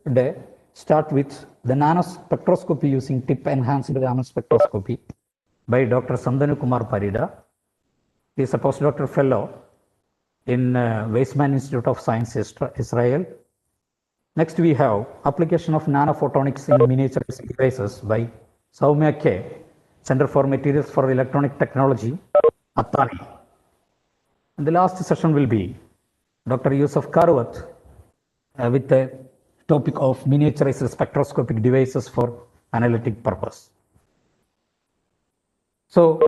today start with the nano spectroscopy using tip-enhanced nano spectroscopy by Dr. Sandanu Kumar Parida. He is a postdoctoral fellow in Weizmann Institute of Science, Israel. Next, we have application of nanophotonics in miniaturized devices by Soumya K, Center for Materials for Electronic Technology, Athani. And the last session will be Dr. Yusuf Karwat with the topic of miniaturized spectroscopic devices for analytic purpose. So,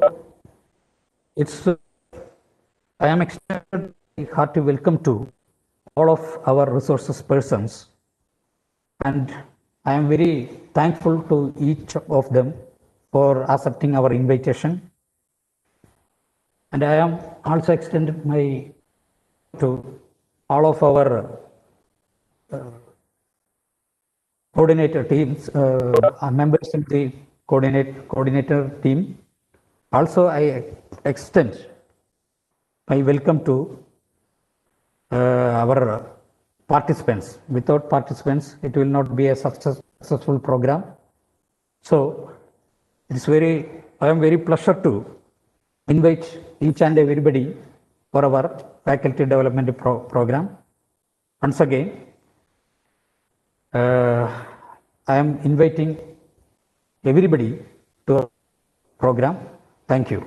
I am extending a hearty welcome to all of our resources persons, and I am very thankful to each of them for accepting our invitation. And I am also extended my to all of our coordinator teams, members of the coordinator team. Also, I extend my welcome to our participants. Without participants, it will not be a successful program. So, I am very pleasure to invite each and everybody for our faculty development program. Once again, I am inviting everybody to our program. Thank you.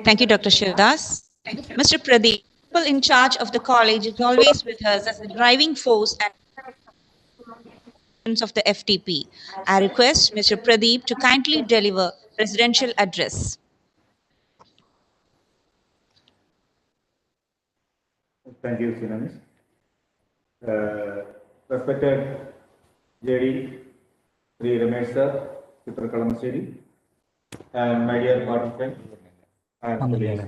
Thank you, Dr. Shivdas. Mr. Pradeep, people in charge of the college is always with us as the driving force and of the FTP. I request Mr. Pradeep to kindly deliver presidential address. Thank you, Sinamis. Respected JD, Sri Ramesh sir, Mr. Kalamaseri, and my dear participants and colleagues.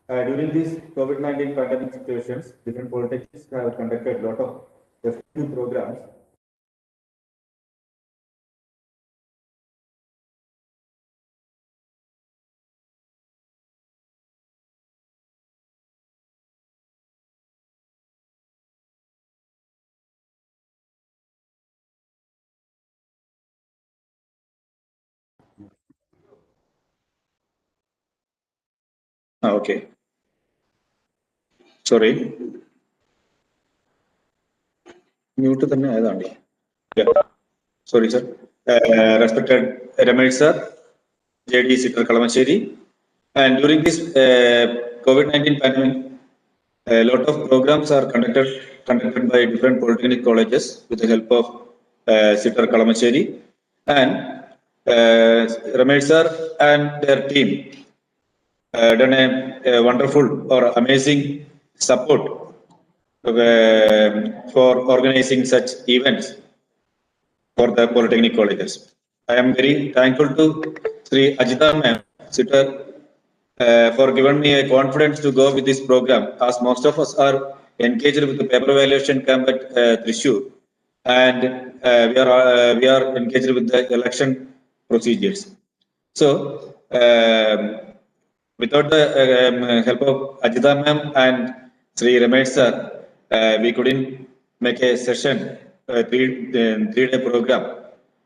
During these COVID-19 pandemic situations, different polytechnics have conducted a lot of FTP programs. Okay. Sorry. Mute the yeah. Sorry, sir. Respected Ramesh sir, JD Sitar Kalamacheri, and during this COVID-19 pandemic, a lot of programs are conducted by different polytechnic colleges with the help of Sitar Kalamacheri, and Ramesh sir and their team done a wonderful or amazing support for organizing such events for the polytechnic colleges. I am very thankful to Sri Ajita ma'am for giving me a confidence to go with this program, as most of us are engaged with the paper evaluation camp at Thrissur, and we are engaged with the election procedures. So, without the help of Ajita ma'am and Sri Ramesh sir, we couldn't make a session, three-day program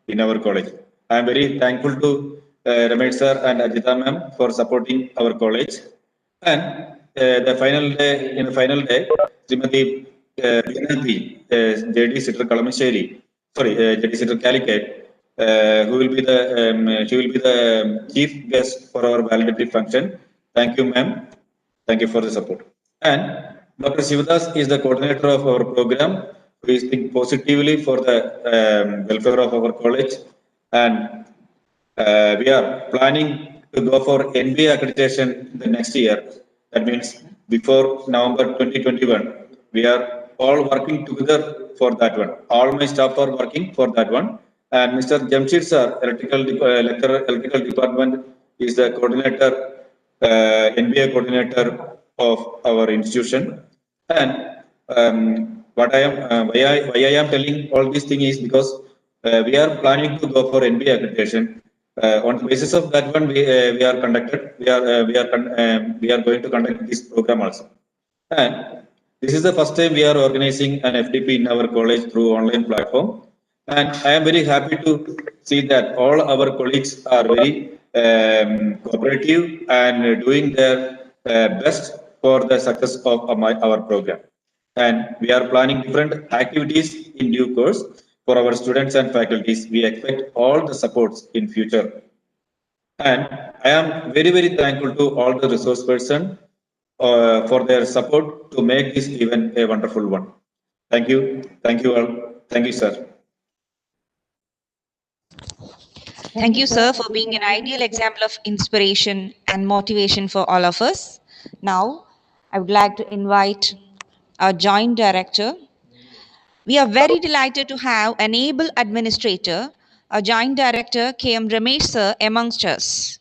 in our college. I am very thankful to Ramesh sir and Ajita ma'am for supporting our college. And the final day, Srimati JD Sitar Kalamasheri, JD Sitar Calicut, who will be she will be the chief guest for our validatory function. Thank you, ma'am. Thank you for the support. And Dr. Shivadas is the coordinator of our program, who is thinking positively for the welfare of our college. And we are planning to go for NBA accreditation the next year. That means before November 2021. We are all working together for that one. All my staff are working for that one. And Mr. Jamshid sir, electrical department, is the coordinator, NBA coordinator of our institution. And why I am telling all these things is because we are planning to go for NBA accreditation. On the basis of that one, we are going to conduct this program also. And this is the first time we are organizing an FDP in our college through online platform. And I am very happy to see that all our colleagues are very cooperative and doing their best for the success of our program. And we are planning different activities in due course for our students and faculties. We expect all the supports in future. And I am very, very thankful to all the resource person for their support to make this event a wonderful one. Thank you. Thank you all. Thank you, sir. Thank you, sir, for being an ideal example of inspiration and motivation for all of us. Now, I would like to invite our Joint Director. We are very delighted to have an able administrator, our Joint Director, K.M. Ramesh, sir, amongst us.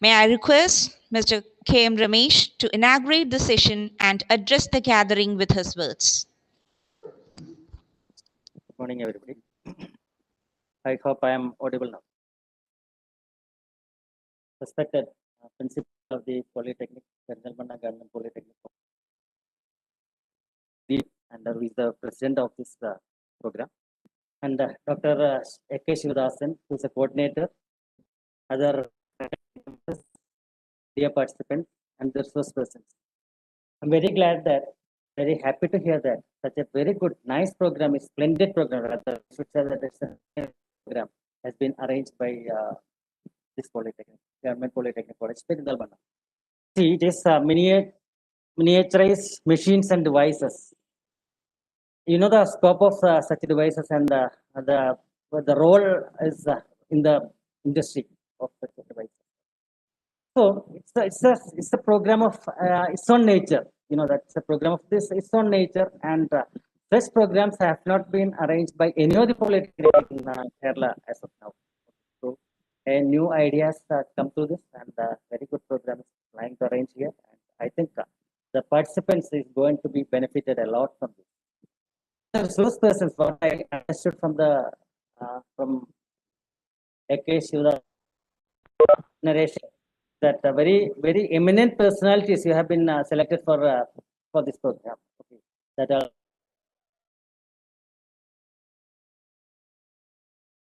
May I request Mr. K.M. Ramesh to inaugurate the session and address the gathering with his words. Good morning, everybody. I hope I am audible now. Respected Principal of the Polytechnic, Perinthalmanna Government Polytechnic, and who is the President of this program, and Dr. A.K. Shivadasan, who is a coordinator, other dear participants, and the resource persons. I'm very glad that, very happy to hear that such a very good, nice program, a splendid program, rather, should say that it's a program has been arranged by this Polytechnic, Government Polytechnic College, Perinthalmanna. See, it is miniaturized machines and devices. You know the scope of such devices and the role is in the industry of such devices. So it's a program of its own nature. You know, that's a program of its own nature, and such programs have not been arranged by any of the Polytechnic in Kerala as of now. So new ideas come to this, and very good program is trying to arrange here. And I think the participants is going to be benefited a lot from this. The resource persons, what I understood from the from A.K. Shivadasan narration, that very eminent personalities you have been selected for this program. Okay. That are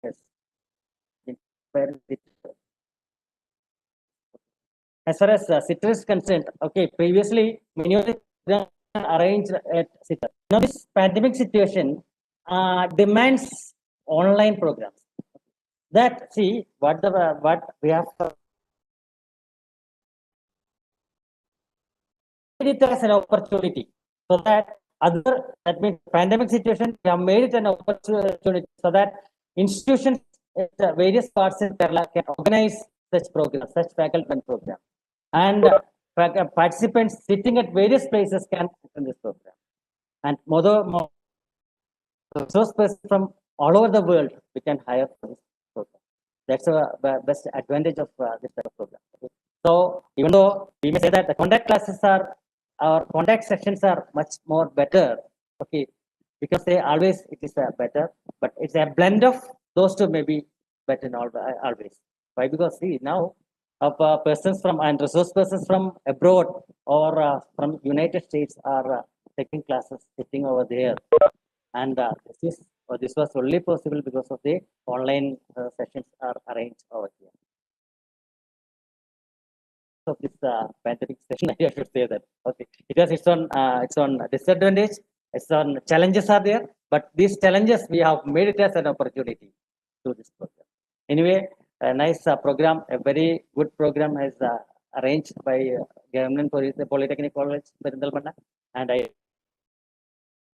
yes. As far as CITR is concerned, okay, previously many of the programs arranged at CITR. Now this pandemic situation demands online programs. That see what we have it as an opportunity, so that means pandemic situation, we have made it an opportunity so that institutions at various parts in Kerala can organize such programs, such faculty program, and participants sitting at various places can attend this program, and more resource persons from all over the world we can hire for this program. That's the best advantage of this type of program. Okay. So even though we may say that the contact classes are, our contact sessions are much more better, okay, because they always it is better, but it's a blend of those two may be better in always. Why? Because see now of persons from and resource persons from abroad or from United States are taking classes sitting over there, and this was only possible because of the online sessions are arranged over here. Of this pandemic session, I should say that okay, it has its own disadvantage, its own challenges are there, but these challenges we have made it as an opportunity through this program. Anyway, a nice program, a very good program is arranged by Government Polytechnic College, Perinthalmanna, and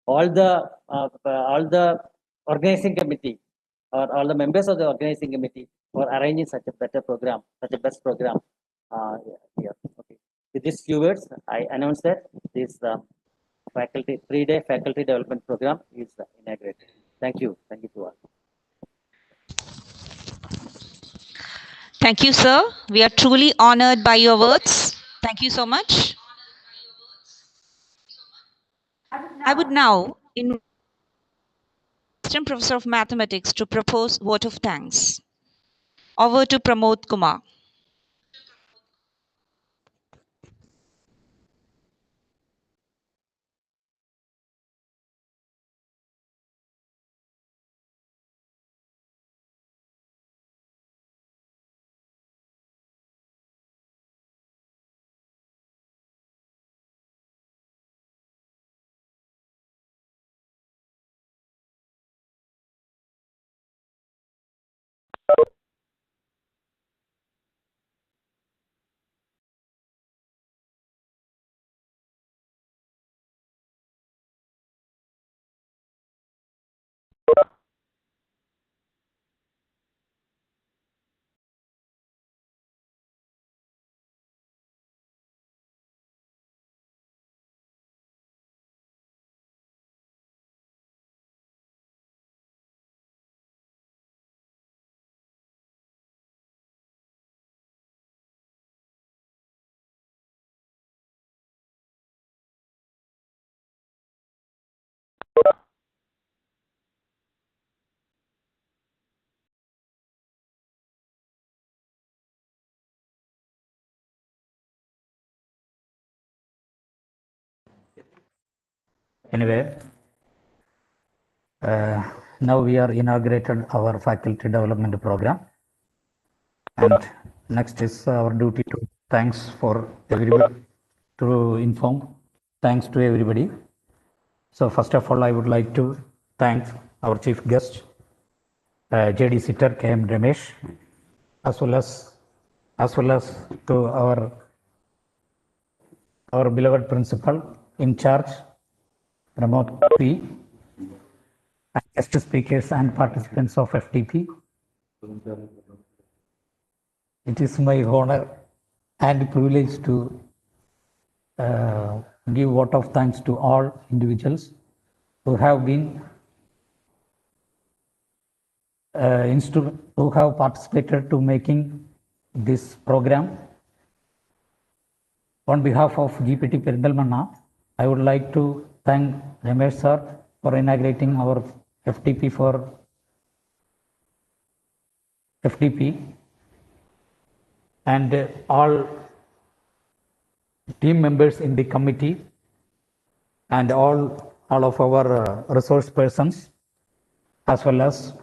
all the organizing committee or all the members of the organizing committee for arranging such a better program, such a best program. Here. Okay. With these few words, I announce that this faculty 3-day faculty development program is inaugurated. Thank you. Thank you to all. Thank you, sir. We are truly honored by your words. Thank you so much. I would now invite Assistant Professor of Mathematics to propose vote of thanks. Over to Pramod Kumar. Anyway, now we are inaugurated our faculty development program, and next is our duty to thanks for everybody to inform. Thanks to everybody. So first of all, I would like to thank our chief guest, JD Sitter KM Ramesh, as well as to our beloved principal in charge, Pramod P, and guest speakers and participants of FTP. It is my honor and privilege to give vote of thanks to all individuals who have been who have participated to making this program. On behalf of GPT Perinthalmanna, I would like to thank Ramesh sir for inaugurating our FTP for FTP, and all team members in the committee and all of our resource persons, as well as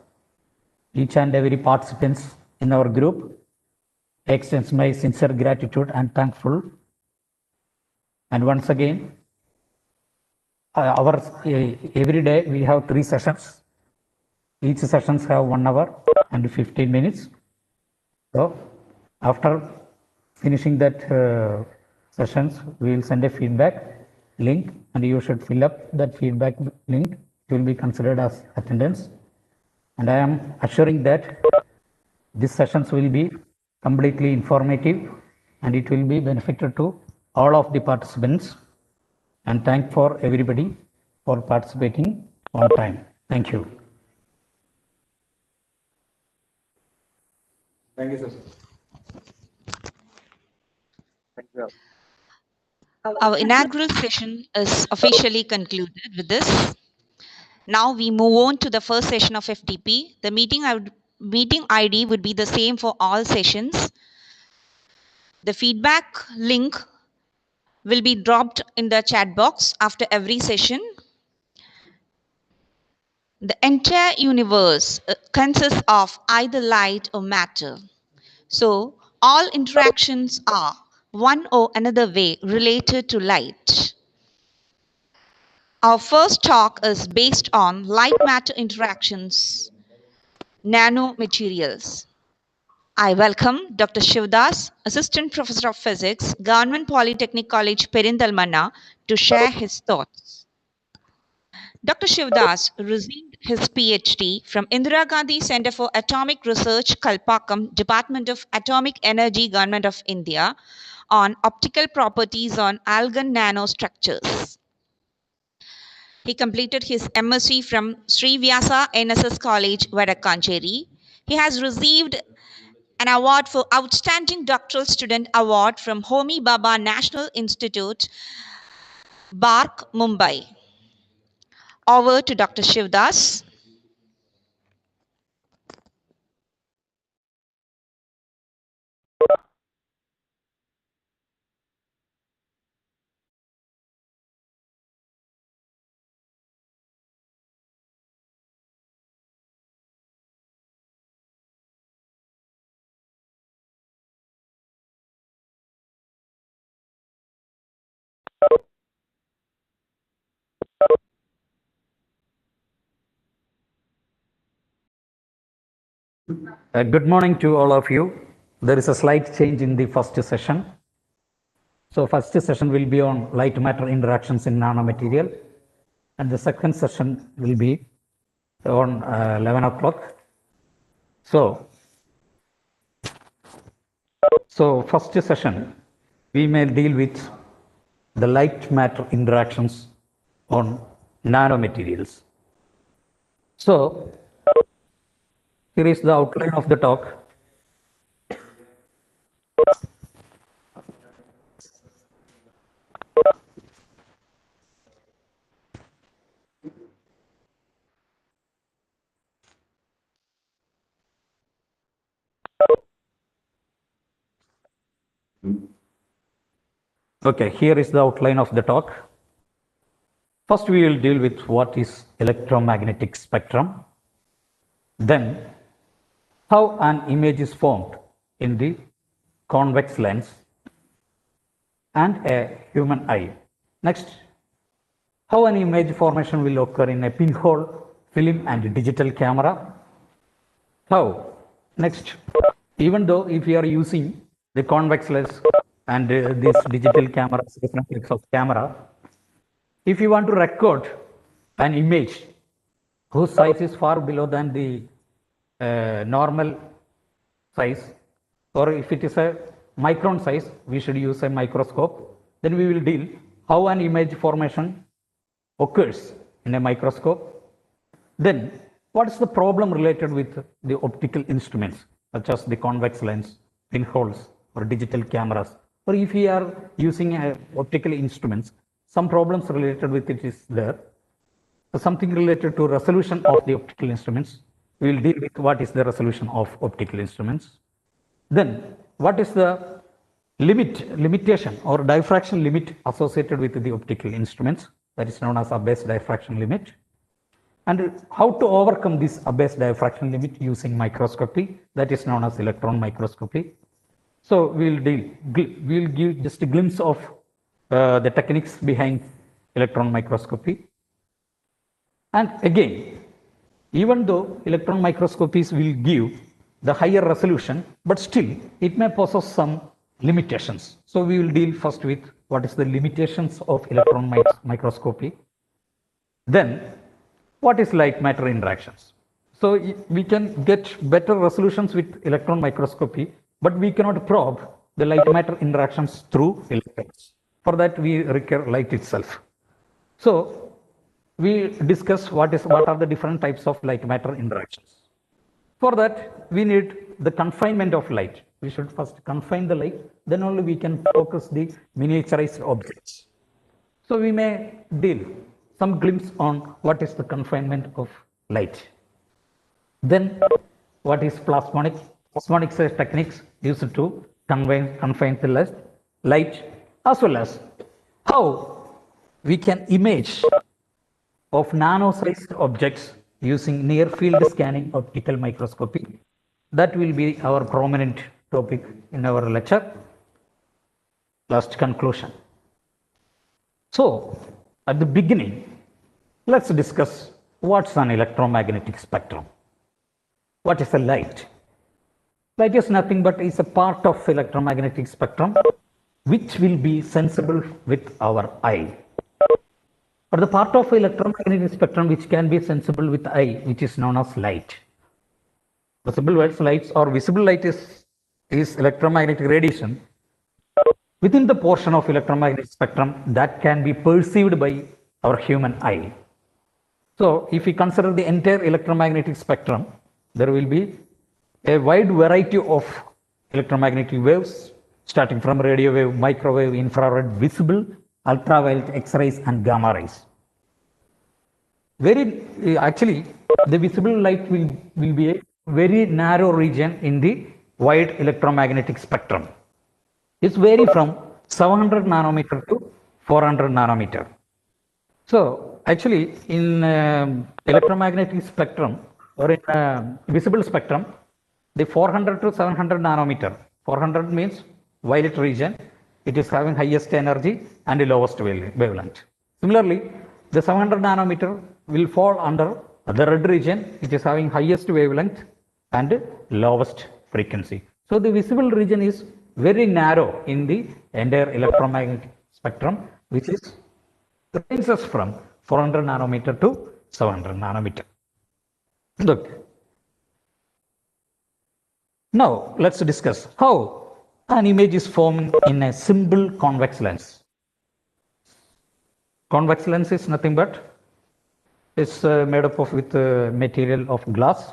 each and every participants in our group. Extends my sincere gratitude and thankful. And once again, every day we have 3 sessions. Each sessions have 1 hour and 15 minutes. So after finishing that sessions, we will send a feedback link, and you should fill up that feedback link. It will be considered as attendance. And I am assuring that these sessions will be completely informative and it will be beneficial to all of the participants. And thank for everybody for participating on time. Thank you. Thank you, sir. Thank you. Our inaugural session is officially concluded with this. Now we move on to the first session of FTP. The meeting ID would be the same for all sessions. The feedback link will be dropped in the chat box after every session. The entire universe consists of either light or matter. So all interactions are one or another way related to light. Our first talk is based on light-matter interactions, nanomaterials. I welcome Dr. Shivdas, Assistant Professor of Physics, Government Polytechnic College, Perinthalmanna, to share his thoughts. Dr. Shivdas received his PhD from Indira Gandhi Center for Atomic Research, Kalpakkam, Department of Atomic Energy, Government of India, on optical properties on argon nanostructures. He completed his MSc from Sri Vyasa NSS College, Vadakancheri. He has received an award for Outstanding Doctoral Student Award from Homi Bhabha National Institute, Bark, Mumbai. Over to Dr. Shivdas. Good morning to all of you. There is a slight change in the first session. So first session will be on light matter interactions in nanomaterial, and the second session will be on 11 o'clock. So first session, we may deal with the light matter interactions on nanomaterials. So here is the outline of the talk. Okay, here is the outline of the talk. First, we will deal with what is electromagnetic spectrum. Then, how an image is formed in the convex lens and a human eye. Next, how an image formation will occur in a pinhole film and digital camera. How? Next, even though if you are using the convex lens and this digital cameras, different types of camera, if you want to record an image whose size is far below than the normal size, or if it is a micron size, we should use a microscope. Then we will deal how an image formation occurs in a microscope. Then what is the problem related with the optical instruments such as the convex lens, pinholes, or digital cameras, or if we are using optical instruments, some problems related with it is there. So something related to resolution of the optical instruments, we will deal with what is the resolution of optical instruments. Then what is the limitation or diffraction limit associated with the optical instruments, that is known as Abbe's diffraction limit, and how to overcome this Abbe's diffraction limit using microscopy, that is known as electron microscopy. So we'll give just a glimpse of the techniques behind electron microscopy. And again, even though electron microscopies will give the higher resolution, but still it may possess some limitations. So we will deal first with what is the limitations of electron microscopy. Then what is light matter interactions? So we can get better resolutions with electron microscopy, but we cannot probe the light matter interactions through electrons. For that, we require light itself. So we discuss what are the different types of light matter interactions. For that, we need the confinement of light. We should first confine the light, then only we can focus the miniaturized objects. So we may deal some glimpse on what is the confinement of light. Then what is plasmonics? Plasmonics are techniques used to confine the light, as well as how we can image of nano-sized objects using near field scanning optical microscopy. That will be our prominent topic in our lecture. Last conclusion. So at the beginning, let's discuss what's an electromagnetic spectrum. What is a light? Light is nothing but is a part of electromagnetic spectrum which will be sensible with our eye. But the part of electromagnetic spectrum which can be sensible with eye, which is known as light. Visible lights or visible light is electromagnetic radiation within the portion of electromagnetic spectrum that can be perceived by our human eye. So if we consider the entire electromagnetic spectrum, there will be a wide variety of electromagnetic waves, starting from radio wave, microwave, infrared, visible, ultraviolet, X-rays, and gamma rays. Actually, the visible light will be a very narrow region in the wide electromagnetic spectrum. It's vary from 700 nanometer to 400 nanometer. So actually, in electromagnetic spectrum or in visible spectrum, the 400 to 700 nanometer. 400 means violet region. It is having highest energy and the lowest wavelength. Similarly, the 700 nanometer will fall under the red region, which is having highest wavelength and lowest frequency. So the visible region is very narrow in the entire electromagnetic spectrum, which is ranges from 400 nanometer to 700 nanometer. Look. Now let's discuss how an image is formed in a simple convex lens. Convex lens is nothing but it's made up of with material of glass.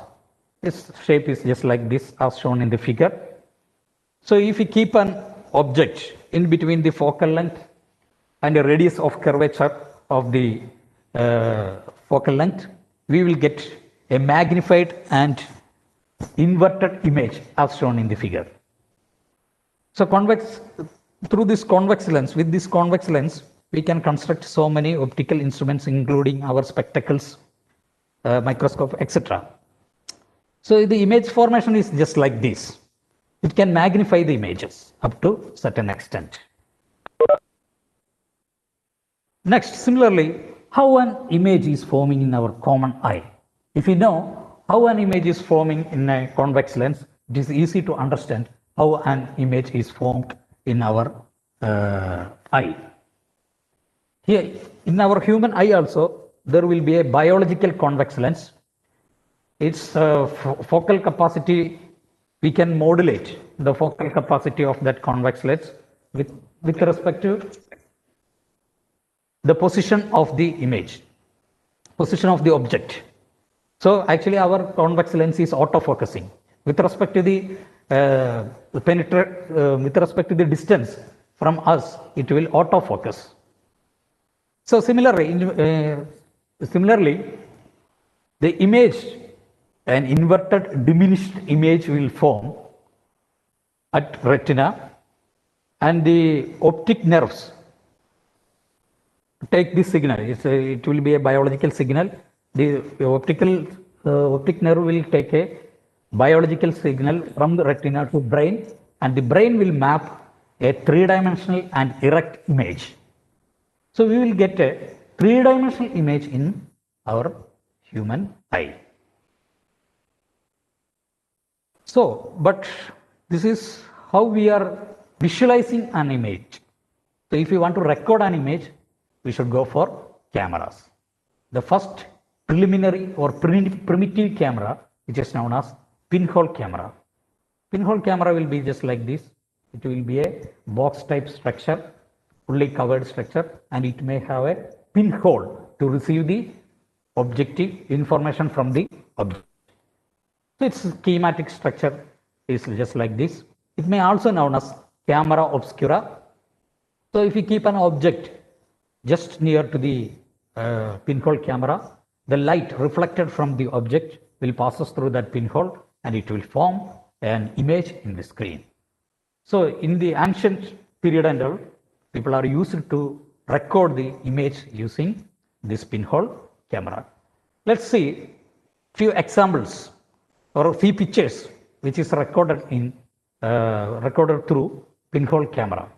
Its shape is just like this as shown in the figure. So if we keep an object in between the focal length and the radius of curvature of the focal length, we will get a magnified and inverted image as shown in the figure. So through this convex lens, with this convex lens, we can construct so many optical instruments, including our spectacles, microscope, etc. So the image formation is just like this. It can magnify the images up to a certain extent. Next, similarly, how an image is forming in our common eye. If we know how an image is forming in a convex lens, it is easy to understand how an image is formed in our eye. Here, in our human eye also, there will be a biological convex lens. Its focal capacity, we can modulate the focal capacity of that convex lens with respect to the position of the image, position of the object. So actually our convex lens is autofocusing. With respect to the with respect to the distance from us, it will autofocus. So similarly, the image, an inverted diminished image will form at retina, and the optic nerves take this signal. It will be a biological signal. The optic nerve will take a biological signal from the retina to brain, and the brain will map a three-dimensional and erect image. So we will get a three-dimensional image in our human eye. So, but this is how we are visualizing an image. So if we want to record an image, we should go for cameras. The first preliminary or primitive camera, which is known as pinhole camera. Pinhole camera will be just like this. It will be a box type structure, fully covered structure, and it may have a pinhole to receive the objective information from the object. So its schematic structure is just like this. It may also known as camera obscura. So if you keep an object just near to the pinhole camera, the light reflected from the object will passes through that pinhole and it will form an image in the screen. So in the ancient period and all, people are used to record the image using this pinhole camera. Let's see few examples or a few pictures which is recorded in recorded through pinhole camera.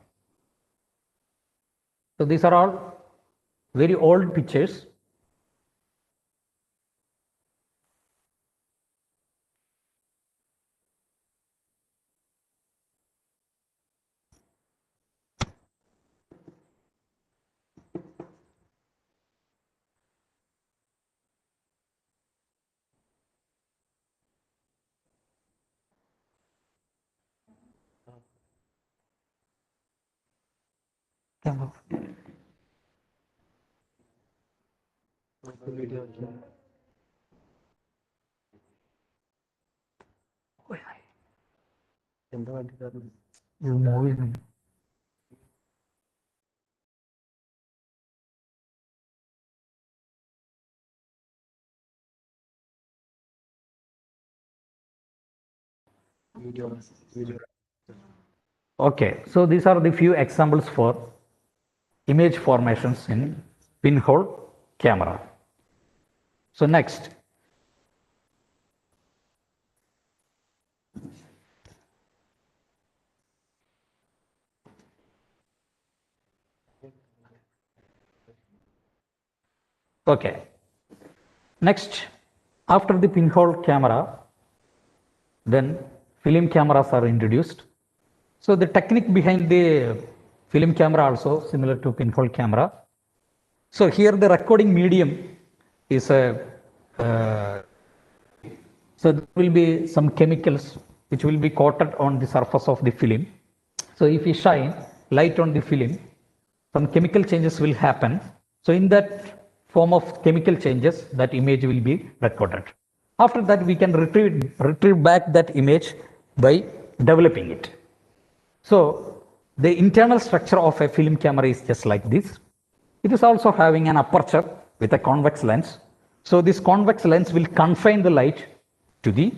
So these are all very old pictures. Okay, so these are the few examples for image formations in pinhole camera. So next, okay, next after the pinhole camera, Then film cameras are introduced. So the technique behind the film camera also similar to pinhole camera. So here the recording medium is a so there will be some chemicals which will be coated on the surface of the film. So if you shine light on the film, some chemical changes will happen. So in that form of chemical changes, that image will be recorded. After that, we can retrieve back that image by developing it. So the internal structure of a film camera is just like this. It is also having an aperture with a convex lens. So this convex lens will confine the light to the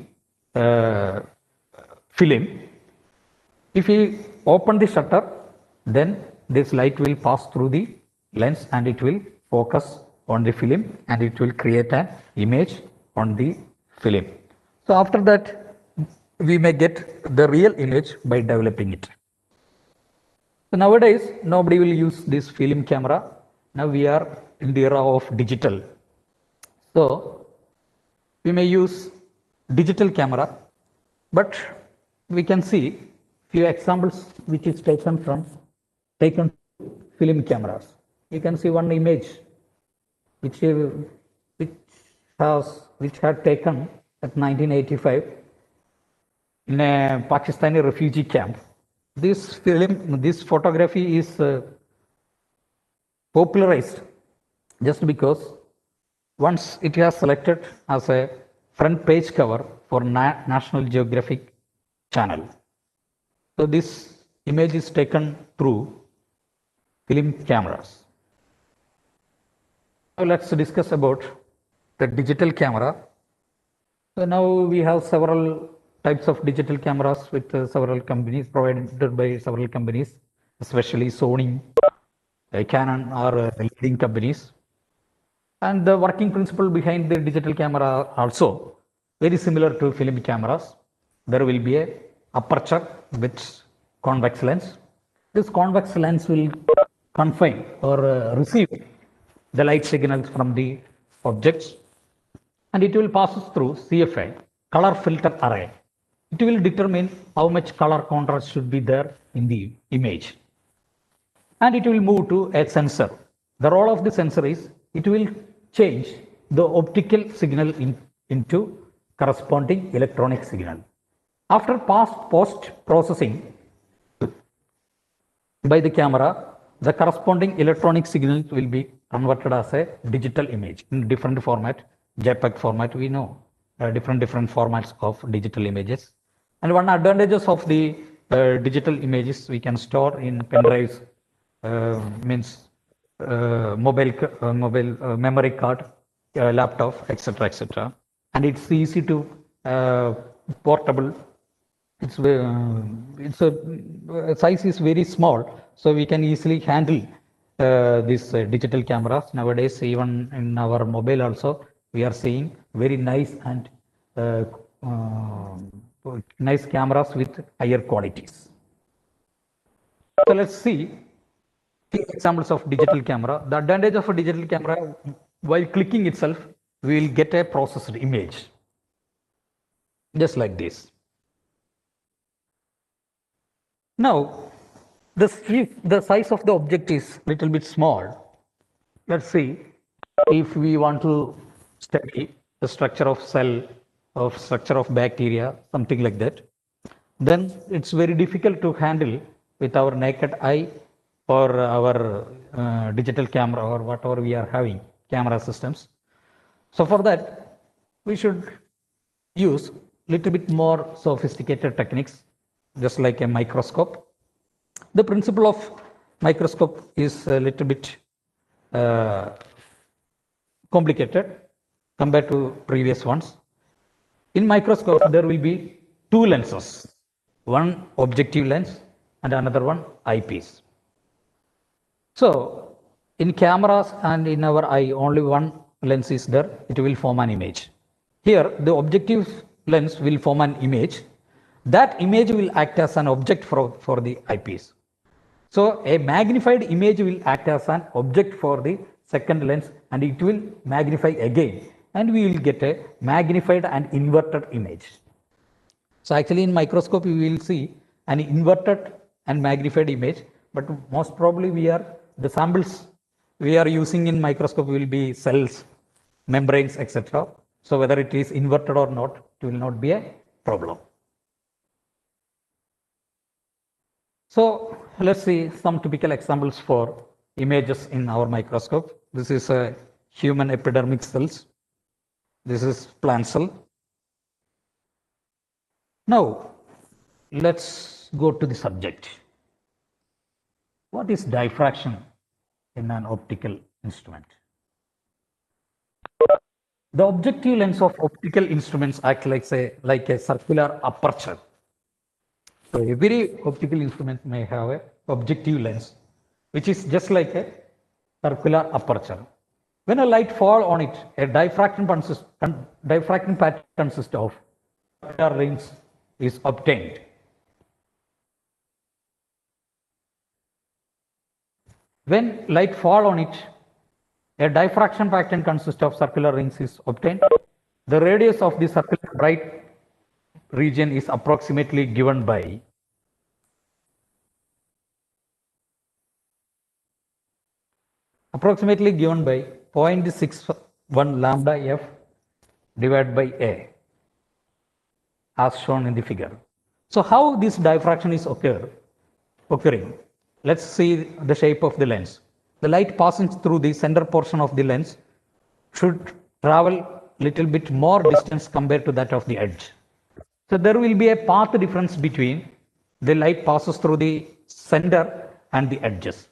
film. If we open the shutter, then this light will pass through the lens and it will focus on the film and it will create an image on the film. So after that, we may get the real image by developing it. So nowadays, nobody will use this film camera. Now we are in the era of digital. So we may use digital camera, but we can see few examples which is taken film cameras. You can see one image which had taken at 1985 in a Pakistani refugee camp. This photography is popularized just because once it has selected as a front page cover for National Geographic channel. So this image is taken through film cameras. Now let's discuss about the digital camera. So now we have several types of digital cameras with several companies, provided by several companies, especially Sony, Canon are leading companies. And the working principle behind the digital camera also very similar to film cameras. There will be a aperture with convex lens. This convex lens will confine or receive the light signals from the objects and it will pass through CFA, color filter array. It will determine how much color contrast should be there in the image. And it will move to a sensor. The role of the sensor is it will change the optical signal into corresponding electronic signal. After post-processing by the camera, the corresponding electronic signal will be converted as a digital image in different format, JPEG format. We know different formats of digital images. And one advantages of the digital images we can store in pen drives, means mobile memory card, laptop, etc., etc. And it's easy to portable. Its size is very small, so we can easily handle these digital cameras. Nowadays, even in our mobile also, we are seeing very nice and nice cameras with higher qualities. So let's see few examples of digital camera. The advantage of a digital camera, while clicking itself, we will get a processed image, just like this. Now, the size of the object is little bit small. Let's see if we want to study the structure of cell, of structure of bacteria, something like that. Then it's very difficult to handle with our naked eye or our digital camera or whatever we are having, camera systems. So for that, we should use little bit more sophisticated techniques, just like a microscope. The principle of microscope is a little bit complicated compared to previous ones. In microscope, there will be two lenses, one objective lens and another one eyepiece. So in cameras and in our eye, only one lens is there, it will form an image. Here, the objective lens will form an image. That image will act as an object for the eyepiece. So a magnified image will act as an object for the second lens and it will magnify again and we will get a magnified and inverted image. So actually in microscopy we will see an inverted and magnified image, but most probably the samples we are using in microscope will be cells, membranes, etc. So whether it is inverted or not, it will not be a problem. So let's see some typical examples for images in our microscope. This is a human epidermic cells. This is plant cell. Now let's go to the subject. What is diffraction in an optical instrument? The objective lens of optical instruments act like a circular aperture. So every optical instrument may have an objective lens, which is just like a circular aperture. When a light falls on it, a diffraction pattern consists of circular rings is obtained. When light falls on it, a diffraction pattern consists of circular rings is obtained. The radius of the circular bright region is approximately given by 0.61 lambda f divided by a, as shown in the figure. So how this diffraction is occurring? Let's see the shape of the lens. The light passing through the center portion of the lens should travel little bit more distance compared to that of the edge. So there will be a path difference between the light passes through the center and the edges.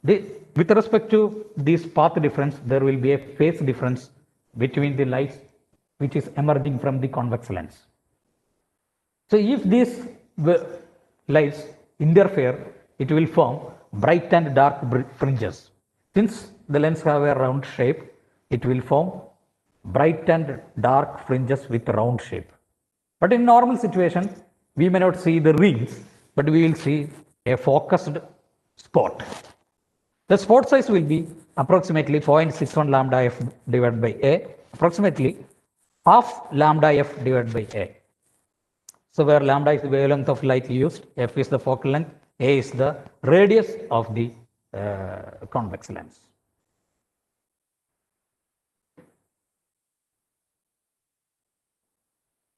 With respect to this path difference, there will be a phase difference between the light which is emerging from the convex lens. So if these lights interfere, it will form bright and dark fringes. Since the lens have a round shape, it will form bright and dark fringes with round shape. But in normal situation, we may not see the rings, but we will see a focused spot. The spot size will be approximately 0.61 lambda f divided by a, approximately half lambda f divided by a. So where lambda is the wavelength of light used, f is the focal length, a is the radius of the convex lens.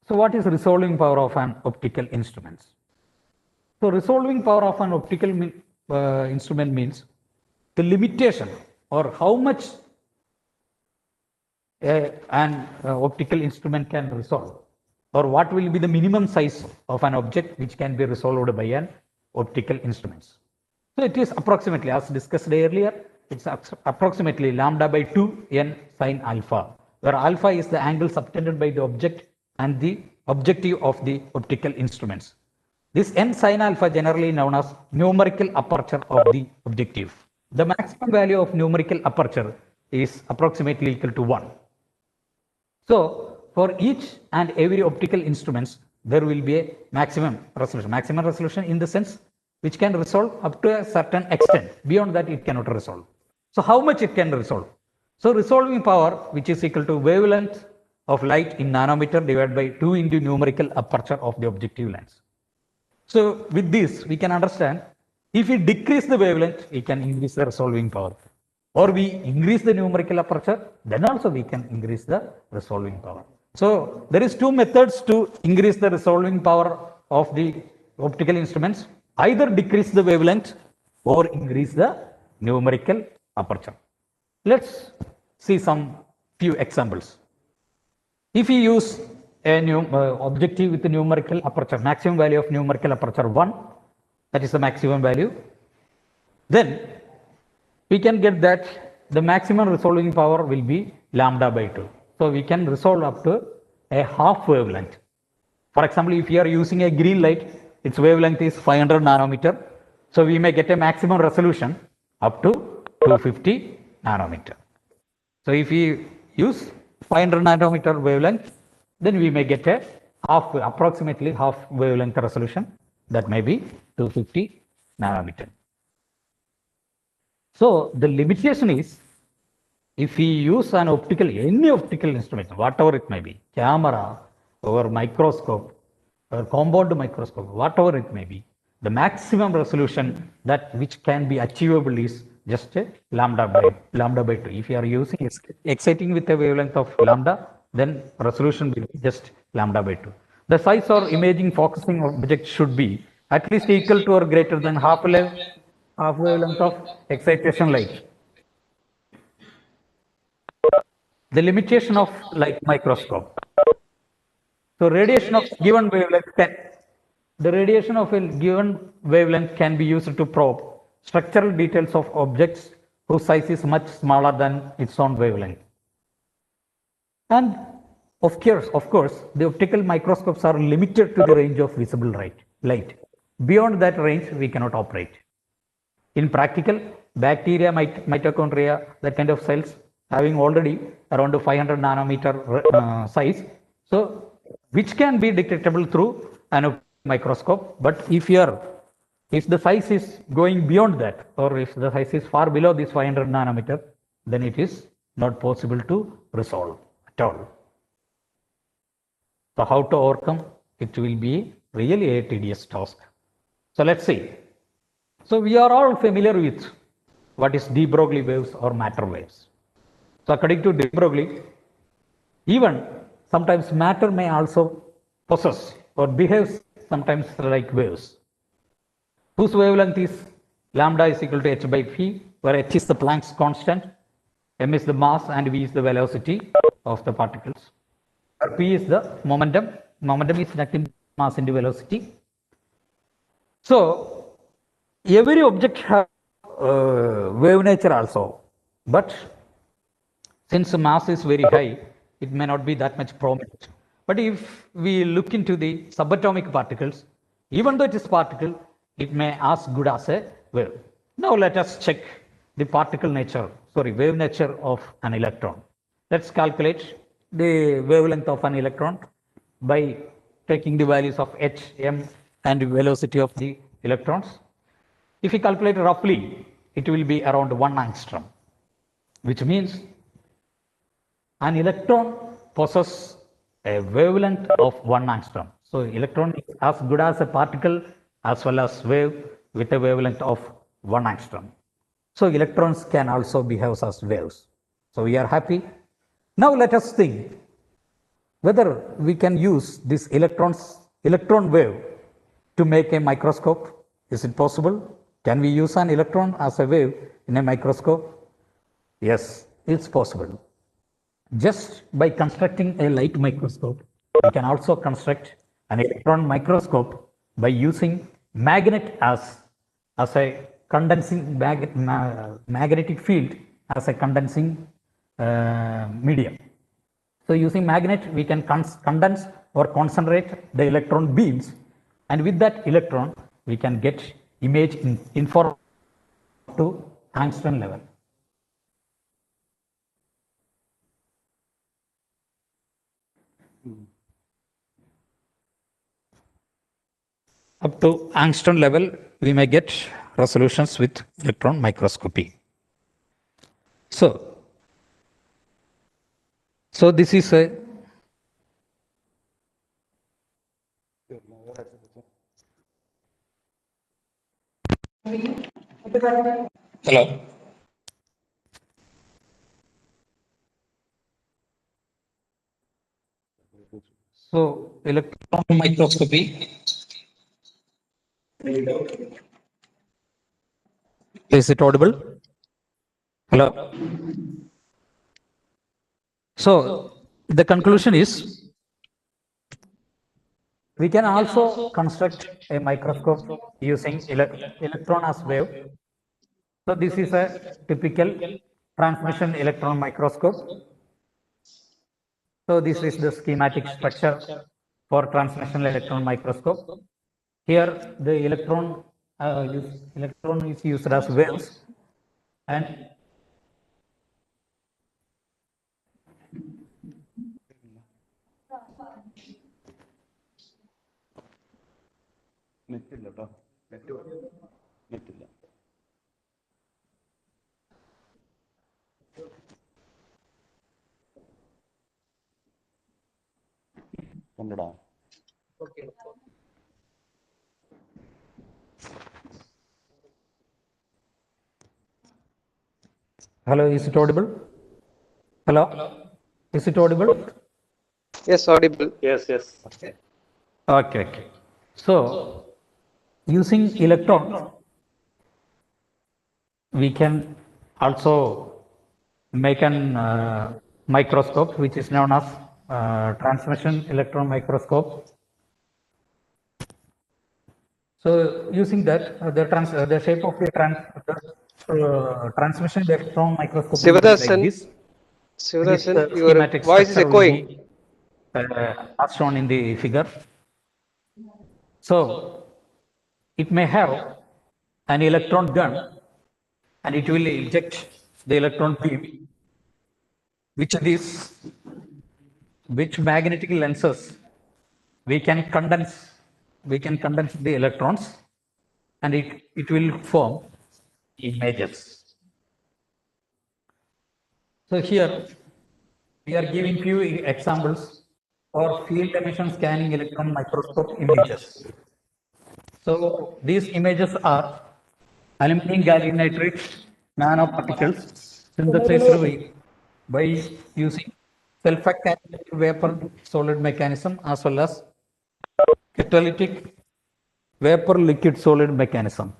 So what is resolving power of an optical instrument? So resolving power of an optical instrument means the limitation or how much an optical instrument can resolve, or what will be the minimum size of an object which can be resolved by an optical instruments. So it is approximately, as discussed earlier, it's approximately lambda by 2 n sin alpha, where alpha is the angle subtended by the object and the objective of the optical instruments. This n sin alpha generally known as numerical aperture of the objective. The maximum value of numerical aperture is approximately equal to 1. So for each and every optical instruments, there will be a maximum resolution in the sense which can resolve up to a certain extent. Beyond that, it cannot resolve. So how much it can resolve? So resolving power, which is equal to wavelength of light in nanometer divided by 2 into numerical aperture of the objective lens. So with this, we can understand if we decrease the wavelength, we can increase the resolving power. Or we increase the numerical aperture, then also we can increase the resolving power. So there is two methods to increase the resolving power of the optical instruments. Either decrease the wavelength or increase the numerical aperture. Let's see some few examples. If we use a new objective with the numerical aperture, maximum value of numerical aperture 1, that is the maximum value, then we can get that the maximum resolving power will be lambda by 2. So we can resolve up to a half wavelength. For example, if you are using a green light, its wavelength is 500 nanometer. So we may get a maximum resolution up to 250 nanometer. So if we use 500 nanometer wavelength, then we may get a approximately half wavelength resolution, that may be 250 nanometer. So the limitation is, if we use an optical, any optical instrument, whatever it may be, camera or microscope, or compound microscope, whatever it may be, the maximum resolution that which can be achievable is just lambda by 2. If you are using exciting with a wavelength of lambda, then resolution will be just lambda by 2. The size or imaging focusing object should be at least equal to or greater than half wavelength of excitation light. The limitation of light microscope. So radiation of given wavelength can be used to probe structural details of objects whose size is much smaller than its own wavelength. And of course, the optical microscopes are limited to the range of visible light. Beyond that range, we cannot operate. In practical, bacteria, mitochondria, that kind of cells having already around 500 nanometer size, so which can be detectable through an microscope. But if the size is going beyond that, or if the size is far below this 500 nanometer, then it is not possible to resolve at all. So how to overcome? It will be really a tedious task. So let's see. So we are all familiar with what is de Broglie waves or matter waves. So according to de Broglie, even sometimes matter may also possess or behaves sometimes like waves, whose wavelength is lambda is equal to h by phi, where h is the Planck's constant, m is the mass, and v is the velocity of the particles. P is the momentum. Momentum is nothing mass into velocity. So every object has wave nature also, but since the mass is very high, it may not be that much prominent. But if we look into the subatomic particles, even though it is particle, it may as good as a wave. Now let us check the wave nature of an electron. Let's calculate the wavelength of an electron by taking the values of h, m, and velocity of the electrons. If we calculate roughly, it will be around 1 angstrom, which means an electron possesses a wavelength of 1 angstrom. So electron is as good as a particle as well as wave with a wavelength of 1 angstrom. So electrons can also behave as waves. So we are happy. Now let us think whether we can use this electron wave to make a microscope. Is it possible? Can we use an electron as a wave in a microscope? Yes, it's possible. Just by constructing a light microscope, we can also construct an electron microscope by using magnet as a condensing magnetic field as a condensing medium. So using magnet, we can condense or concentrate the electron beams, and with that electron, we can get image information to angstrom level. Up to angstrom level, we may get resolutions with electron microscopy. So this is a hello. So electron microscopy. Is it audible? Hello. So the conclusion is we can also construct a microscope using electron as wave. So this is a typical transmission electron microscope. So this is the schematic structure for transmission electron microscope. Here the electron is used as waves, and Hello, is it audible? Hello, is it audible? Yes, audible. Yes, yes. Okay, okay. So, using electron, we can also make an microscope, which is known as transmission electron microscope. So, using that, the shape of the transmission electron microscope will be like Sivadathan, this. Sivadathan, This your schematic voice is structure will echoing. be as shown in the figure. So, it may have an electron gun and it will eject the electron beam, which magnetic lenses we can condense the electrons and it will form images. So here we are giving few examples for field emission scanning electron microscope images. So these images are aluminum gallium nitride nanoparticles synthesized by using self-catalytic vapor solid mechanism as well as catalytic vapor liquid solid mechanism.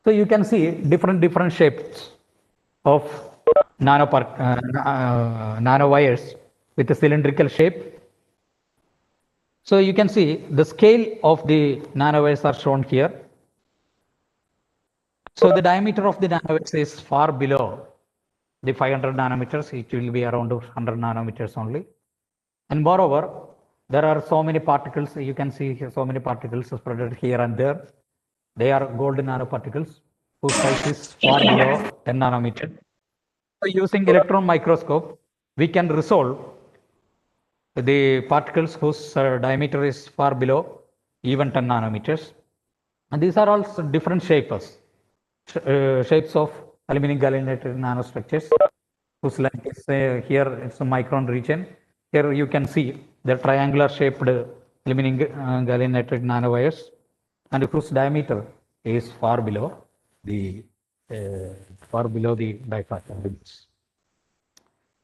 So you can see different shapes of nanowires with a cylindrical shape. So you can see the scale of the nanowires are shown here. So the diameter of the nanowires is far below the 500 nanometers. It will be around 100 nanometers only. And moreover, there are so many particles. You can see here so many particles spread here and there. They are gold nanoparticles whose size is far below 10 nanometer. So using electron microscope, we can resolve the particles whose diameter is far below even 10 nanometers. And these are also different shapes of aluminum gallium nitride nanostructures whose length is here it's a micron region. Here you can see the triangular shaped aluminum gallium nitride nanowires and whose diameter is far below the diffraction limits.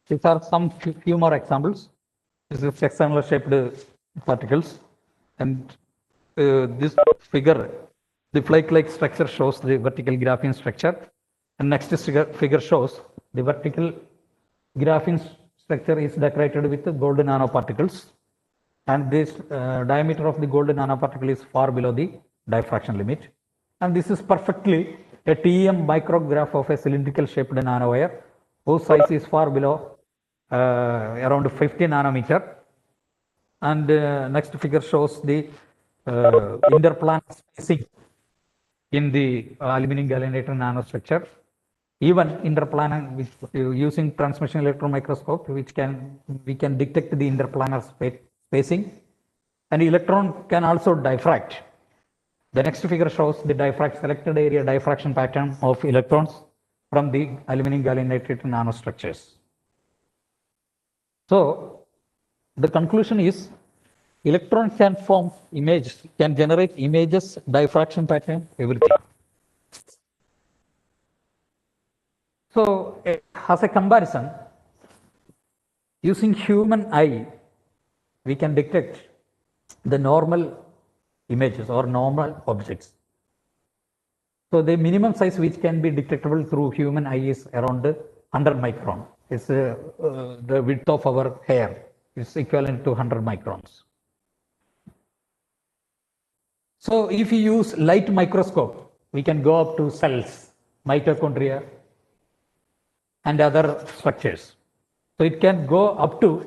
These are some few more examples. This is hexagonal shaped particles, and this figure, the flake-like structure shows the vertical graphene structure, and next figure shows the vertical graphene structure is decorated with gold nanoparticles, and this diameter of the gold nanoparticle is far below the diffraction limit, and this is perfectly a TEM micrograph of a cylindrical shaped nanowire whose size is far below around 50 nanometer. And next figure shows the interplanar spacing in the aluminum gallium nitride nanostructure. Even interplanar with using transmission electron microscope, we can detect the interplanar spacing, and electron can also diffract. The next figure shows the selected area diffraction pattern of electrons from the aluminum gallium nitride nanostructures. So the conclusion is electron can form images, can generate images, diffraction pattern, everything. So as a comparison, using human eye, we can detect the normal images or normal objects. So the minimum size which can be detectable through human eye is around 100 micron. It's the width of our hair is equivalent to 100 microns. So if you use light microscope, we can go up to cells, mitochondria, and other structures. So it can go up to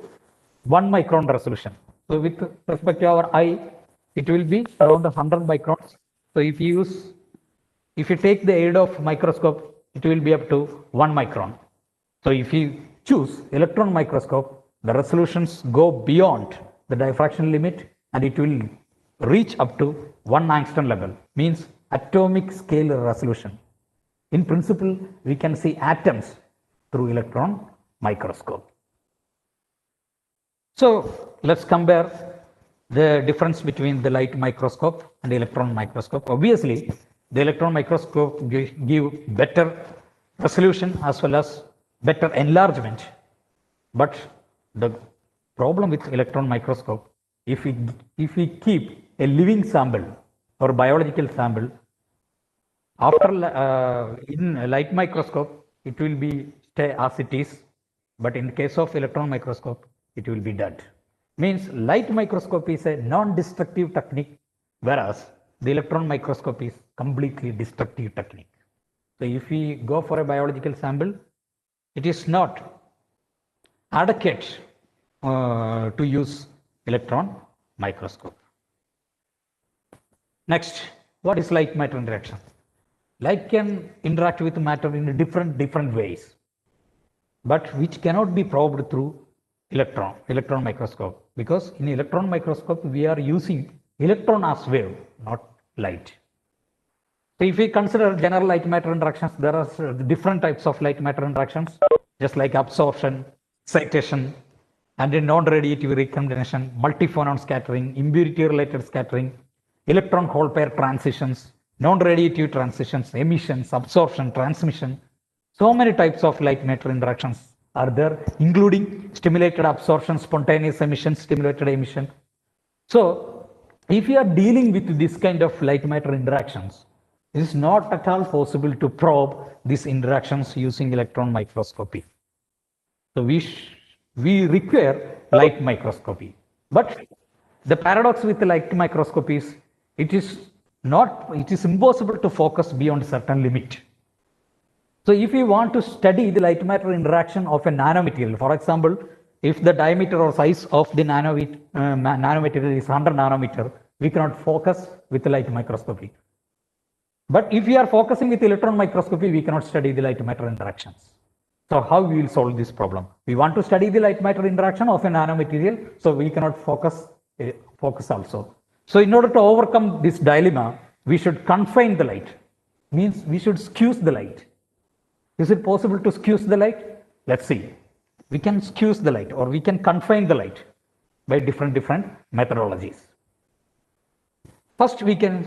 1 micron resolution. So with respect to our eye, it will be around 100 microns. So if you take the aid of microscope, it will be up to 1 micron. So if you choose electron microscope, the resolutions go beyond the diffraction limit and it will reach up to 1 angstrom level, means atomic scale resolution. In principle, we can see atoms through electron microscope. So let's compare the difference between the light microscope and electron microscope. Obviously, the electron microscope give better resolution as well as better enlargement. But the problem with electron microscope, if we keep a living sample or biological sample, after in a light microscope, it will be stay as it is, but in the case of electron microscope, it will be dead. Means light microscope is a non-destructive technique, whereas the electron microscope is completely destructive technique. So if we go for a biological sample, it is not adequate to use electron microscope. Next, what is light matter interaction? Light can interact with matter in different ways, but which cannot be probed through electron microscope, because in electron microscope we are using electron as wave, not light. So if we consider general light matter interactions, there are different types of light matter interactions, just like absorption, excitation, and non-radiative recombination, multiphonon scattering, impurity related scattering, electron hole pair transitions, non-radiative transitions, emissions, absorption, transmission. So many types of light matter interactions are there, including stimulated absorption, spontaneous emission, stimulated emission. So if you are dealing with this kind of light matter interactions, it is not at all possible to probe these interactions using electron microscopy. So we require light microscopy. But the paradox with the light microscopy is it is impossible to focus beyond a certain limit. So if we want to study the light matter interaction of a nanomaterial, for example, if the diameter or size of the nanomaterial is 100 nanometer, we cannot focus with the light microscopy. But if we are focusing with electron microscopy, we cannot study the light matter interactions. So how we will solve this problem? We want to study the light matter interaction of a nanomaterial, so we cannot focus also. So in order to overcome this dilemma, we should confine the light. Means we should skew the light. Is it possible to skew the light? Let's see. We can skew the light, or we can confine the light by different methodologies. First,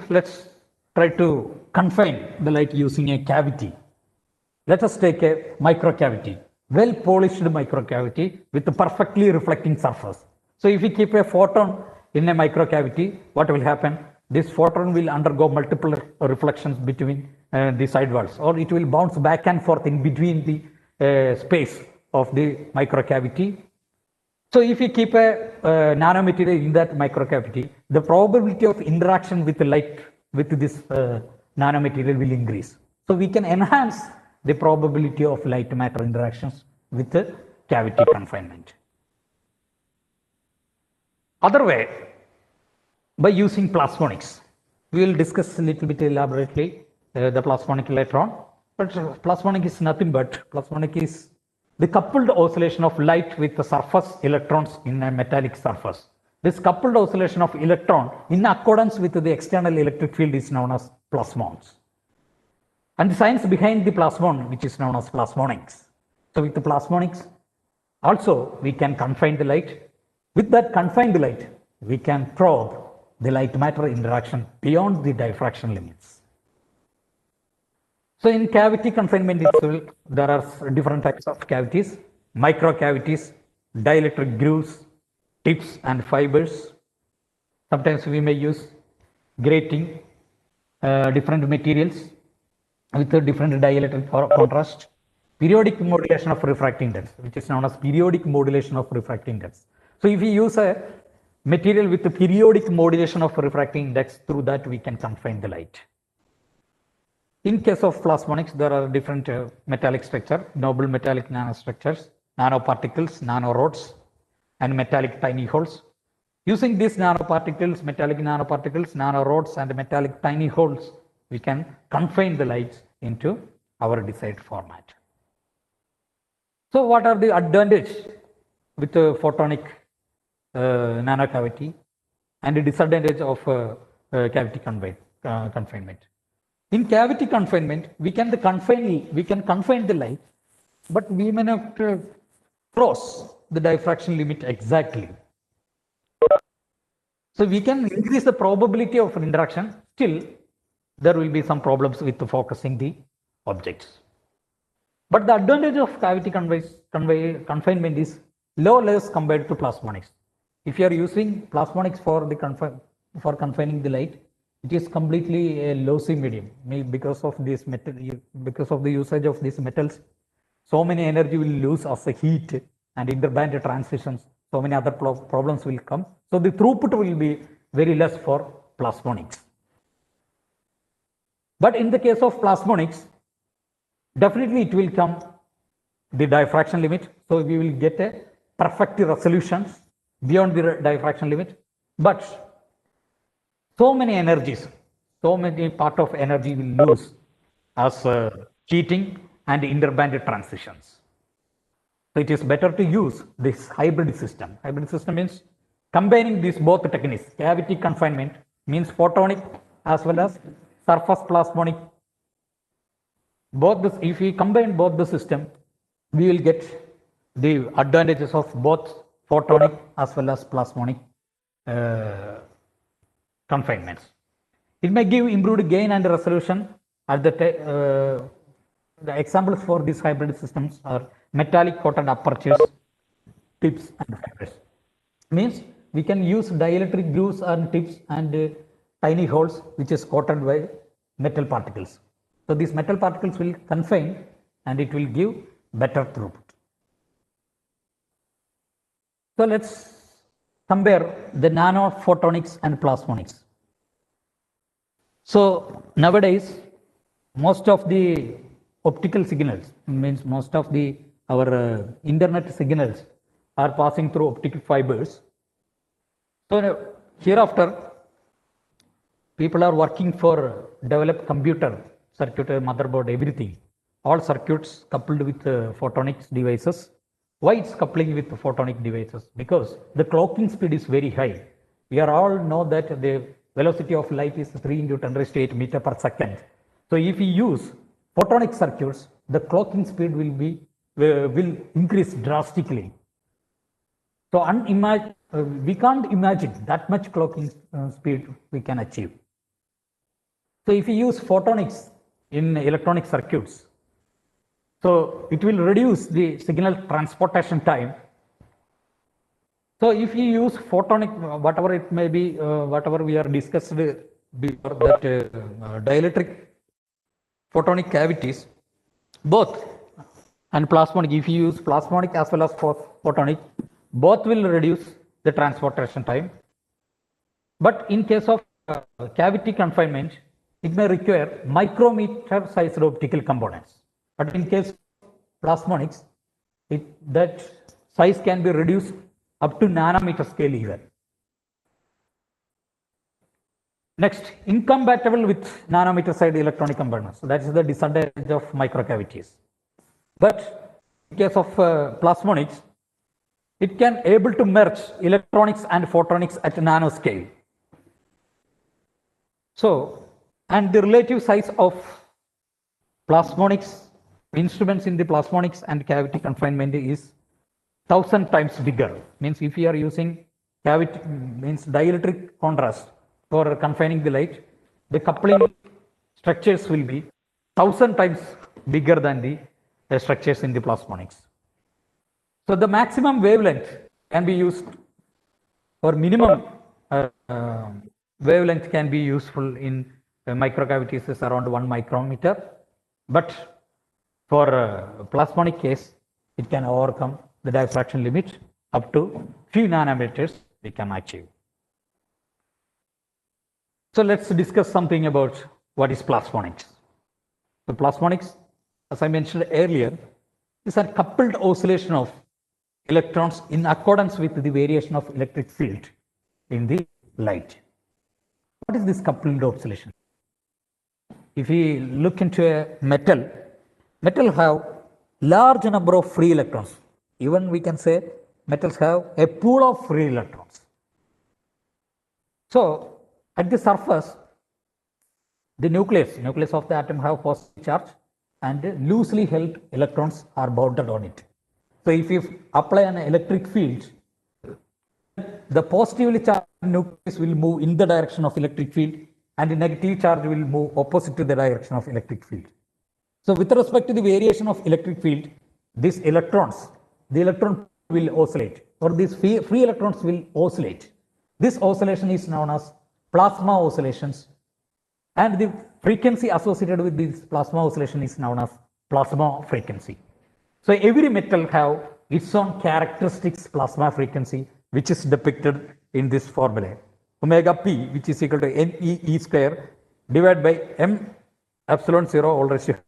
let's try to confine the light using a cavity. Let us take a microcavity, well polished microcavity with a perfectly reflecting surface. So if we keep a photon in a microcavity, what will happen? This photon will undergo multiple reflections between the side walls, or it will bounce back and forth in between the space of the microcavity. So if we keep a nanomaterial in that microcavity, the probability of interaction with the light with this nanomaterial will increase. So we can enhance the probability of light matter interactions with the cavity confinement. Other way, by using plasmonics. We will discuss a little bit elaborately the plasmonic later on. But plasmonic is nothing but, plasmonic is the coupled oscillation of light with the surface electrons in a metallic surface. This coupled oscillation of electron in accordance with the external electric field is known as plasmons. And the science behind the plasmon, which is known as plasmonics. So with the plasmonics, also we can confine the light. With that confined light, we can probe the light matter interaction beyond the diffraction limits. So in cavity confinement itself, there are different types of cavities: microcavities, dielectric grooves, tips and fibers. Sometimes we may use grating, different materials with a different dielectric contrast, periodic modulation of refracting index, which is known as periodic modulation of refracting index. So if we use a material with the periodic modulation of refracting index, through that we can confine the light. In case of plasmonics, there are different metallic structure, noble metallic nanostructures, nanoparticles, nanorods, and metallic tiny holes. Using these nanoparticles, metallic nanorods, and metallic tiny holes, we can confine the lights into our desired format. So what are the advantages with the photonic nanocavity and the disadvantage of cavity confinement? In cavity confinement, we can confine the light, but we may not cross the diffraction limit exactly. So we can increase the probability of interaction. Still, there will be some problems with focusing the objects. But the advantage of cavity confinement is low loss compared to plasmonics. If you are using plasmonics for confining the light, it is completely a lossy medium because of this metal, because of the usage of these metals. So many energy will lose as a heat and interband transitions. So many other problems will come. So the throughput will be very less for plasmonics. But in the case of plasmonics, definitely it will come the diffraction limit. So we will get a perfect resolution beyond the diffraction limit. But so many energies, so many part of energy will lose as cheating and interband transitions. So it is better to use this hybrid system. Hybrid system means combining these both techniques. Cavity confinement means photonic as well as surface plasmonic. Both this, if we combine both the system, we will get the advantages of both photonic as well as plasmonic confinements. It may give improved gain and resolution. At the examples for these hybrid systems are metallic coated apertures, tips, and fibers. Means we can use dielectric grooves and tips and tiny holes which is coated by metal particles. So these metal particles will confine and it will give better throughput. So let's compare the nano photonics and plasmonics. So nowadays, most of the optical signals, means most of our internet signals are passing through optical fibers. So hereafter, people are working for develop computer, circuit, motherboard, everything. All circuits coupled with photonics devices. Why it's coupling with photonic devices? Because the clocking speed is very high. We are all know that the velocity of light is 3 into 10 raised to 8 meter per second. So if we use photonic circuits, the clocking speed will increase drastically. So we can't imagine that much clocking speed we can achieve. So if you use photonics in electronic circuits, so it will reduce the signal transportation time. So if you use photonic, whatever it may be, whatever we are discussed before, that dielectric photonic cavities, both and plasmonic, if you use plasmonic as well as photonic, both will reduce the transportation time. But in case of cavity confinement, it may require micrometer sized optical components. But in case of plasmonics, that size can be reduced up to nanometer scale even. Next, incompatible with nanometer sized electronic components. So that is the disadvantage of microcavities. But in case of plasmonics, it can able to merge electronics and photonics at nanoscale. So, and the relative size of plasmonics, instruments in the plasmonics and cavity confinement is 1000 times bigger. Means if you are using cavity, means dielectric contrast for confining the light, the coupling structures will be 1000 times bigger than the structures in the plasmonics. So the maximum wavelength can be used, or minimum wavelength can be useful in microcavities is around 1 micrometer. But for plasmonic case, it can overcome the diffraction limit up to few nanometers we can achieve. So let's discuss something about what is plasmonics. So plasmonics, as I mentioned earlier, is a coupled oscillation of electrons in accordance with the variation of electric field in the light. What is this coupled oscillation? If we look into a metal have large number of free electrons. Even we can say metals have a pool of free electrons. So at the surface, the nucleus of the atom have positive charge and loosely held electrons are bounded on it. So if you apply an electric field, the positively charged nucleus will move in the direction of electric field and the negative charge will move opposite to the direction of electric field. So with respect to the variation of electric field, these electrons, the electron will oscillate, or these free electrons will oscillate. This oscillation is known as plasma oscillations, and the frequency associated with this plasma oscillation is known as plasma frequency. So every metal have its own characteristics plasma frequency, which is depicted in this formula. Omega p, which is equal to NE square divided by M epsilon 0 all raised to half,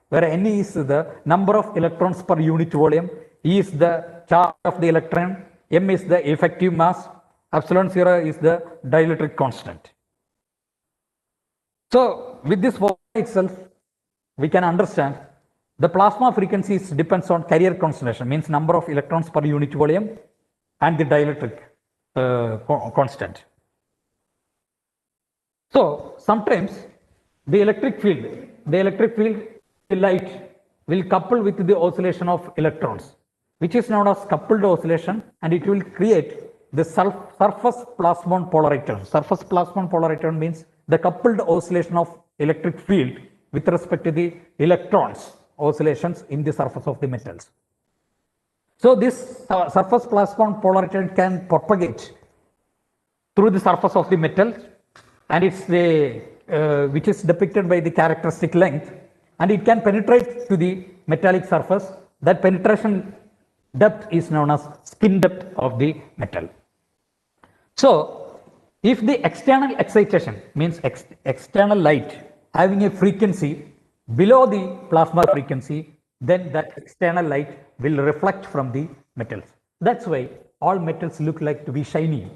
where Ne is the number of electrons per unit volume, E is the charge of the electron, M is the effective mass, epsilon 0 is the dielectric constant. So with this formula itself, we can understand the plasma frequencies depends on carrier concentration, means number of electrons per unit volume, and the dielectric constant. So sometimes the electric field, the light will couple with the oscillation of electrons, which is known as coupled oscillation, and it will create the surface plasmon polariton. Surface plasmon polariton means the coupled oscillation of electric field with respect to the electrons oscillations in the surface of the metals. So this surface plasmon polariton can propagate through the surface of the metal, and it's the which is depicted by the characteristic length, and it can penetrate to the metallic surface. That penetration depth is known as skin depth of the metal. So if the external excitation means external light having a frequency below the plasma frequency, then that external light will reflect from the metals. That's why all metals look like to be shiny,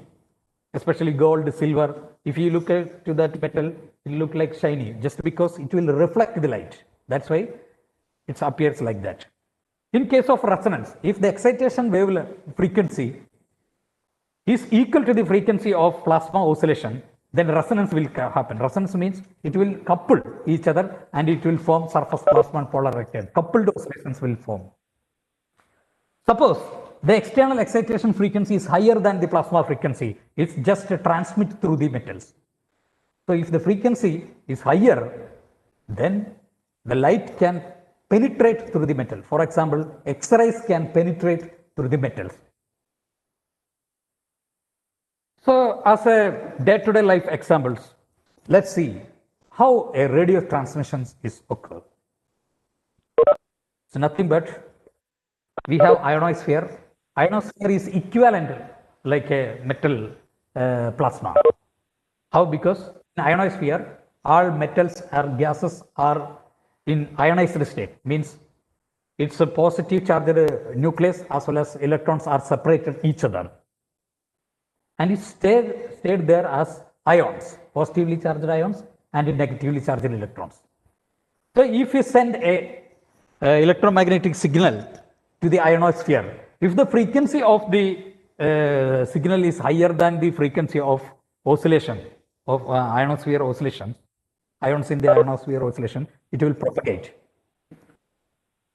especially gold, silver. If you look at to that metal, it look like shiny just because it will reflect the light. That's why it appears like that. In case of resonance, if the excitation wavelength frequency is equal to the frequency of plasma oscillation, then resonance will happen. Resonance means it will couple each other and it will form surface plasmon polariton. Coupled oscillations will form. Suppose the external excitation frequency is higher than the plasma frequency, it's just a transmit through the metals. So if the frequency is higher, then the light can penetrate through the metal. For example, X-rays can penetrate through the metals. So as a day-to-day life examples, let's see how a radio transmission is occurred. It's nothing but we have ionosphere. Ionosphere is equivalent like a metal plasma. How? Because in ionosphere, all metals or gases are in ionized state, means it's a positive charged nucleus as well as electrons are separated each other. And it stayed there as ions, positively charged ions and negatively charged electrons. So if you send a electromagnetic signal to the ionosphere, if the frequency of the signal is higher than the frequency of oscillation of ionosphere oscillation, ions in the ionosphere oscillation, it will propagate.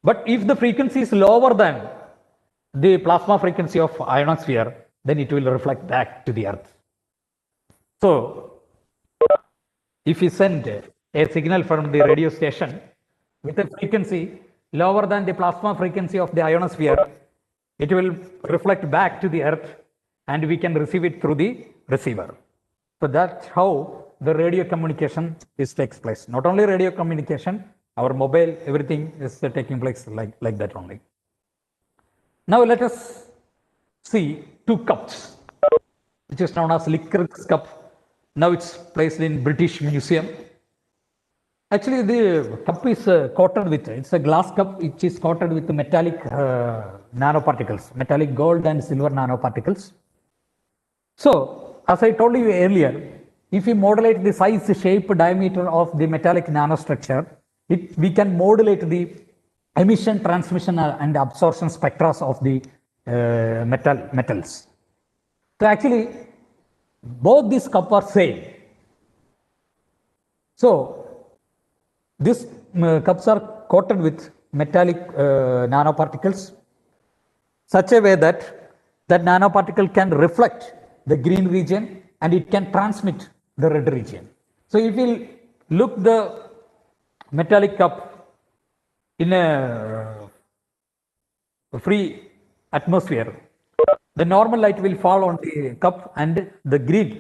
But if the frequency is lower than the plasma frequency of ionosphere, then it will reflect back to the earth. So if you send a signal from the radio station with a frequency lower than the plasma frequency of the ionosphere, it will reflect back to the earth and we can receive it through the receiver. So that's how the radio communication takes place. Not only radio communication, our mobile, everything is taking place like that only. Now let us see two cups, which is known as Licorice cup. Now it's placed in British Museum. Actually, the cup is coated with, it's a glass cup which is coated with metallic nanoparticles, metallic gold and silver nanoparticles. So, as I told you earlier, if we modulate the size, shape, diameter of the metallic nanostructure, we can modulate the emission, transmission, and absorption spectra of the metals. So actually, both these cups are same. So these cups are coated with metallic nanoparticles, such a way that that nanoparticle can reflect the green region and it can transmit the red region. So if we look the metallic cup in a free atmosphere, the normal light will fall on the cup and the green,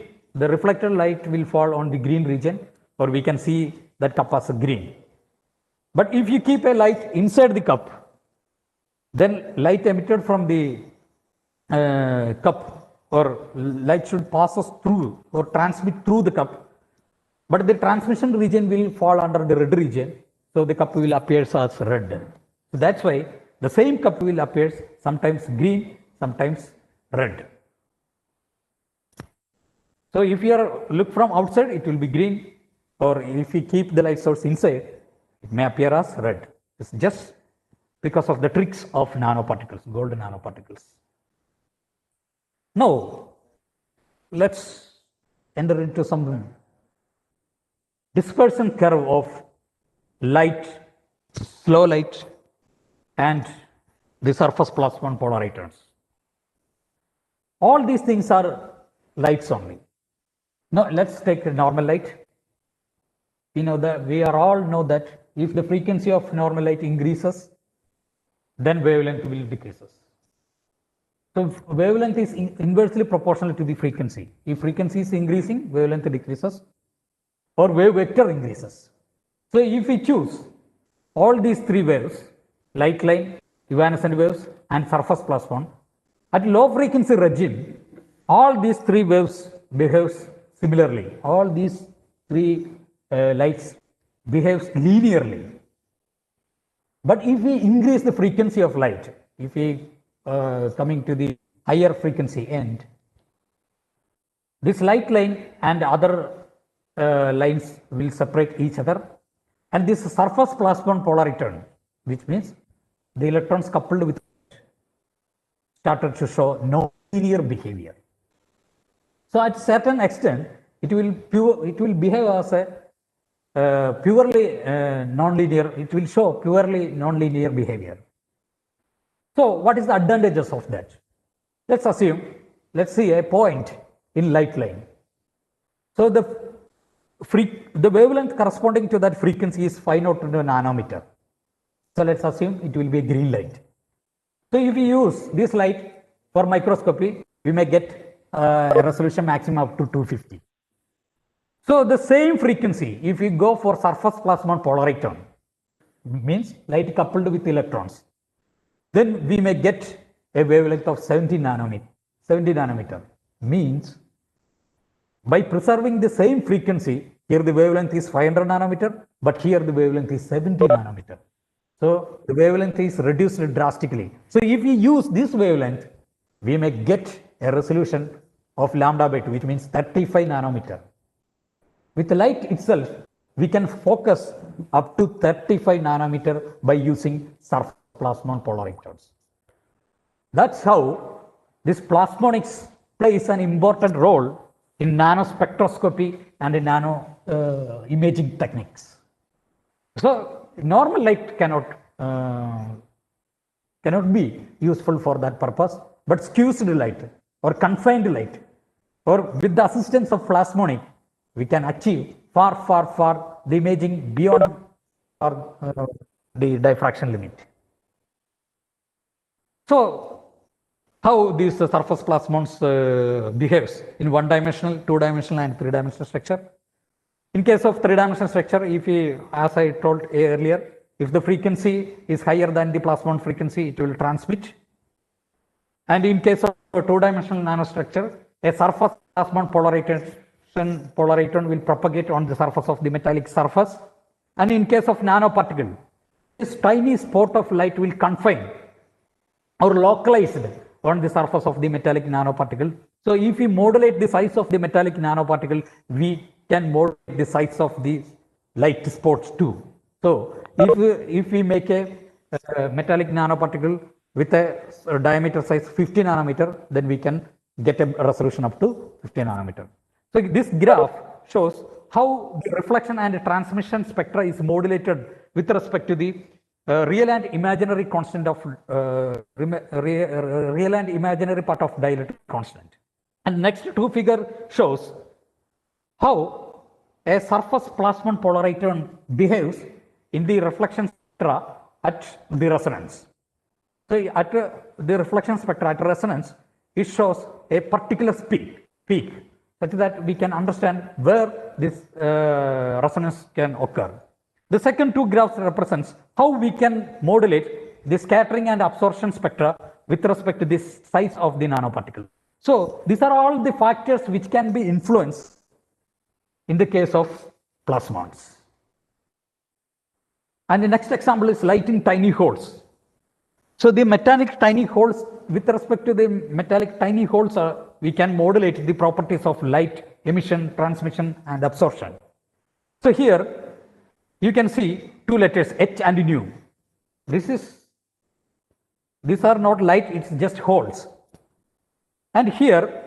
the reflected light will fall on the green region, or we can see that cup as a green. But if you keep a light inside the cup, then light emitted from the cup or light should pass us through or transmit through the cup, but the transmission region will fall under the red region, so the cup will appear as red. So that's why the same cup will appear sometimes green, sometimes red. So if you look from outside, it will be green, or if you keep the light source inside, it may appear as red. It's just because of the tricks of nanoparticles, gold nanoparticles. Now, let's enter into some dispersion curve of light, slow light, and the surface plasmon polaritons. All these things are lights only. Now, let's take normal light. You know that we are all know that if the frequency of normal light increases, then wavelength will decreases. So wavelength is inversely proportional to the frequency. If frequency is increasing, wavelength decreases, or wave vector increases. So if we choose all these three waves, light line, evanescent waves, and surface plasmon, at low frequency regime, all these three waves behaves similarly. All these three lights behaves linearly. But if we increase the frequency of light, if we coming to the higher frequency end, this light line and other lines will separate each other, and this surface plasmon polariton, which means the electrons coupled with started to show non-linear behavior. So at certain extent, it will behave as a purely non-linear. It will show purely non-linear behavior. So what is the advantages of that? Let's assume, let's see a point in light line. So the wavelength corresponding to that frequency is 502 nanometer. So let's assume it will be a green light. So if we use this light for microscopy, we may get a resolution maximum up to 250. So the same frequency, if we go for surface plasmon polariton, means light coupled with electrons, then we may get a wavelength of 70 nanometer. 70 nanometer means by preserving the same frequency, here the wavelength is 500 nanometer, but here the wavelength is 70 nanometer. So the wavelength is reduced drastically. So if we use this wavelength, we may get a resolution of lambda by 2, which means 35 nanometer. With the light itself, we can focus up to 35 nanometer by using surface plasmon polaritons. That's how this plasmonics plays an important role in nanospectroscopy and in nano imaging techniques. So normal light cannot be useful for that purpose, but squeezed light or confined light, or with the assistance of plasmonic, we can achieve far the imaging beyond the diffraction limit. So how these surface plasmons behaves in one-dimensional, two-dimensional, and three-dimensional structure? In case of three-dimensional structure, if we, as I told earlier, if the frequency is higher than the plasmon frequency, it will transmit. And in case of a two-dimensional nanostructure, a surface plasmon polariton will propagate on the surface of the metallic surface. And in case of nanoparticle, this tiny spot of light will confine or localized on the surface of the metallic nanoparticle. So if we modulate the size of the metallic nanoparticle, we can modulate the size of the light spots too. So if we make a metallic nanoparticle with a diameter size 50 nanometer, then we can get a resolution up to 50 nanometer. So this graph shows how the reflection and transmission spectra is modulated with respect to the real and imaginary constant of real and imaginary part of dielectric constant. And next two figure shows how a surface plasmon polariton behaves in the reflection spectra at the resonance. So at the reflection spectra at resonance, it shows a particular peak, such that we can understand where this resonance can occur. The second two graphs represents how we can modulate the scattering and absorption spectra with respect to this size of the nanoparticle. So these are all the factors which can be influenced in the case of plasmons. And the next example is light in tiny holes. So the metallic tiny holes, with respect to the metallic tiny holes, we can modulate the properties of light emission, transmission, and absorption. So here you can see two letters H and nu. These are not light, it's just holes. And here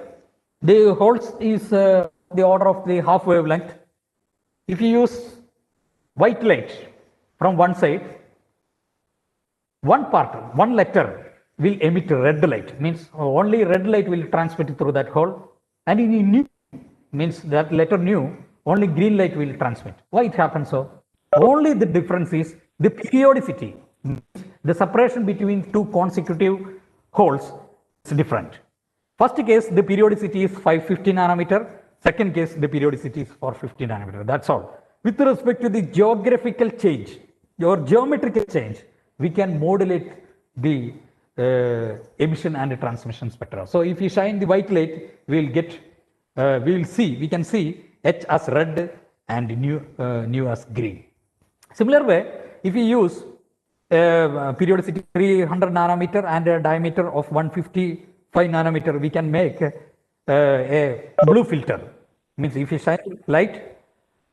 the holes is the order of the half wavelength. If you use white light from one side, one letter will emit red light, means only red light will transmit through that hole, and in nu means that letter nu, only green light will transmit. Why it happens so? Only the difference is the periodicity. The separation between two consecutive holes is different. First case, the periodicity is 550 nanometer. Second case, the periodicity is 450 nanometer. That's all. With respect to the geographical change or geometrical change, we can modulate the emission and transmission spectra. So if you shine the white light, we can see H as red and nu as green. Similar way, if you use periodicity 300 nanometer and a diameter of 155 nanometer, we can make a blue filter. Means if you shine light,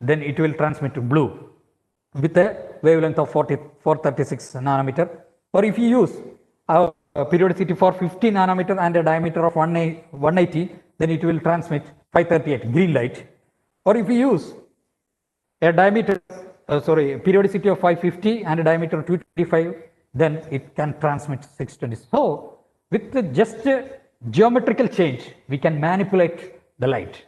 then it will transmit to blue with a wavelength of 436 nanometer. Or if you use a periodicity for 50 nanometer and a diameter of 180, then it will transmit 538 green light. Or if you use a periodicity of 550 and a diameter of 225, then it can transmit 620. So with just geometrical change, we can manipulate the light.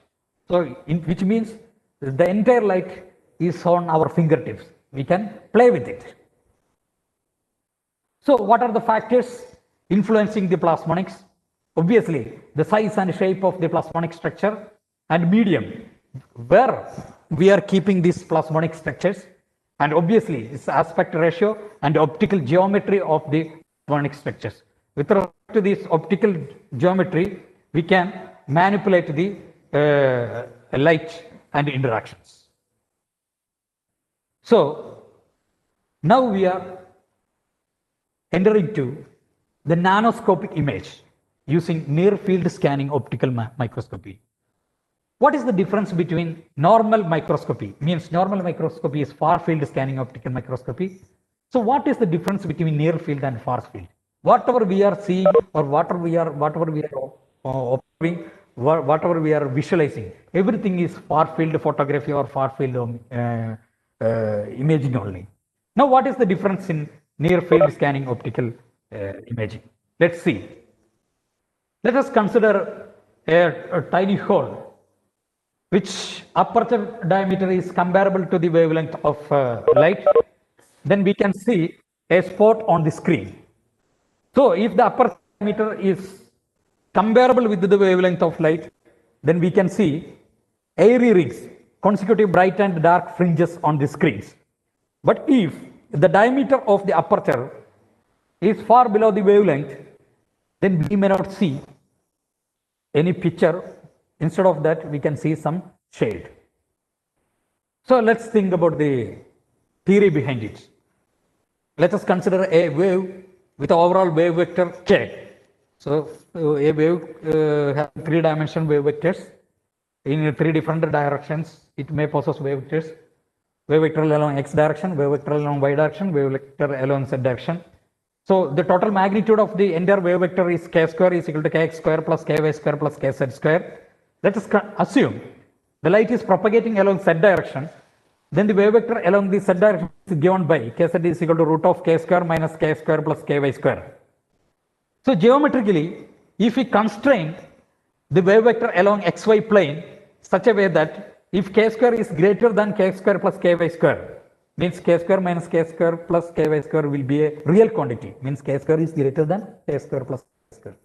So which means the entire light is on our fingertips. We can play with it. So what are the factors influencing the plasmonics? Obviously, the size and shape of the plasmonic structure and medium where we are keeping these plasmonic structures, and obviously its aspect ratio and optical geometry of the plasmonic structures. With respect to this optical geometry, we can manipulate the light and interactions. So now we are entering to the nanoscopic image using near field scanning optical microscopy. What is the difference between normal microscopy? Means normal microscopy is far field scanning optical microscopy. So what is the difference between near field and far field? Whatever we are seeing or whatever we are observing, whatever we are visualizing, everything is far field photography or far field imaging only. Now what is the difference in near field scanning optical imaging? Let's see. Let us consider a tiny hole which aperture diameter is comparable to the wavelength of light. Then we can see a spot on the screen. So if the aperture diameter is comparable with the wavelength of light, then we can see airy rings, consecutive bright and dark fringes on the screens. But if the diameter of the aperture is far below the wavelength, then we may not see any picture. Instead of that, we can see some shade. So let's think about the theory behind it. Let us consider a wave with overall wave vector k. So a wave has three-dimensional wave vectors in three different directions. It may possess wave vectors. Wave vector along x direction, wave vector along y direction, wave vector along z direction. So the total magnitude of the entire wave vector is k square is equal to kx square plus ky square plus kz square. Let us assume the light is propagating along z direction. Then the wave vector along the z direction is given by kz is equal to root of k square minus k square plus ky square. So geometrically, if we constrain the wave vector along xy plane such a way that if k square is greater than k square plus ky square, means k square minus k square plus ky square will be a real quantity, means k square is greater than k square plus k square.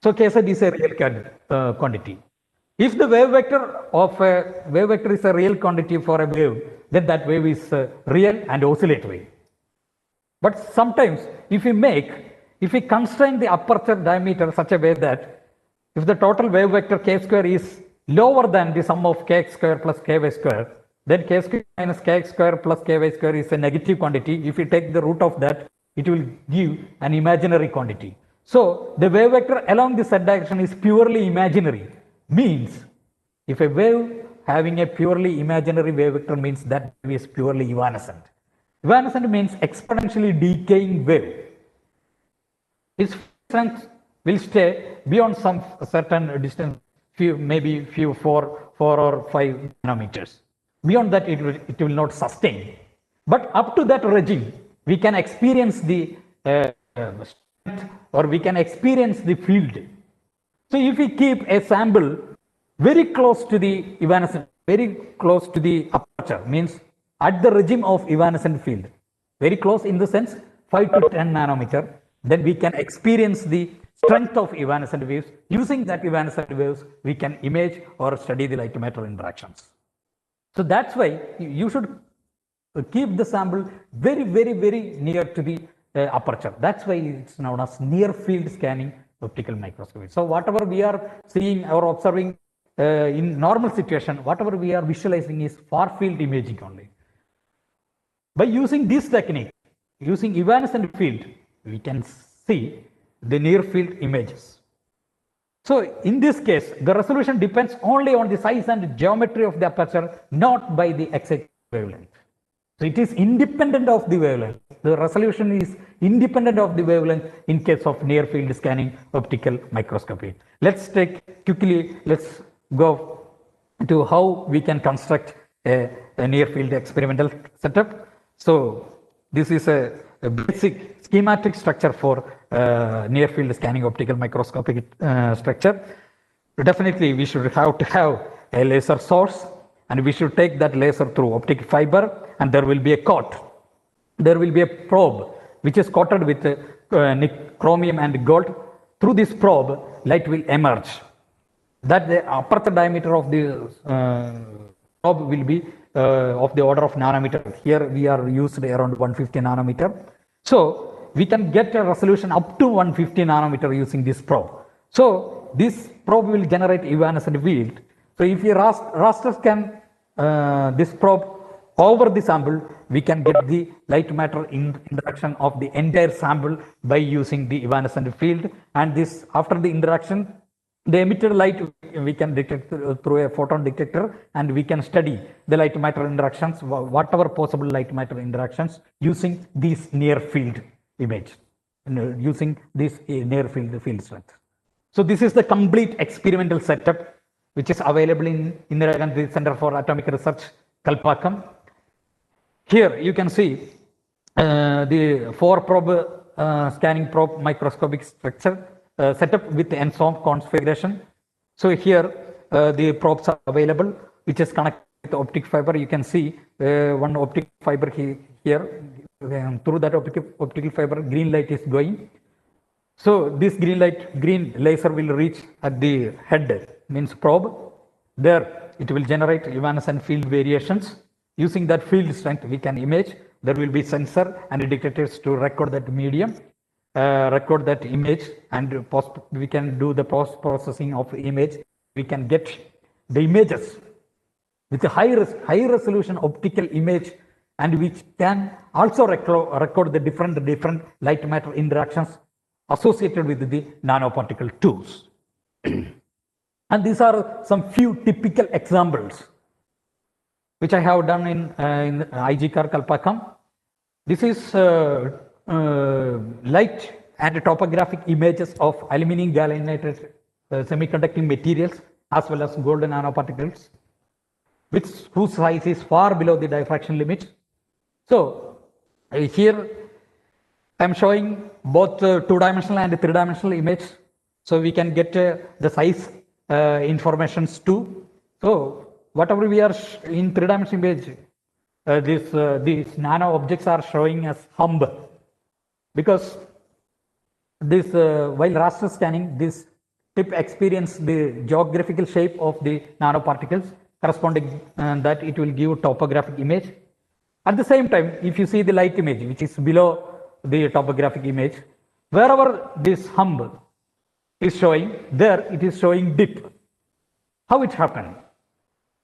So kz is a real quantity. If the wave vector is a real quantity for a wave, then that wave is real and oscillatory. But sometimes if we constrain the aperture diameter such a way that if the total wave vector k square is lower than the sum of kx square plus ky square, then k square minus kx square plus ky square is a negative quantity. If you take the root of that, it will give an imaginary quantity. So the wave vector along the z direction is purely imaginary, means if a wave having a purely imaginary wave vector means that wave is purely evanescent. Evanescent means exponentially decaying wave. Its strength will stay beyond some certain distance, maybe 4 or 5 nanometers. Beyond that, it will not sustain. But up to that regime, we can experience the strength, or we can experience the field. So if we keep a sample very close to the evanescent, very close to the aperture, means at the regime of evanescent field, very close in the sense 5 to 10 nanometer, then we can experience the strength of evanescent waves. Using that evanescent waves, we can image or study the light matter interactions. So that's why you should keep the sample very, very, very near to the aperture. That's why it's known as near field scanning optical microscopy. So whatever we are seeing or observing in normal situation, whatever we are visualizing is far field imaging only. By using this technique, using evanescent field, we can see the near field images. So in this case, the resolution depends only on the size and geometry of the aperture, not by the exact wavelength. So it is independent of the wavelength. The resolution is independent of the wavelength in case of near field scanning optical microscopy. Let's go to how we can construct a near field experimental setup. So this is a basic schematic structure for near field scanning optical microscopic structure. Definitely we should have to have a laser source, and we should take that laser through optic fiber, and there will be a coat. There will be a probe which is coated with chromium and gold. Through this probe, light will emerge. That the aperture diameter of the probe will be of the order of nanometer. Here we are used around 150 nanometer. So we can get a resolution up to 150 nanometer using this probe. So this probe will generate evanescent field. So if you raster scan this probe over the sample, we can get the light matter interaction of the entire sample by using the evanescent field. And this, after the interaction, the emitted light we can detect through a photon detector, and we can study the light matter interactions, whatever possible light matter interactions, using this near field image, using this near field strength. So this is the complete experimental setup which is available in Indira Gandhi Center for Atomic Research, Kalpakkam. Here you can see the 4 probe scanning probe microscopic structure setup with ENSOM configuration. So here the probes are available, which is connected with optic fiber. You can see one optic fiber here. Through that optical fiber, green light is going. So this green laser will reach at the head, means probe. There it will generate evanescent field variations. Using that field strength, we can image. There will be sensor and detectors to record that medium, record that image, and we can do the post-processing of image. We can get the images with a high resolution optical image, and which can also record the different light matter interactions associated with the nanoparticle tools. And these are some few typical examples which I have done in IGCAR Kalpakkam. This is light and topographic images of aluminum galvanized semiconducting materials as well as gold nanoparticles, whose size is far below the diffraction limit. So here I am showing both 2-dimensional and 3-dimensional image, so we can get the size informations too. So whatever we are in 3-dimensional image, these nano objects are showing as hump, because this while raster scanning, this tip experience the geographical shape of the nanoparticles corresponding, that it will give topographic image. At the same time, if you see the light image which is below the topographic image, wherever this hump is showing, there it is showing dip. How it happened?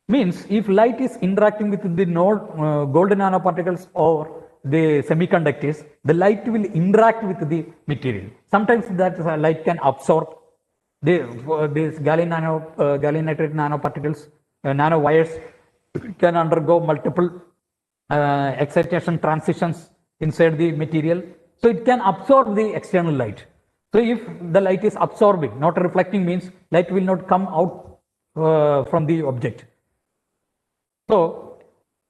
Means if light is interacting with the golden nanoparticles or the semiconductors, the light will interact with the material. Sometimes that light can absorb these gallium nitride nanoparticles, nano wires can undergo multiple excitation transitions inside the material, so it can absorb the external light. So if the light is absorbing, not reflecting, means light will not come out from the object. So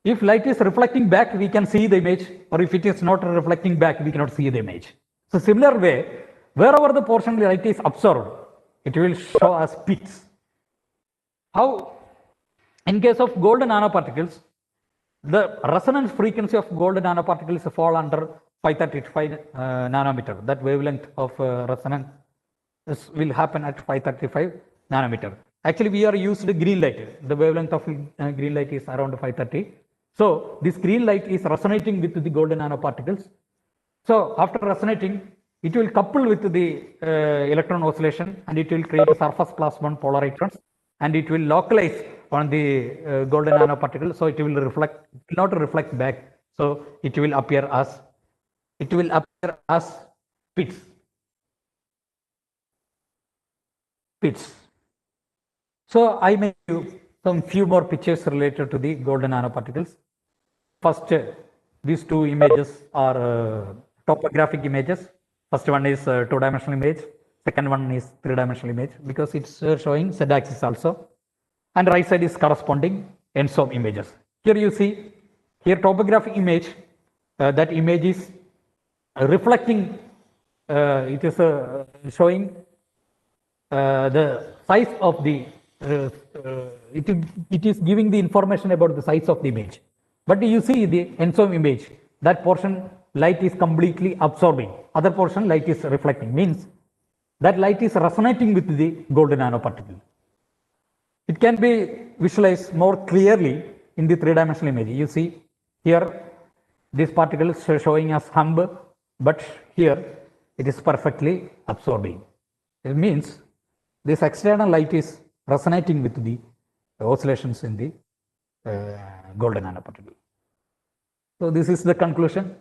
if light is reflecting back, we can see the image, or if it is not reflecting back, we cannot see the image. So similar way, wherever the portion light is absorbed, it will show as pits. How? In case of golden nanoparticles, the resonance frequency of golden nanoparticles fall under 535 nanometer. That wavelength of resonance will happen at 535 nanometer. Actually, we are used green light. The wavelength of green light is around 530. So this green light is resonating with the golden nanoparticles. So after resonating, it will couple with the electron oscillation, and it will create a surface plasmon polar electrons, and it will localize on the golden nanoparticle. So it will reflect, it will not reflect back. So it will appear as pits. So I may give some few more pictures related to the golden nanoparticles. First, these two images are topographic images. First one is two-dimensional image. Second one is three-dimensional image, because it's showing z-axis also. And right side is corresponding ENSOM images. Here you see, here topographic image, that image is reflecting, it is showing the size of the, it is giving the information about the size of the image. But you see the ENSOM image, that portion light is completely absorbing, other portion light is reflecting, means that light is resonating with the golden nanoparticle. It can be visualized more clearly in the three-dimensional image. You see here, this particle is showing as hump, but here it is perfectly absorbing. It means this external light is resonating with the oscillations in the golden nanoparticle. So this is the conclusion.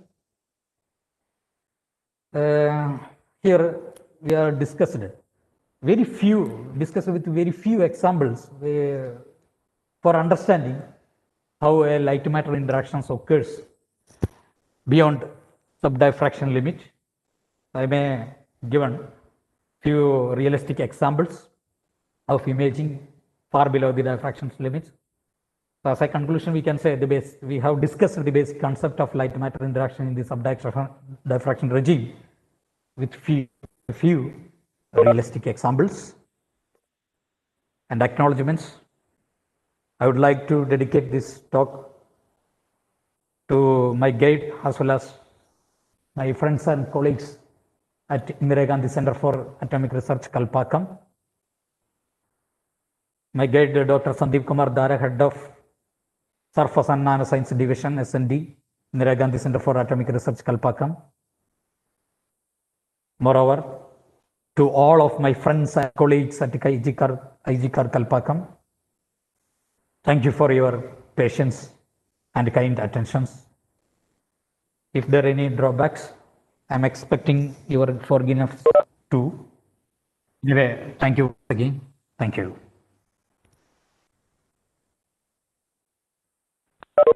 Here we are discussed with very few examples for understanding how a light matter interactions occurs beyond subdiffraction limit. I may given few realistic examples of imaging far below the diffraction limits. So as a conclusion, we can say we have discussed the basic concept of light matter interaction in the subdiffraction regime with few realistic examples and acknowledgements. I would like to dedicate this talk to my guide as well as my friends and colleagues at Indira Gandhi Center for Atomic Research, Kalpakkam. My guide, Dr. Sandeep Kumar Dara, Head of Surface and Nanoscience Division, SND, Indira Gandhi Center for Atomic Research, Kalpakkam. Moreover, to all of my friends and colleagues at IGCAR Kalpakkam, thank you for your patience and kind attentions. If there are any drawbacks, I'm expecting your forgiveness too. Anyway, thank you again. Thank you.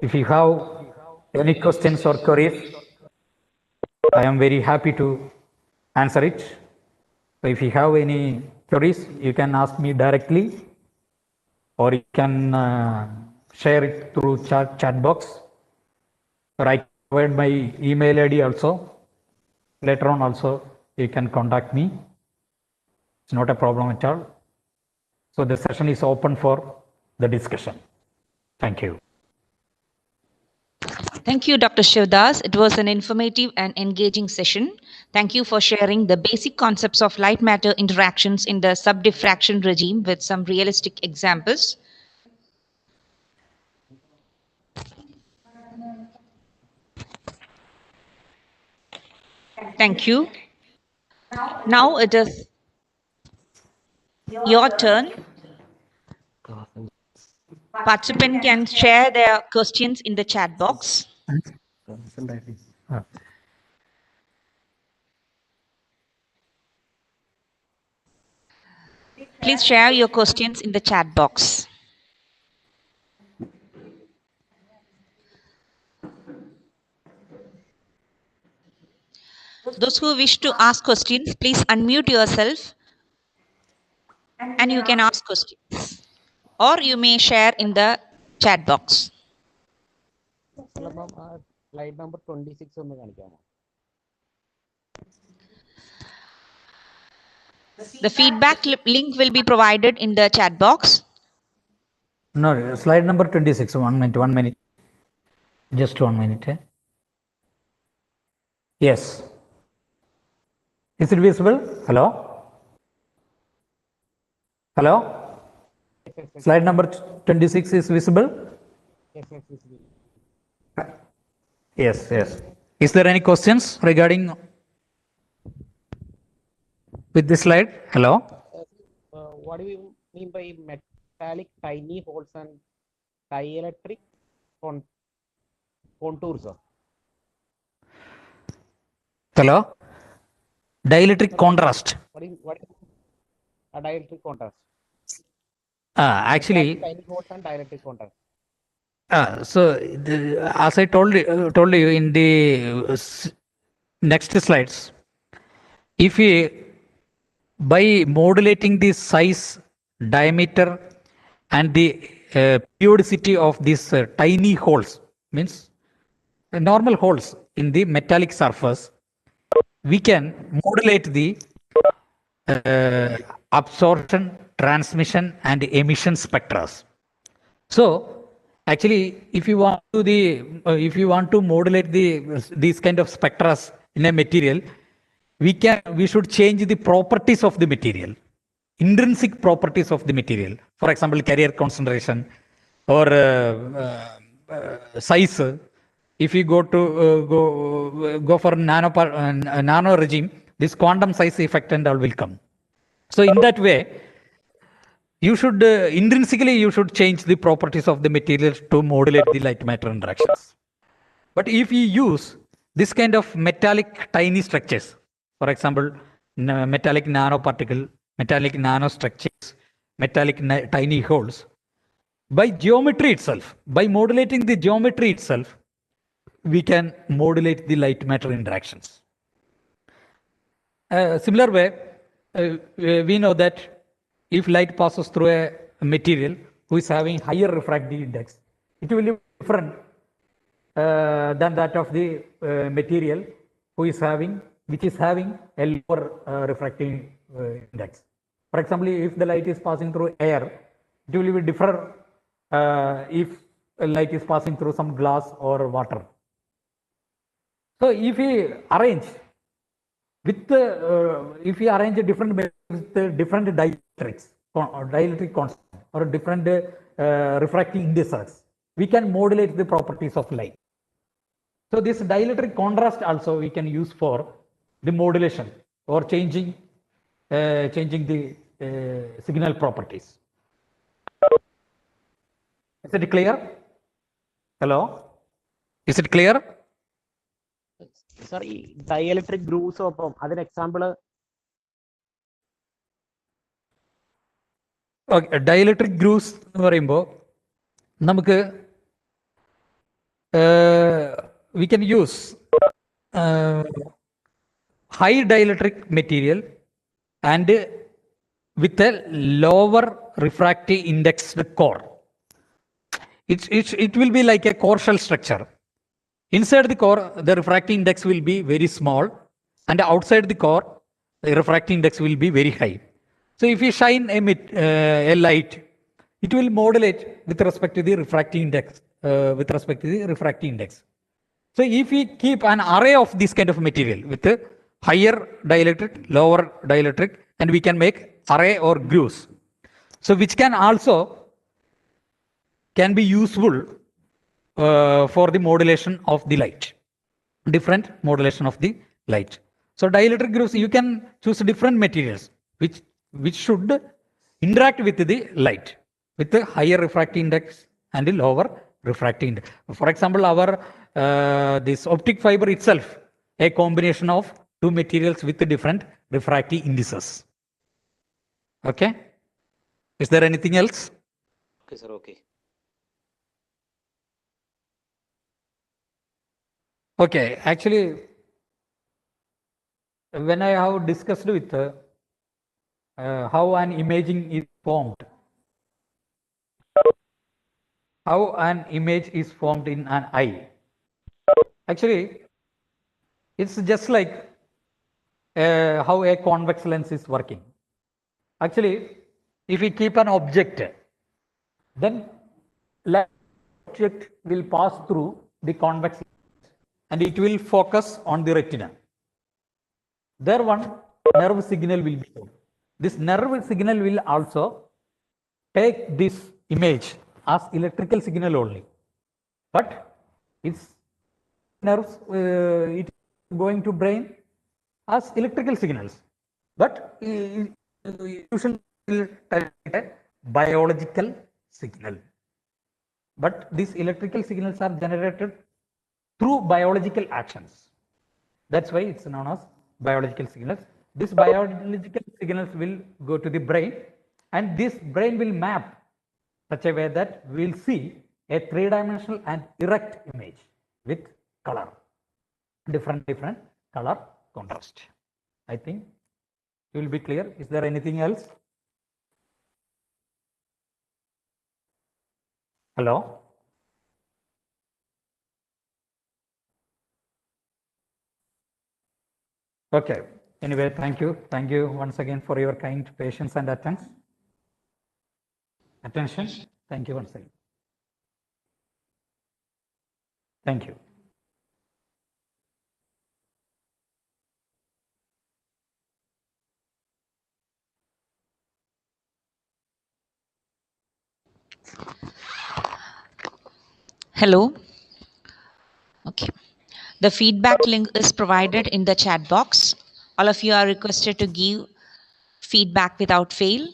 If you have any questions or queries, I am very happy to answer it. So if you have any queries, you can ask me directly, or you can share it through chat box, or I provide my email ID also. Later on also you can contact me. It's not a problem at all. So the session is open for the discussion. Thank you. Thank you, Dr. Shivdas. It was an informative and engaging session. Thank you for sharing the basic concepts of light matter interactions in the subdiffraction regime with some realistic examples. Thank you. Now it is your turn. Participant can share their questions in the chat box. Please share your questions in the chat box. Those who wish to ask questions, please unmute yourself and you can ask questions. Or you may share in the chat box. Slide number 26 ഒന്ന് കാണിക്കാമോ? The feedback link will be provided in the chat box. No, slide number 26. 1 minute, 1 minute. Just 1 minute. Yes. Is it visible? Hello? Hello? Slide number 26 is visible? Yes, yes, visible. Yes, yes. Is there any questions regarding with this slide? Hello? What do you mean by metallic tiny holes and dielectric contours? Hello? Dielectric contrast. What is a dielectric contrast? Actually, Tiny holes and dielectric contrast. so as I told you in the next slides, if we by modulating the size, diameter, and the periodicity of these tiny holes, means normal holes in the metallic surface, we can modulate the absorption, transmission, and emission spectra. So actually, if you want to modulate these kind of spectra in a material, we should change the properties of the material, intrinsic properties of the material. For example, carrier concentration or size. If you go for nano regime, this quantum size effect and all will come. So in that way, you should intrinsically you should change the properties of the materials to modulate the light matter interactions. But if you use this kind of metallic tiny structures, for example, metallic nanoparticle, metallic nanostructures, metallic tiny holes, by geometry itself, by modulating the geometry itself, we can modulate the light matter interactions. Similar way, we know that if light passes through a material who is having higher refractive index, it will be different than that of the material which is having a lower refractive index. For example, if the light is passing through air, it will be different if light is passing through some glass or water. So if we arrange different dielectric constant or different refracting indices, we can modulate the properties of light. So this dielectric contrast also we can use for the modulation or changing the signal properties. Is it clear? Hello? Is it clear? Sir, dielectric grooves ഒപ്പം അതിന് example dielectric grooves എന്ന് പറയുമ്പോൾ നമുക്ക് we can use high dielectric material and with a lower refractive index core. It will be like a core shell structure. Inside the core, the refractive index will be very small, and outside the core, the refractive index will be very high. So if you shine a light, it will modulate with respect to the refractive index. So if we keep an array of this kind of material with a higher dielectric, lower dielectric, and we can make array or grooves. So which can also can be useful for the modulation of the light, different modulation of the light. So dielectric grooves, you can choose different materials which should interact with the light with a higher refractive index and a lower refractive index. For example, our this optic fiber itself, a combination of two materials with different refractive indices. Okay. Is there anything else? Okay, sir. Okay. Okay. Actually, when I have discussed with how an imaging is formed, how an image is formed in an eye. Actually, it's just like how a convex lens is working. Actually, if we keep an object, then object will pass through the convex lens and it will focus on the retina. There one nerve signal will be shown. This nerve signal will also take this image as electrical signal only, but its nerves it is going to brain as electrical signals, but illusion will take a biological signal. But these electrical signals are generated through biological actions. That's why it's known as biological signals. These biological signals will go to the brain, and this brain will map such a way that we'll see a three-dimensional and erect image with color, different color contrast. I think it will be clear. Is there anything else? Hello? Okay. Anyway, thank you. Thank you once again for your kind patience and attention. Thank you once again. Thank you. Hello. Okay. The feedback link is provided in the chat box. All of you are requested to give feedback without fail.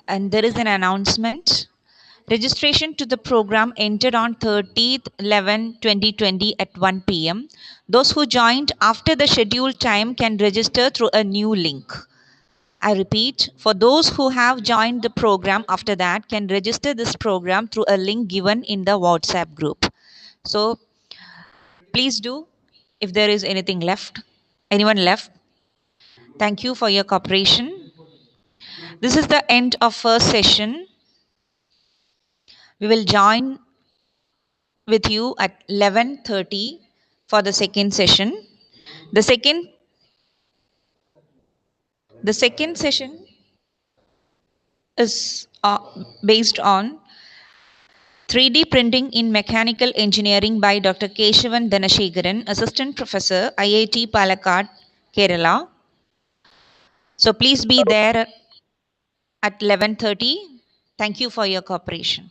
And there is an announcement. Registration to the program entered on 30th 11 2020 at 1 p.m. Those who joined after the scheduled time can register through a new link. I repeat, for those who have joined the program after that can register this program through a link given in the WhatsApp group. So please do if there is anything left. Anyone left? Thank you for your cooperation. This is the end of first session. We will join with you at 11:30 for the second session. The second session is based on 3D printing in mechanical engineering by Dr. Keshavan Dhanashegaran, Assistant Professor, IIT Palakkad, Kerala. So please be there at 11:30. Thank you for your cooperation.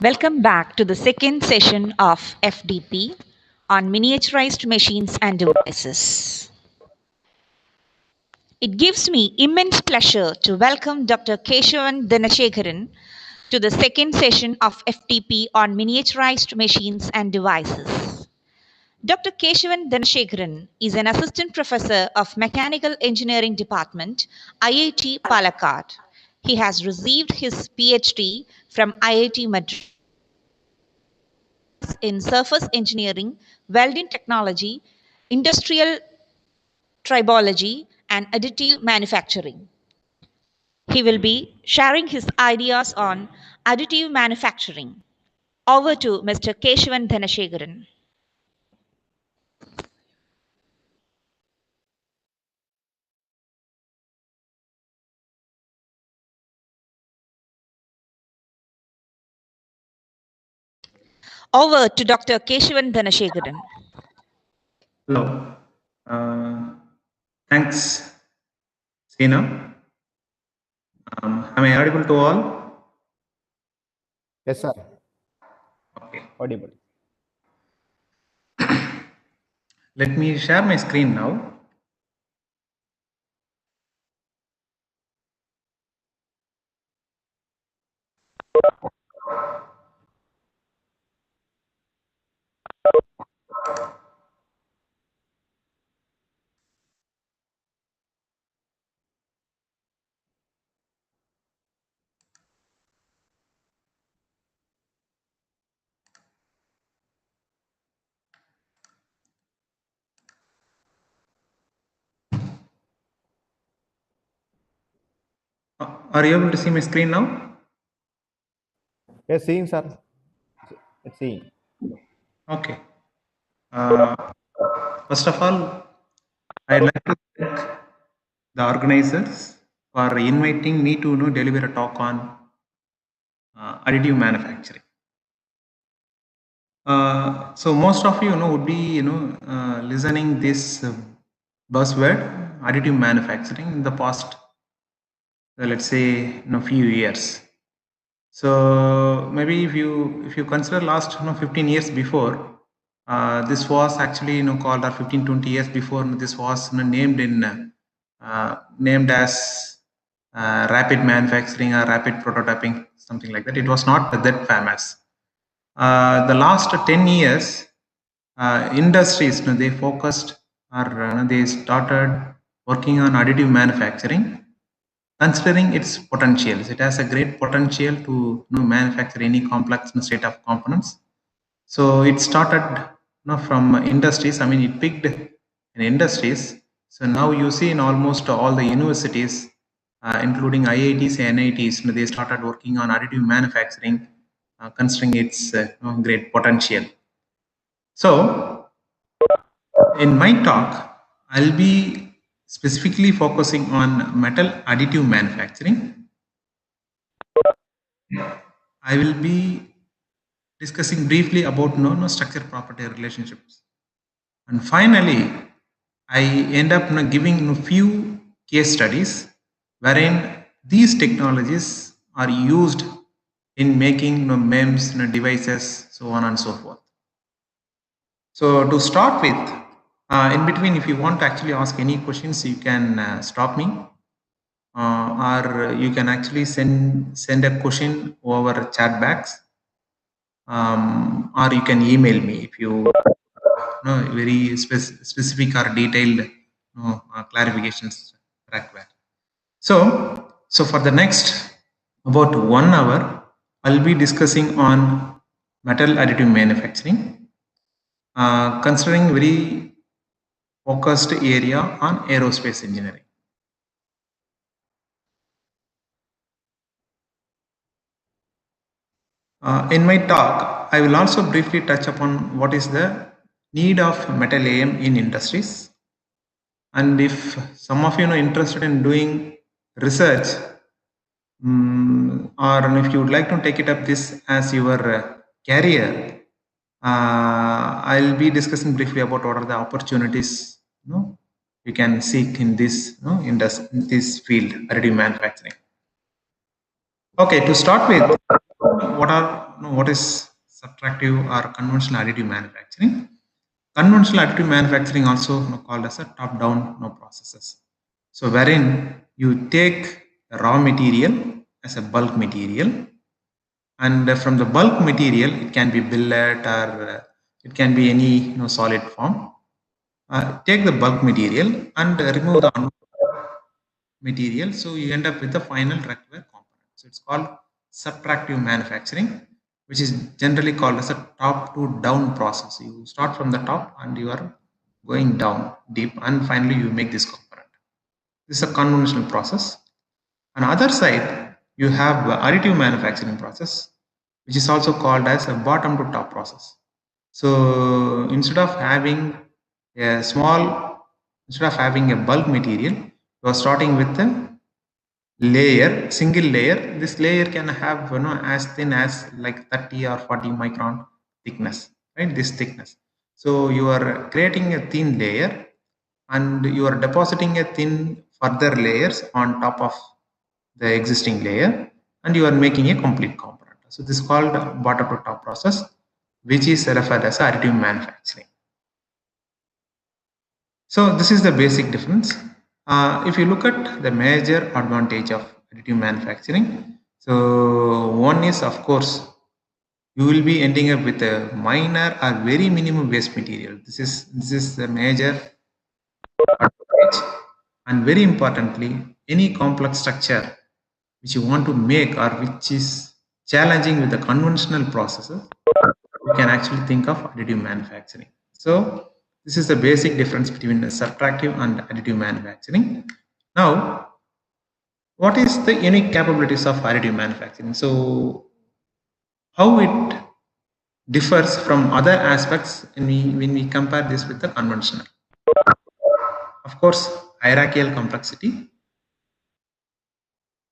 Welcome back to the second session of FDP on miniaturized machines and devices. It gives me immense pleasure to welcome Dr. Keshavan Dhanasekaran to the second session of FDP on miniaturized machines and devices. Dr. Keshavan Dhanasekaran is an assistant professor of Mechanical Engineering Department, IIT Palakkad. He has received his PhD from IIT Madras in surface engineering, welding technology, industrial tribology, and additive manufacturing. He will be sharing his ideas on additive manufacturing. Over to Mr. Keshavan Dhanasekaran. Over to Dr. Keshavan Dhanasekaran. Hello. Thanks, Seena. Am I audible to all? Yes, sir. Okay. Audible. Let me share my screen now. Are you able to see my screen now? Yes, seeing, sir. It's seeing. Okay. First of all, I'd like to thank the organizers for inviting me to deliver a talk on additive manufacturing. So most of you would be listening this buzzword additive manufacturing in the past, let's say few years. So maybe if you consider last 15 years before, this was actually called, or 15-20 years before, this was named as rapid manufacturing or rapid prototyping, something like that. It was not that famous. The last 10 years, industries they focused, or they started working on additive manufacturing, considering its potentials. It has a great potential to manufacture any complex state of components. So it started from industries. I mean, it picked in industries. So now you see in almost all the universities, including IITs and NITs, they started working on additive manufacturing, considering its great potential. So in my talk, I'll be specifically focusing on metal additive manufacturing. I will be discussing briefly about structure property relationships. And finally, I end up giving a few case studies wherein these technologies are used in making MEMS devices, so on and so forth. So to start with, in between, if you want to actually ask any questions, you can stop me, or you can actually send a question over chat box, or you can email me if you very specific or detailed clarifications required. So for the next about 1 hour, I'll be discussing on metal additive manufacturing, considering very focused area on aerospace engineering. In my talk, I will also briefly touch upon what is the need of metal AM in industries. And if some of you are interested in doing research, or if you would like to take it up this as your career, I'll be discussing briefly about what are the opportunities you can seek in this in this field, additive manufacturing. Okay, to start with, what is subtractive or conventional additive manufacturing? Conventional additive manufacturing, also called as a top-down processes. So wherein you take raw material as a bulk material, and from the bulk material, it can be billet or it can be any solid form. Take the bulk material and remove the material, so you end up with the final required component. So it's called subtractive manufacturing, which is generally called as a top to down process. You start from the top and you are going down deep, and finally you make this component. This is a conventional process. On the other side, you have additive manufacturing process, which is also called as a bottom to top process. So instead of having a bulk material, you are starting with a layer, single layer. This layer can have as thin as like 30 or 40 micron thickness, right? This thickness. So you are creating a thin layer and you are depositing a thin further layers on top of the existing layer, and you are making a complete component. So this is called bottom to top process, which is referred as additive manufacturing. So this is the basic difference. If you look at the major advantage of additive manufacturing, so one is, of course, you will be ending up with a minor or very minimum waste material. This is the major advantage. And very importantly, any complex structure which you want to make or which is challenging with the conventional processes, you can actually think of additive manufacturing. So this is the basic difference between the subtractive and additive manufacturing. Now, what is the unique capabilities of additive manufacturing? So how it differs from other aspects when we compare this with the conventional. Of course, hierarchical complexity,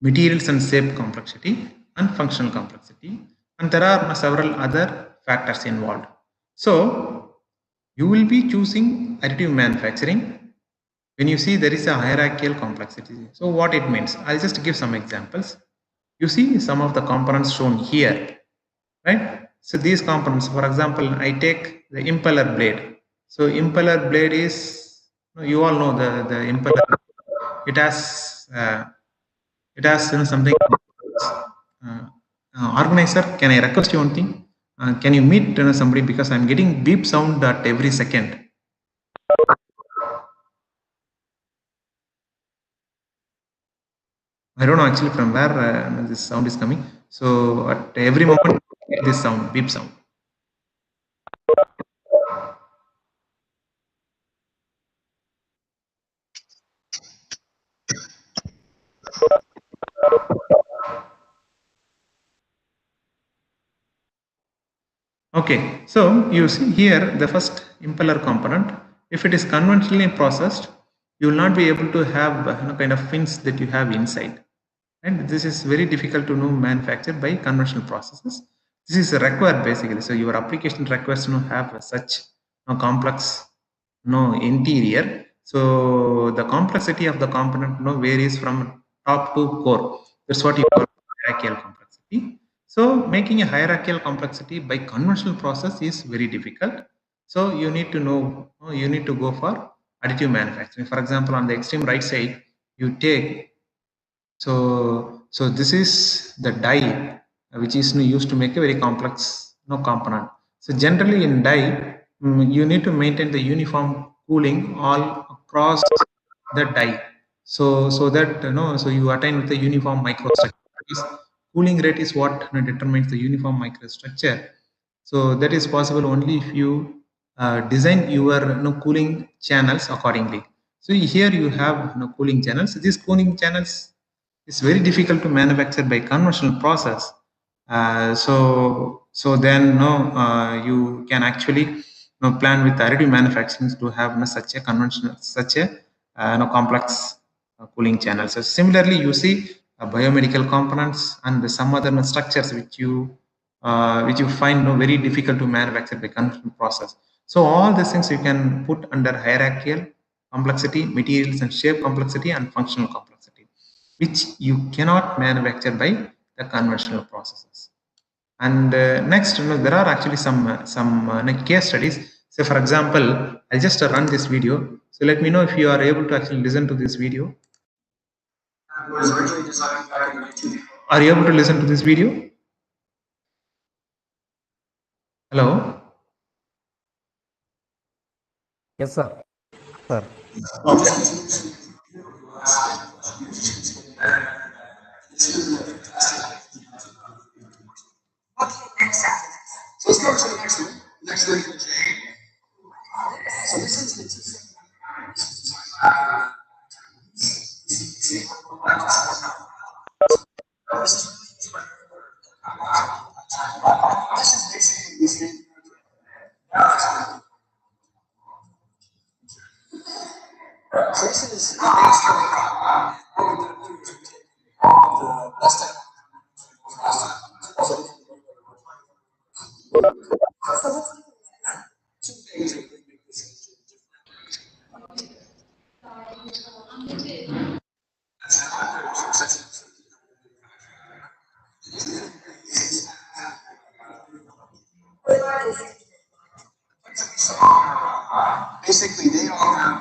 materials and shape complexity, and functional complexity, and there are several other factors involved. So you will be choosing additive manufacturing when you see there is a hierarchical complexity. So what it means, I'll just give some examples. You see some of the components shown here, right? So these components, for example, I take the impeller blade. So impeller blade is, you all know the impeller. It has something. Organizer, can I request you one thing? Can you meet somebody, because I'm getting beep sound at every second. I don't know actually from where this sound is coming. So at every moment, this sound, beep sound. Okay, so you see here the first impeller component. If it is conventionally processed, you will not be able to have kind of fins that you have inside, and this is very difficult to manufacture by conventional processes. This is required basically. So your application requires to have such complex interior. So the complexity of the component varies from top to core. That's what you call hierarchical complexity. So making a hierarchical complexity by conventional process is very difficult. So you need to know, you need to go for additive manufacturing. For example, on the extreme right side, you take, so this is the die which is used to make a very complex component. So generally in die, you need to maintain the uniform cooling all across the die. So that so you attain with the uniform microstructure. Because cooling rate is what determines the uniform microstructure. So that is possible only if you design your cooling channels accordingly. So here you have cooling channels. These cooling channels is very difficult to manufacture by conventional process. So then you can actually plan with additive manufacturing to have such a conventional, such a complex cooling channel. So similarly, you see biomedical components and some other structures which you find very difficult to manufacture by conventional process. So all these things you can put under hierarchical complexity, materials and shape complexity, and functional complexity, which you cannot manufacture by the conventional processes. And next, there are actually some case studies. So, for example, I'll just run this video. So let me know if you are able to actually listen to this video. Are you able to listen to this video? Hello. Yes, sir. Sir. Okay. So let's go to the next one. Next link in the chain. So this is basically they all have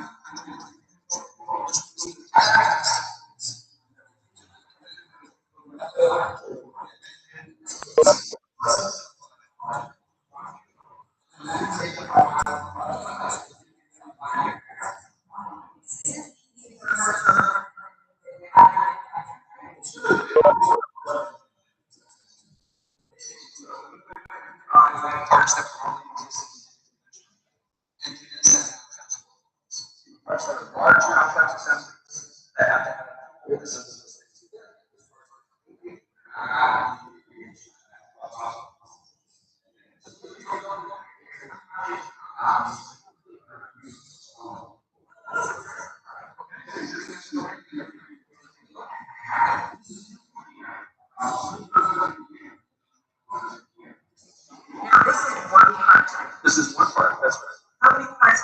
This is one part. That's right. How many parts?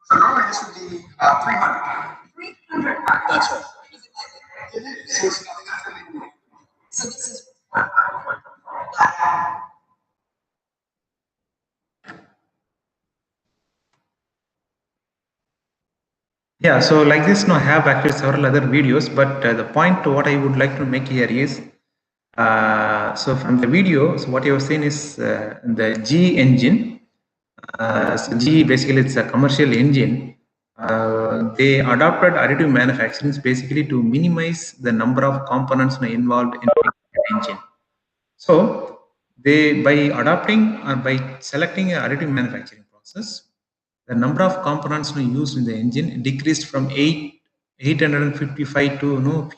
So normally this would be 300. 300 parts. That's right. So this is. Yeah, so like this, no, I have actually several other videos, but the point what I would like to make here is, so from the video, so what you have seen is the G engine. So G basically it's a commercial engine. They adopted additive manufacturing basically to minimize the number of components involved in the engine. So they by adopting or by selecting an additive manufacturing process, the number of components used in the engine decreased from 855 to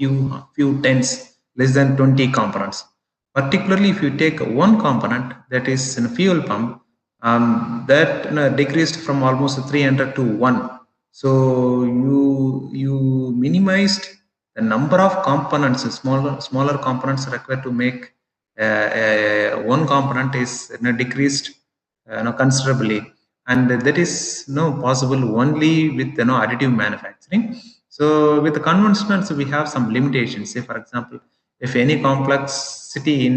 few tens, less than 20 components. Particularly if you take one component, that is a fuel pump, that decreased from almost 300 to 1. So you minimized the number of components, smaller components required to make one component is decreased considerably, and that is possible only with additive manufacturing. So with the conventional, so we have some limitations. Say for example, if any complexity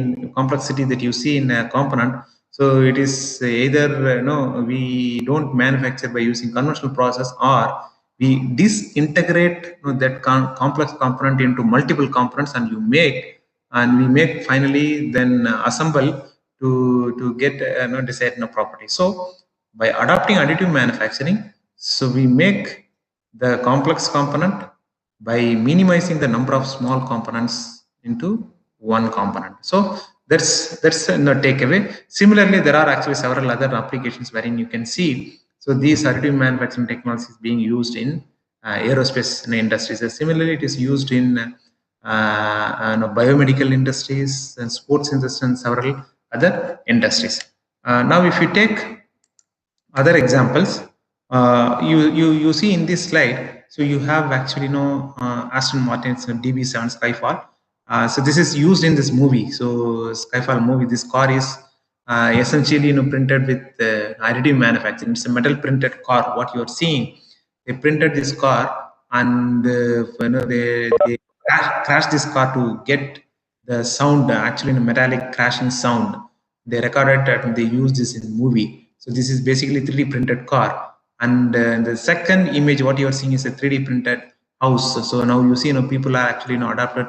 that you see in a component, so it is either we don't manufacture by using conventional process, or we disintegrate that complex component into multiple components, and we make finally then assemble to get desired property. So by adopting additive manufacturing, so we make the complex component by minimizing the number of small components into one component. So that's the takeaway. Similarly, there are actually several other applications wherein you can see, so these additive manufacturing technologies being used in aerospace industries. Similarly, it is used in biomedical industries and sports industries and several other industries. Now, if you take other examples, you see in this slide, so you have actually Aston Martin's DB7 Skyfall. So this is used in this movie. So Skyfall movie, this car is essentially printed with additive manufacturing. It's a metal printed car. What you are seeing, they printed this car, and they crashed this car to get the sound, actually metallic crashing sound. They recorded that and they used this in movie. So this is basically 3D printed car. And the second image, what you are seeing is a 3D printed house. So now you see, people are actually adapted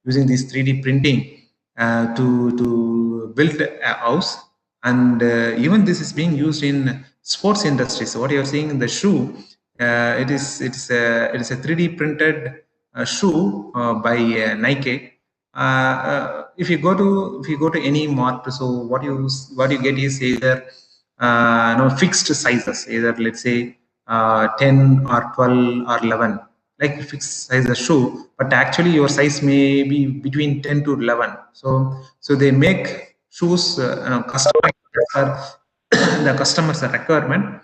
using this 3D printing to build a house. And even this is being used in sports industry. So what you are seeing in the shoe, it is a 3D printed shoe by Nike. If you go to any mart, so what you get is either fixed sizes, either let's say 10 or 12 or 11, like fixed size of shoe, but actually your size may be between 10 to 11. So they make shoes customized the customer's requirement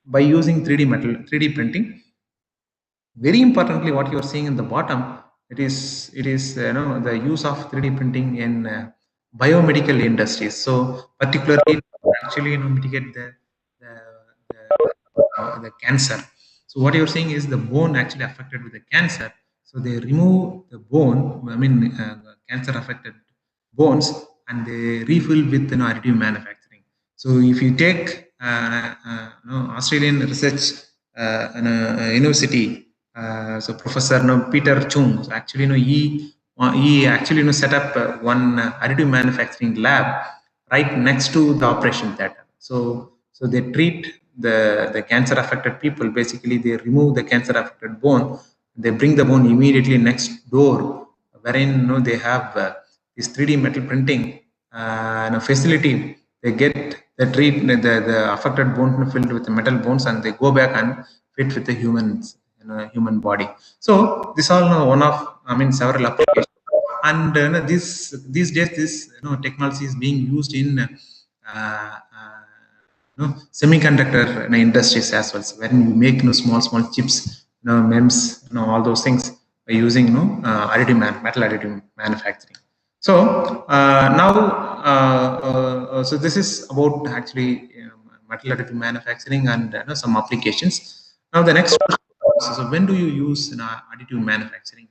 by using 3D printing. Very importantly, what you are seeing in the bottom, it is the use of 3D printing in biomedical industries. So particularly actually mitigate the cancer. So what you're saying is the bone actually affected with the cancer. So they remove the bone, cancer affected bones, and they refill with additive manufacturing. So if you take Australian research university, so Professor Peter Chung, so actually he actually set up one additive manufacturing lab right next to the operation theater. So they treat the cancer affected people. Basically, they remove the cancer affected bone. They bring the bone immediately next door, wherein they have this 3D metal printing facility. They get the affected bone filled with the metal bones, and they go back and fit with the human body. So this all one of several applications. And these days this technology is being used in semiconductor industries as well. So when you make small chips, MEMS, all those things by using additive metal additive manufacturing. So so this is about actually metal additive manufacturing and some applications. Now the next question is, so when do you use additive manufacturing?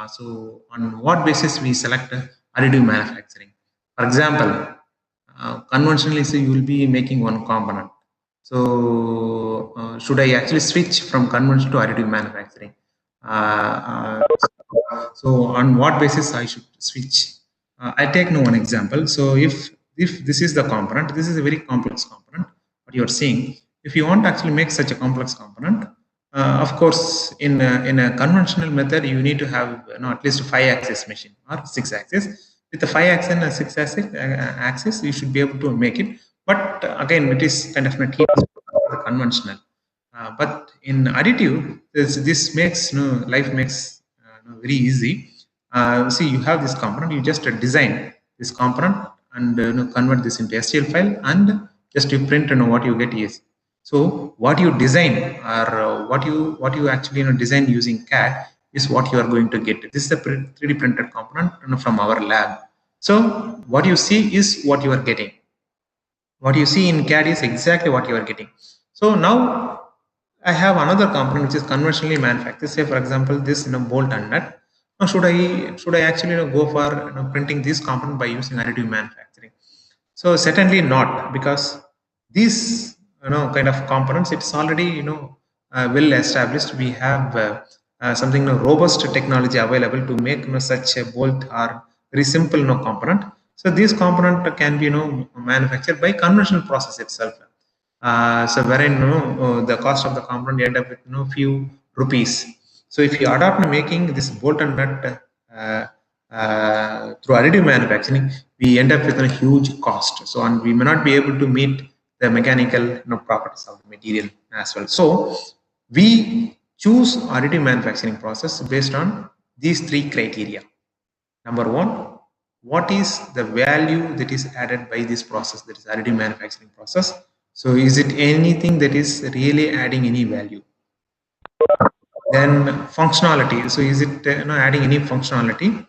So on what basis we select additive manufacturing? For example, conventionally, so you will be making one component. So should I actually switch from conventional to additive manufacturing? So on what basis I should switch? I take one example. So if this is the component, this is a very complex component. What you are seeing, if you want to actually make such a complex component, of course, in a conventional method, you need to have at least a 5-axis machine or 6-axis. With the 5-axis and a 6-axis, you should be able to make it. But again, it is kind of not conventional. But in additive, this makes life makes very easy. See, you have this component, you just design this component and convert this into STL file, and just you print what you get is. So what you design or what you actually design using CAD is what you are going to get. This is a 3D printed component from our lab. So what you see is what you are getting. What you see in CAD is exactly what you are getting. So now I have another component which is conventionally manufactured. Say for example, this bolt and nut. Now should I actually go for printing this component by using additive manufacturing? So certainly not, because these kind of components, it's already well established. We have something robust technology available to make such a bolt or very simple component. So this component can be manufactured by conventional process itself. So wherein the cost of the component end up with few rupees. So if you adopt making this bolt and nut through additive manufacturing, we end up with a huge cost. So and we may not be able to meet the mechanical properties of the material as well. So we choose additive manufacturing process based on these 3 criteria. Number 1, what is the value that is added by this process, that is additive manufacturing process? So is it anything that is really adding any value? Then functionality. So is it adding any functionality?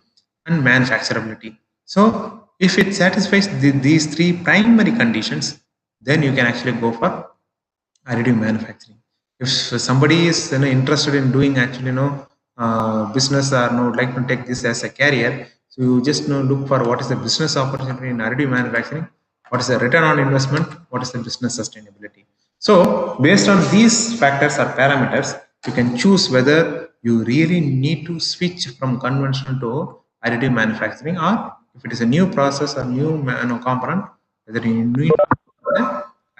And manufacturability. So if it satisfies these 3 primary conditions, then you can actually go for additive manufacturing. If somebody is interested in doing actually business or would like to take this as a career, so you just look for what is the business opportunity in additive manufacturing, what is the return on investment, what is the business sustainability. So based on these factors or parameters, you can choose whether you really need to switch from conventional to additive manufacturing, or if it is a new process or new component, whether you need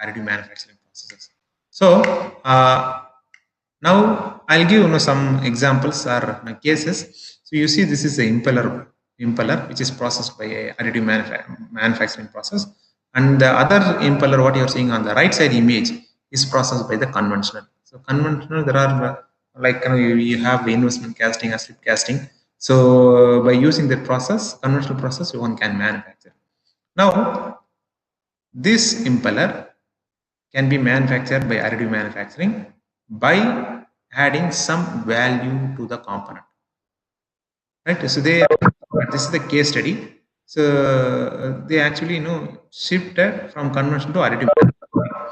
additive manufacturing processes. So now I'll give some examples or cases. So you see, this is the impeller which is processed by a additive manufacturing process, and the other impeller, what you're seeing on the right side image, is processed by the conventional. So conventional, there are like you have the investment casting or slip casting. So by using that process, conventional process, one can manufacture. Now this impeller can be manufactured by additive manufacturing by adding some value to the component, right? So this is the case study. So they actually shifted from conventional to additive manufacturing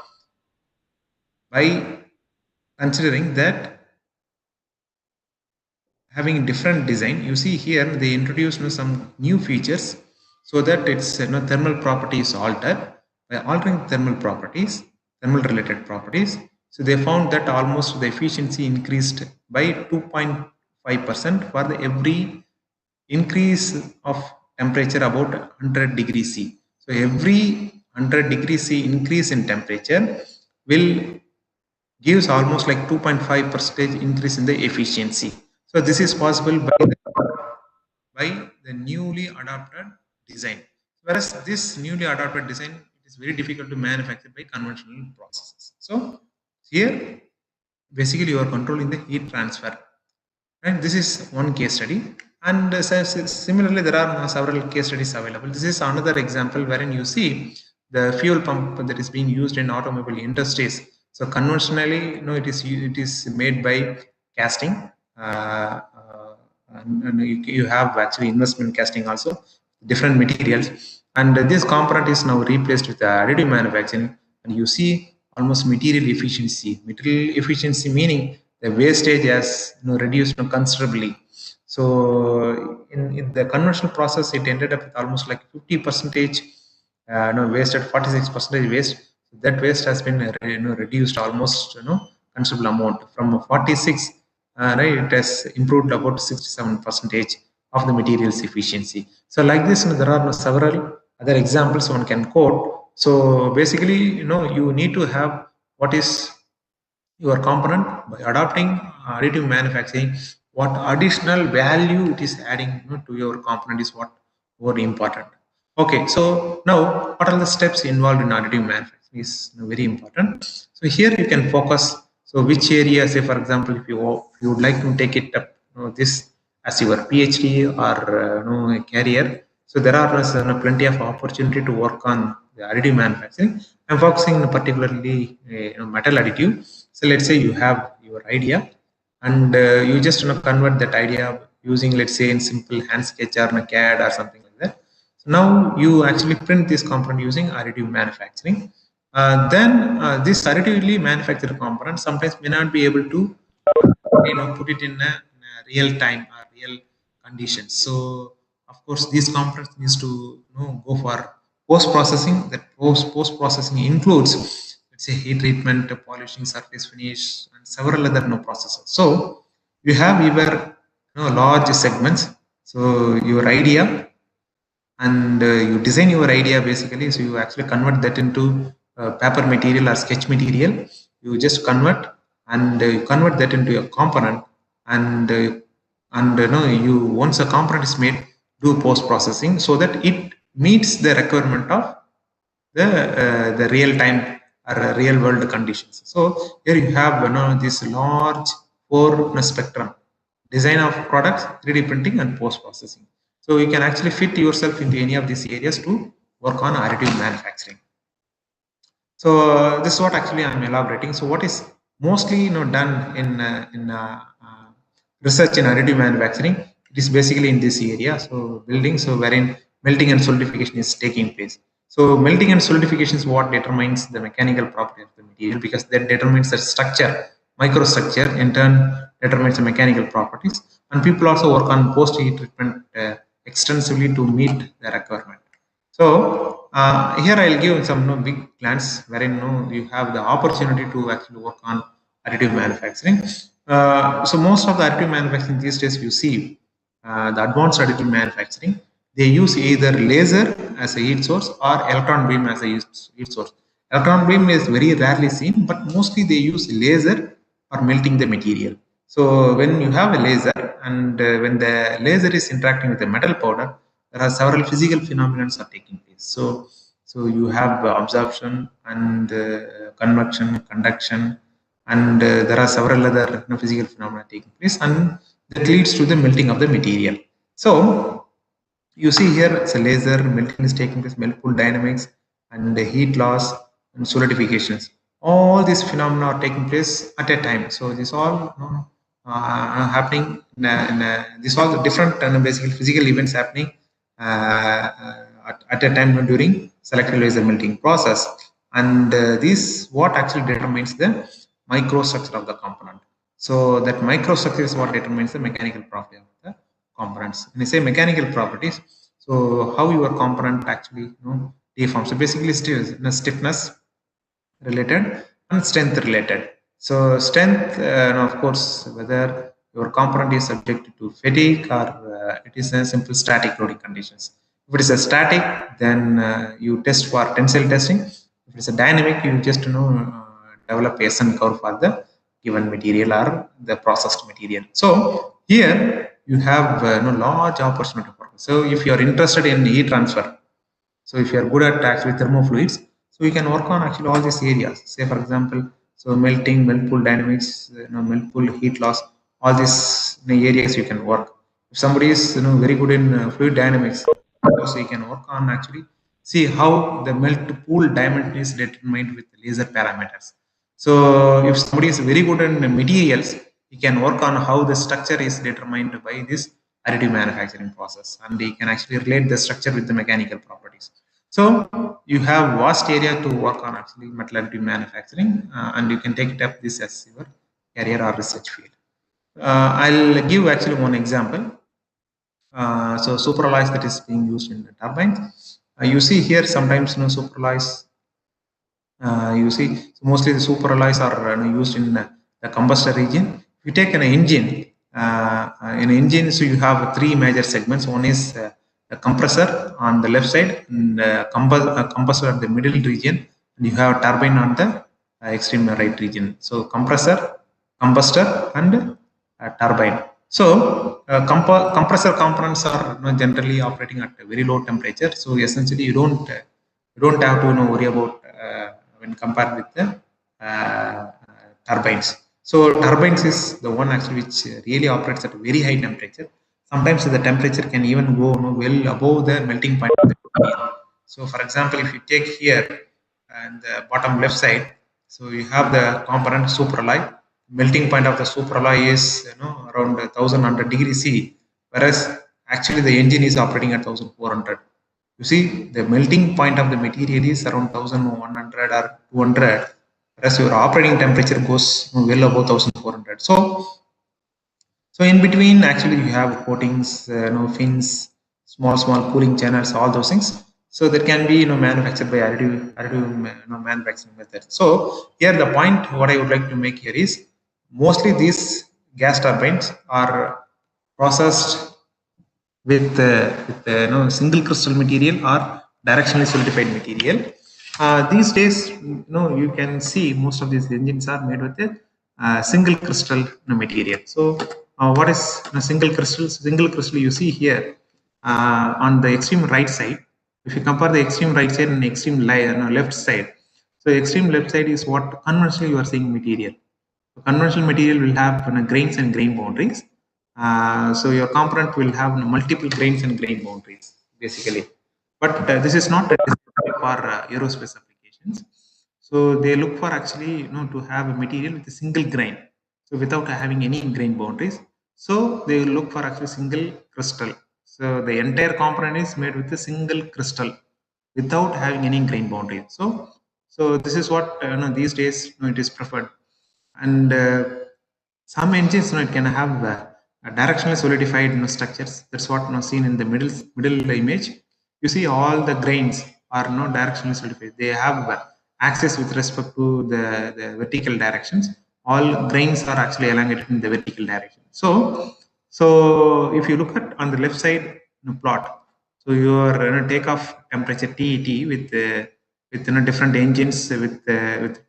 by considering that having different design. You see here they introduced some new features so that its thermal properties altered. By altering thermal related properties, so they found that almost the efficiency increased by 2.5% for every increase of temperature about 100 degrees C. So every 100 degrees C increase in temperature will gives almost like 2.5% increase in the efficiency. So this is possible by the newly adopted design. Whereas this newly adopted design, it is very difficult to manufacture by conventional processes. So here, basically, you are controlling the heat transfer. Right? This is one case study, and similarly, there are several case studies available. This is another example wherein you see the fuel pump that is being used in automobile industries. So conventionally, it is made by casting, and you have actually investment casting also, different materials, and this component is now replaced with additive manufacturing, and you see almost material efficiency. Material efficiency meaning the wastage has reduced considerably. So in the conventional process, it ended up with almost like 50% wasted, 46% waste. That waste has been reduced almost considerable amount from 46. Right, it has improved about 67% of the materials efficiency. So like this, there are several other examples one can quote. So basically, you need to have what is your component. By adopting additive manufacturing, what additional value it is adding to your component is what very important. Okay, so now what are the steps involved in additive manufacturing is very important. So here you can focus. So which area, say for example, if you would like to take it up this as your PhD or a career, so there are plenty of opportunity to work on the additive manufacturing. I'm focusing particularly metal additive. So let's say you have your idea, and you just convert that idea using, let's say, in simple hand sketch or a CAD or something like that. So now you actually print this component using additive manufacturing. Then this additively manufactured component sometimes may not be able to put it in a real time or real conditions. So of course these components needs to go for post processing. That post processing includes, let's say, heat treatment, polishing, surface finish, and several other processes. So you have either large segments. So your idea, and you design your idea basically. So you actually convert that into paper material or sketch material. You just convert, and you convert that into a component, and you, once a component is made, do post processing so that it meets the requirement of the real time or real world conditions. So here you have this large 4 spectrum: design of products, 3D printing, and post processing. So you can actually fit yourself into any of these areas to work on additive manufacturing. So this is what actually I'm elaborating. So what is mostly done in research in additive manufacturing? It is basically in this area. So building, so wherein melting and solidification is taking place. So melting and solidification is what determines the mechanical property of the material, because that determines the structure, microstructure, in turn determines the mechanical properties. And people also work on post heat treatment extensively to meet the requirement. So here I'll give some big plans wherein you have the opportunity to actually work on additive manufacturing. So most of the additive manufacturing these days, you see the advanced additive manufacturing, they use either laser as a heat source or electron beam as a heat source. Electron beam is very rarely seen, but mostly they use laser for melting the material. So when you have a laser, and when the laser is interacting with the metal powder, there are several physical phenomena are taking place. So you have absorption and convection, conduction, and there are several other physical phenomena taking place, and that leads to the melting of the material. So you see here it's a laser, melting is taking place, melt pool dynamics, and heat loss and solidifications. All these phenomena are taking place at a time. So this all happening these all the different basically physical events happening at a time during selective laser melting process. And this what actually determines the microstructure of the component. So that microstructure is what determines the mechanical property of the components. When I say mechanical properties, so how your component actually deforms. So basically stiffness related and strength related. So strength, of course, whether your component is subject to fatigue or it is a simple static loading conditions. If it is a static, then you test for tensile testing. If it is a dynamic, you just develop a SN curve for the given material or the processed material. So here you have large opportunity for this. So if you are interested in heat transfer, so if you are good at actually thermofluids, so you can work on actually all these areas. Say for example, so melting, melt pool dynamics, melt pool heat loss, all these areas you can work. If somebody is very good in fluid dynamics, so you can work on actually see how the melt pool dimension is determined with laser parameters. So if somebody is very good in materials, he can work on how the structure is determined by this additive manufacturing process, and he can actually relate the structure with the mechanical properties. So you have vast area to work on actually metal additive manufacturing, and you can take it up this as your career or research field. I'll give actually one example. So superalloys that is being used in the turbines. You see here sometimes superalloys. You see, so mostly the superalloys are used in the combustor region. If you take an engine, so you have three major segments. One is the compressor on the left side, and combustor at the middle region, and you have a turbine on the extreme right region. So compressor, combustor, and turbine. So compressor components are generally operating at a very low temperature. So essentially, you don't have to worry about when compared with the turbines. So turbines is the one actually which really operates at a very high temperature. Sometimes the temperature can even go well above the melting point of the material. So for example, if you take here and the bottom left side, so you have the component superalloy. Melting point of the superalloy is around 1100 degrees C, whereas actually the engine is operating at 1400. You see, the melting point of the material is around 1100 or 200, whereas your operating temperature goes well above 1400. So in between, actually, you have coatings, fins, small cooling channels, all those things. So that can be manufactured by additive manufacturing method. So here the point what I would like to make here is mostly these gas turbines are processed with single crystal material or directionally solidified material. These days, you can see most of these engines are made with a single crystal material. So what is single crystal? Single crystal you see here on the extreme right side. If you compare the extreme right side and extreme left side, so extreme left side is what conventionally you are seeing material. So conventional material will have grains and grain boundaries. So your component will have multiple grains and grain boundaries basically. But this is not for aerospace applications. So they look for actually to have a material with a single grain, so without having any grain boundaries. So they look for actually single crystal. So the entire component is made with a single crystal without having any grain boundary. So this is what these days it is preferred. And some engines it can have directionally solidified structures. That's what seen in the middle image. You see all the grains are directionally solidified. They have axis with respect to the vertical directions. All grains are actually elongated in the vertical direction. So if you look at on the left side plot, so your takeoff temperature TET with different engines with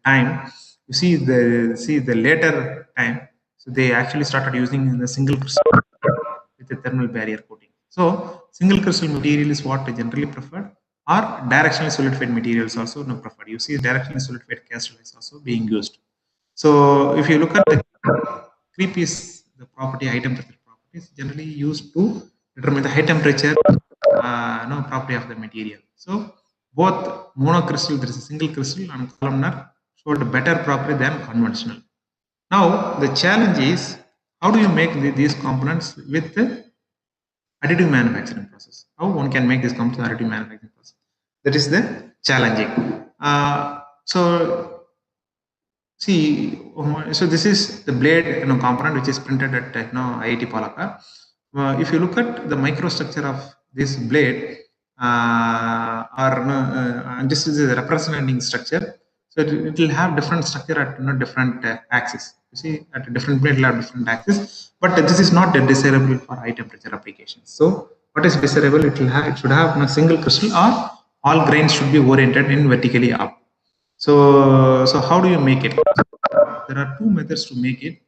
time. You see the later time. So they actually started using the single crystal with the thermal barrier coating. So single crystal material is what generally preferred, or directionally solidified materials also preferred. You see directionally solidified cast is also being used. So if you look at the creep is the property, high temperature properties generally used to determine the high temperature property of the material. So both monocrystal, there is a single crystal, and columnar showed a better property than conventional. Now the challenge is how do you make these components with the additive manufacturing process? How one can make this components additive manufacturing process? That is the challenging. So see, so this is the blade component which is printed at IIT Palakkad. If you look at the microstructure of this blade, this is a representing structure. So it will have different structure at different axis. You see, at a different blade, it will have different axis. But this is not desirable for high temperature applications. So what is desirable? It should have a single crystal, or all grains should be oriented in vertically up. So how do you make it? There are two methods to make it.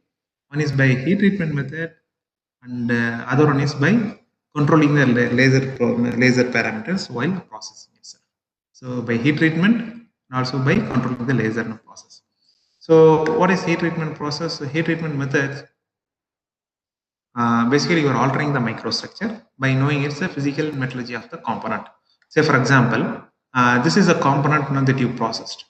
One is by heat treatment method, and other one is by controlling the laser parameters while processing itself. So by heat treatment and also by controlling the laser process. So what is heat treatment process? So heat treatment method, basically you are altering the microstructure by knowing it's the physical metallurgy of the component. Say for example, this is a component that you processed,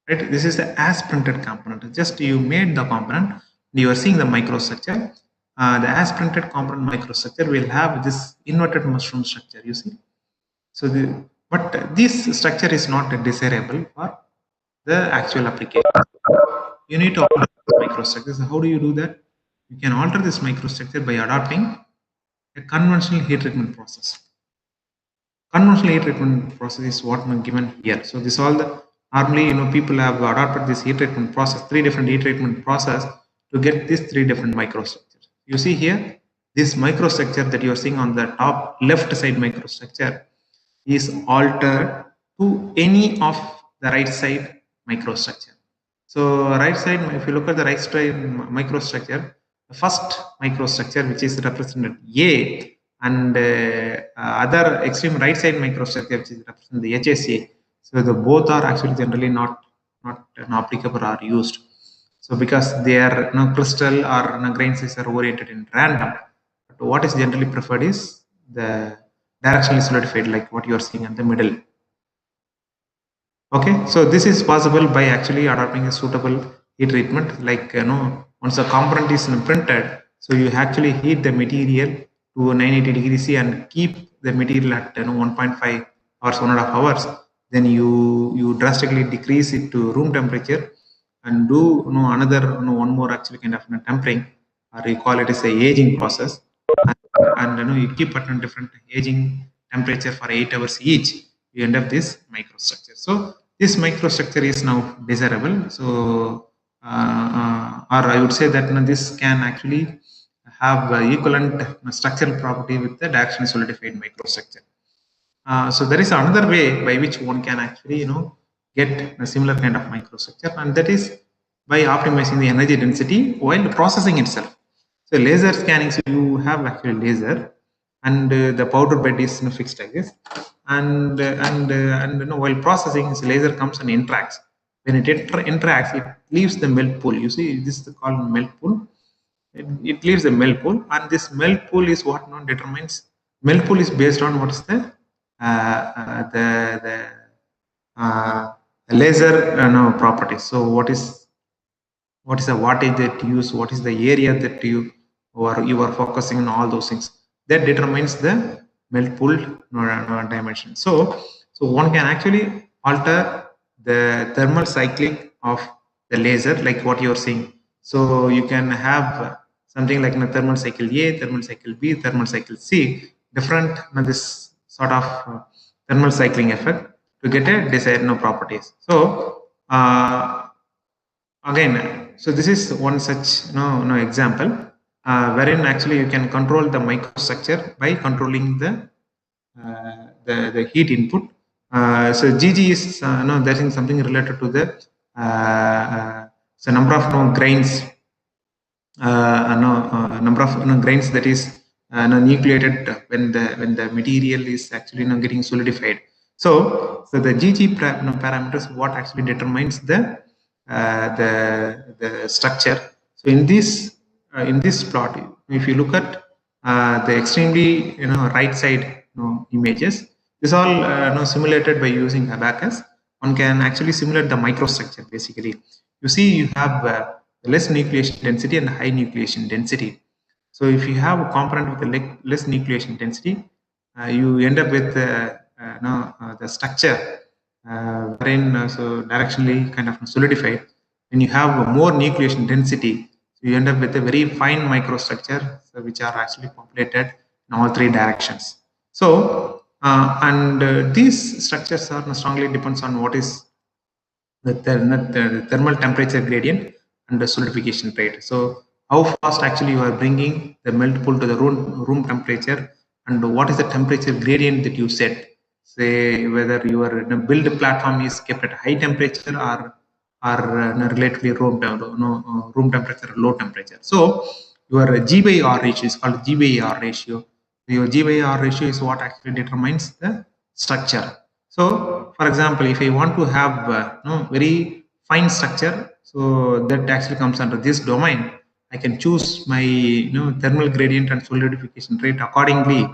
right? This is the as printed component. Just you made the component. You are seeing the microstructure. The as printed component microstructure will have this inverted mushroom structure. You see, so but this structure is not desirable for the actual application. You need to alter this microstructure. So how do you do that? You can alter this microstructure by adopting a conventional heat treatment process. Conventional heat treatment process is what I'm given here. So this all the normally people have adopted this heat treatment process, 3 different heat treatment process to get these 3 different microstructures. You see here, this microstructure that you are seeing on the top left side microstructure is altered to any of the right side microstructure. So right side, if you look at the right side microstructure, the first microstructure which is represented A, and other extreme right side microstructure which is represented the HSA. So the both are actually generally not applicable or used. So because they are crystal or grain size are oriented in random. But what is generally preferred is the directionally solidified, like what you are seeing in the middle. Okay, so this is possible by actually adopting a suitable heat treatment, like once a component is printed, so you actually heat the material to 980 degrees C and keep the material at 1.5 hours, 1.5 hours. Then you drastically decrease it to room temperature and do another one more actually kind of tempering, or you call it as a aging process, and you keep at a different aging temperature for 8 hours each. You end up this microstructure. So this microstructure is now desirable. So or I would say that this can actually have equivalent structural property with the directionally solidified microstructure. So there is another way by which one can actually get a similar kind of microstructure, and that is by optimizing the energy density while processing itself. So laser scanning, so you have actually laser, and the powder bed is fixed like this, and while processing, this laser comes and interacts. When it interacts, it leaves the melt pool. You see, this is called melt pool. It leaves the melt pool, and this melt pool is what determines. Melt pool is based on what is the laser properties. So what is the wattage that you use, what is the area that you are focusing on, all those things that determines the melt pool dimension. So one can actually alter the thermal cycling of the laser, like what you're seeing. So you can have something like a thermal cycle A, thermal cycle B, thermal cycle C, different this sort of thermal cycling effect to get a desired properties. So again, so this is one such example wherein actually you can control the microstructure by controlling the heat input. So GG is there is something related to the so number of grains, number of grains that is nucleated when the material is actually getting solidified. So the GG parameters what actually determines the structure. So in this plot, if you look at the extremely right side images, this all simulated by using Abacus. One can actually simulate the microstructure. Basically, you see you have less nucleation density and high nucleation density. So if you have a component with a less nucleation density, you end up with the structure wherein so directionally kind of solidified. When you have more nucleation density, so you end up with a very fine microstructure, so which are actually populated in all 3 directions. So these structures are strongly depends on what is the thermal temperature gradient and the solidification rate. So how fast actually you are bringing the melt pool to the room temperature, and what is the temperature gradient that you set. Say whether your build platform is kept at high temperature or relatively room temperature or low temperature. So your G by R ratio is called G by R ratio. Your G by R ratio is what actually determines the structure. So for example, if I want to have very fine structure, so that actually comes under this domain, I can choose my thermal gradient and solidification rate accordingly,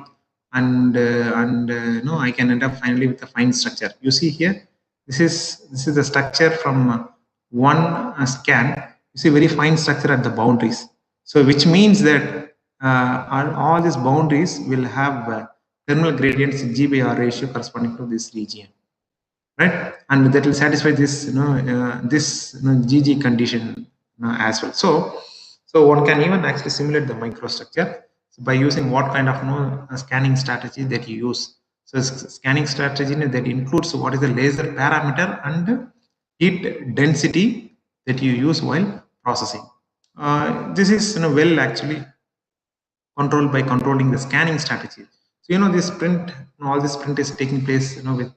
no, I can end up finally with a fine structure. You see here, this is the structure from one scan. You see very fine structure at the boundaries. So which means that all these boundaries will have thermal gradients G by R ratio corresponding to this region, right? And that will satisfy this GG condition as well. So one can even actually simulate the microstructure by using what kind of scanning strategy that you use. So scanning strategy that includes what is the laser parameter and heat density that you use while processing. This is well actually controlled by controlling the scanning strategy. So this print, all this print is taking place with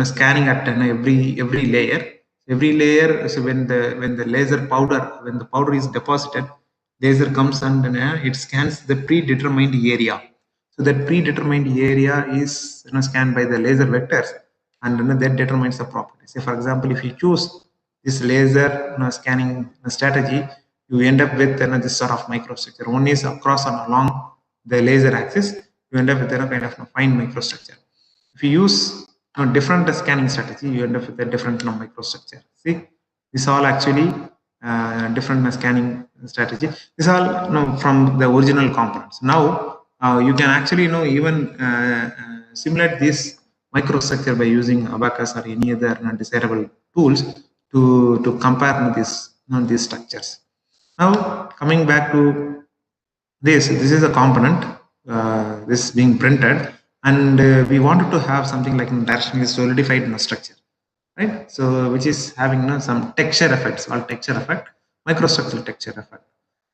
scanning at every layer. Every layer, so when the laser powder, when the powder is deposited, laser comes and it scans the predetermined area. So that predetermined area is scanned by the laser vectors, and that determines the property. Say for example, if you choose this laser scanning strategy, you end up with this sort of microstructure. One is across and along the laser axis, you end up with a kind of fine microstructure. If you use different scanning strategy, you end up with a different microstructure. See, this all actually different scanning strategy. This all from the original components. Now you can actually even simulate this microstructure by using Abacus or any other desirable tools to compare these structures. Now coming back to this is a component. This is being printed, and we wanted to have something like directionally solidified structure, right? So which is having some texture effects, called texture effect, microstructural texture effect.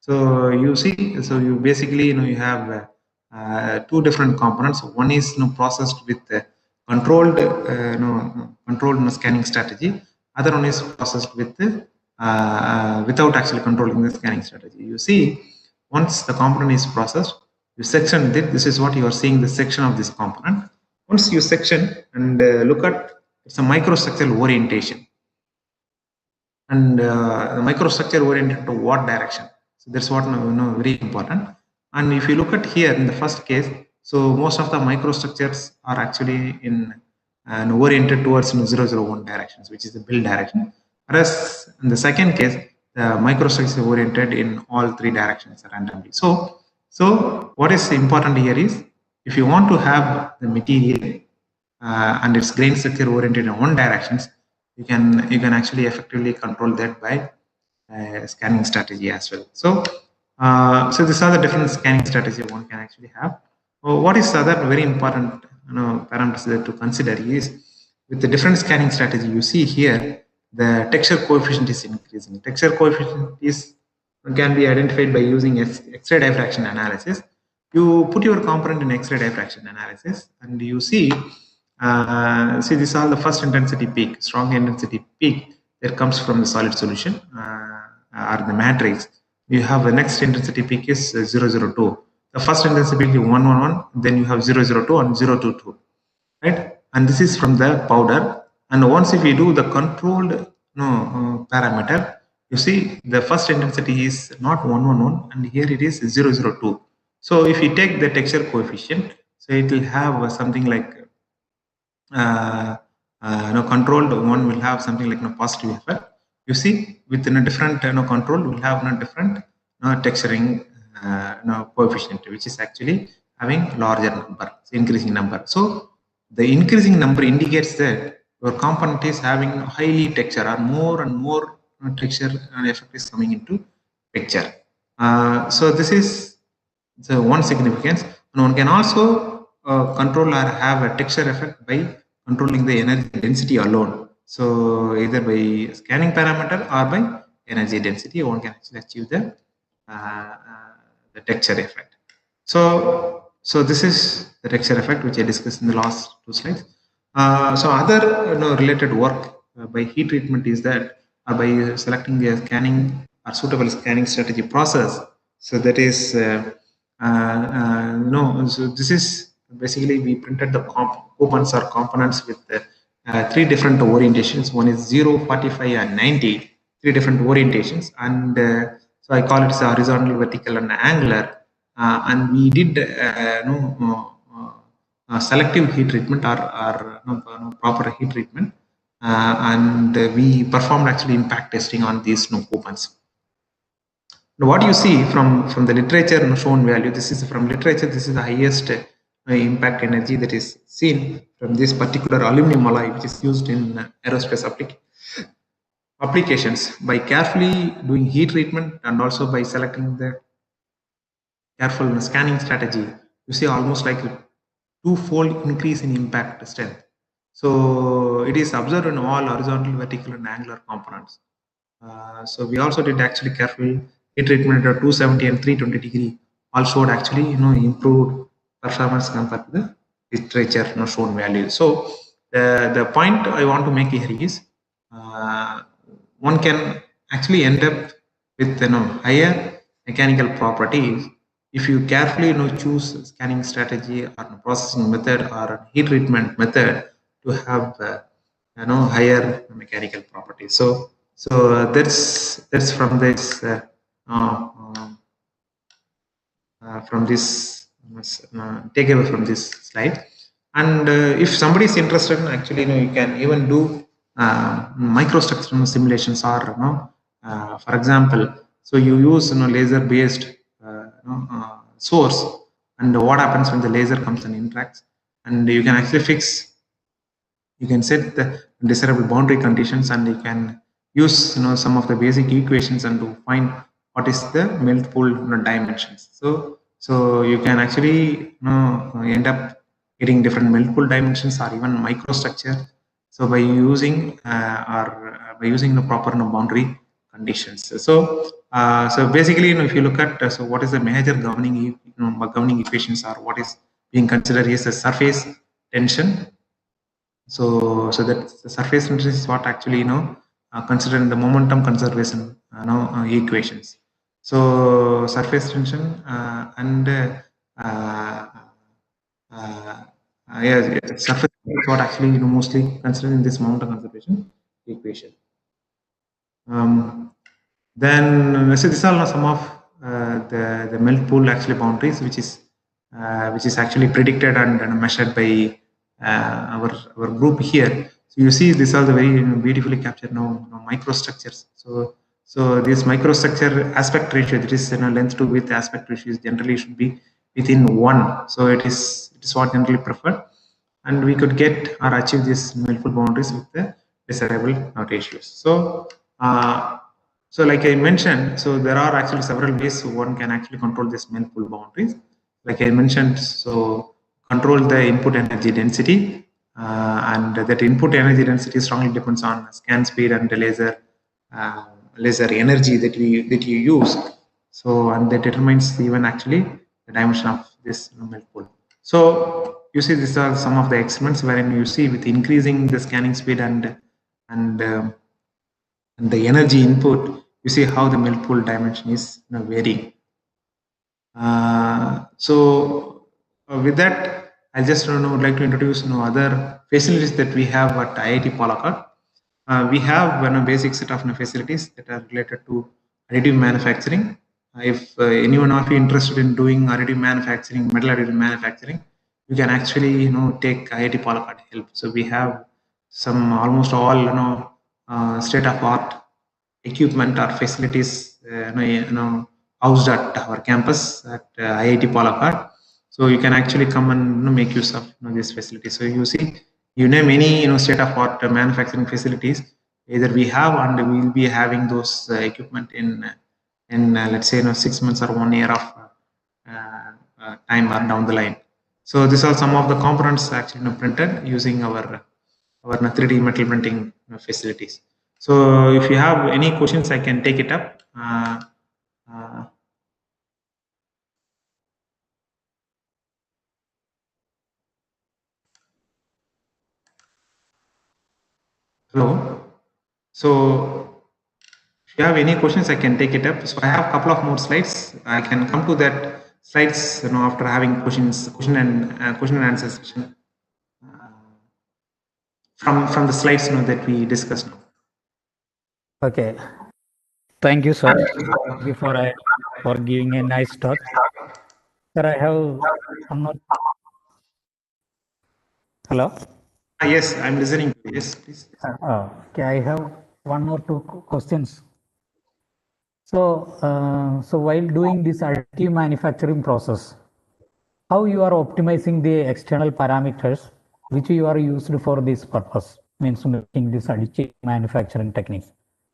So you see, so you basically you have two different components. One is processed with controlled controlled scanning strategy. Other one is processed with without actually controlling the scanning strategy. You see, once the component is processed, you section it. This is what you are seeing, the section of this component. Once you section and look at, it's a microstructural orientation. And the microstructure oriented to what direction? So that's what very important. And if you look at here in the first case, so most of the microstructures are actually in oriented towards 001 directions, which is the build direction. Whereas in the second case, the microstructure is oriented in all three directions randomly. So what is important here is, if you want to have the material and its grain structure oriented in one directions, you can actually effectively control that by scanning strategy as well. So so these are the different scanning strategies one can actually have. What is other very important parameters that to consider is, with the different scanning strategy, you see here the texture coefficient is increasing. Texture coefficient can be identified by using X-ray diffraction analysis. You put your component in X-ray diffraction analysis, and you see this is all the first intensity peak, strong intensity peak that comes from the solid solution or the matrix. You have the next intensity peak is 002. The first intensity peak is 111, then you have 002 and 022, right? And this is from the powder. And once if you do the controlled parameter, you see the first intensity is not 111, and here it is 002. So if you take the texture coefficient, so it will have something like controlled one will have something like positive effect. You see, within a different control will have a different texturing coefficient, which is actually having larger number, increasing number. So the increasing number indicates that your component is having highly texture, or more and more texture effect is coming into picture. So this is the one significance. And one can also control or have a texture effect by controlling the energy density alone. So either by scanning parameter or by energy density, one can actually achieve the texture effect. So this is the texture effect which I discussed in the last two slides. So other related work by heat treatment is that by selecting the scanning or suitable scanning strategy process. So that is so this is basically we printed the coupons or components with three different orientations. One is 0, 45 and 90, three different orientations, and so I call it horizontal, vertical and angular. and we did selective heat treatment or proper heat treatment, and we performed actually impact testing on these coupons. Now, what you see from the literature shown value, this is from literature, this is the highest impact energy that is seen from this particular aluminum alloy, which is used in aerospace applications. By carefully doing heat treatment and also by selecting the careful scanning strategy, you see almost like a two-fold increase in impact strength. So it is observed in all horizontal, vertical, and angular components. So we also did actually careful heat treatment at 270 and 320 degree. All showed actually improved performance compared to the literature shown value. So the point I want to make here is one can actually end up with higher mechanical properties if you carefully choose scanning strategy or processing method or heat treatment method to have higher mechanical properties. So that's from this takeaway from this slide. And if somebody is interested, actually you can even do microstructural simulations, or for example, so you use laser based source, and what happens when the laser comes and interacts, and you can actually fix, you can set the desirable boundary conditions, and you can use some of the basic equations and to find what is the melt pool dimensions. So you can actually end up getting different melt pool dimensions or even microstructure. So by using the proper boundary conditions. So basically, if you look at so what is the major governing equations, or what is being considered as a surface tension. So that the surface tension is what actually considering the momentum conservation equations. So surface tension and surface tension is what actually mostly considering this momentum conservation equation. Then so these are some of the melt pool actually boundaries, which is actually predicted and measured by our group here. So you see these are the very beautifully captured microstructures. So this microstructure aspect ratio, that is length to width aspect ratios, generally should be within 1. So it is what generally preferred, and we could get or achieve these melt pool boundaries with the desirable ratios. So like I mentioned, so there are actually several ways one can actually control this melt pool boundaries. Like I mentioned, so control the input energy density, and that input energy density strongly depends on scan speed and the laser energy that you use. So and that determines even actually the dimension of this melt pool. So you see these are some of the experiments wherein you see with increasing the scanning speed and the energy input, you see how the melt pool dimension is varying. With that, I just would like to introduce other facilities that we have at IIT Palakkad. We have a basic set of facilities that are related to additive manufacturing. If anyone of you interested in doing additive manufacturing, metal additive manufacturing, you can actually take IIT Palakkad help. So we have some almost all state-of-art equipment or facilities housed at our campus at IIT Palakkad. So you can actually come and make use of this facility. So you see, you name any state-of-art manufacturing facilities, either we have and we will be having those equipment in let's say 6 months or 1 year of time or down the line. So these are some of the components actually printed using our 3D metal printing facilities. So if you have any questions, I can take it up. Hello. So if you have any questions, I can take it up. So I have a couple of more slides. I can come to that slides after having question and answer session from the slides that we discussed now. Okay. Thank you, sir, for giving a nice talk. Sir, I have one more. Hello. Yes, I'm listening to you. Yes, please. Okay, I have one or two questions. So while doing this additive manufacturing process, how you are optimizing the external parameters which you are used for this purpose, means making this additive manufacturing techniques?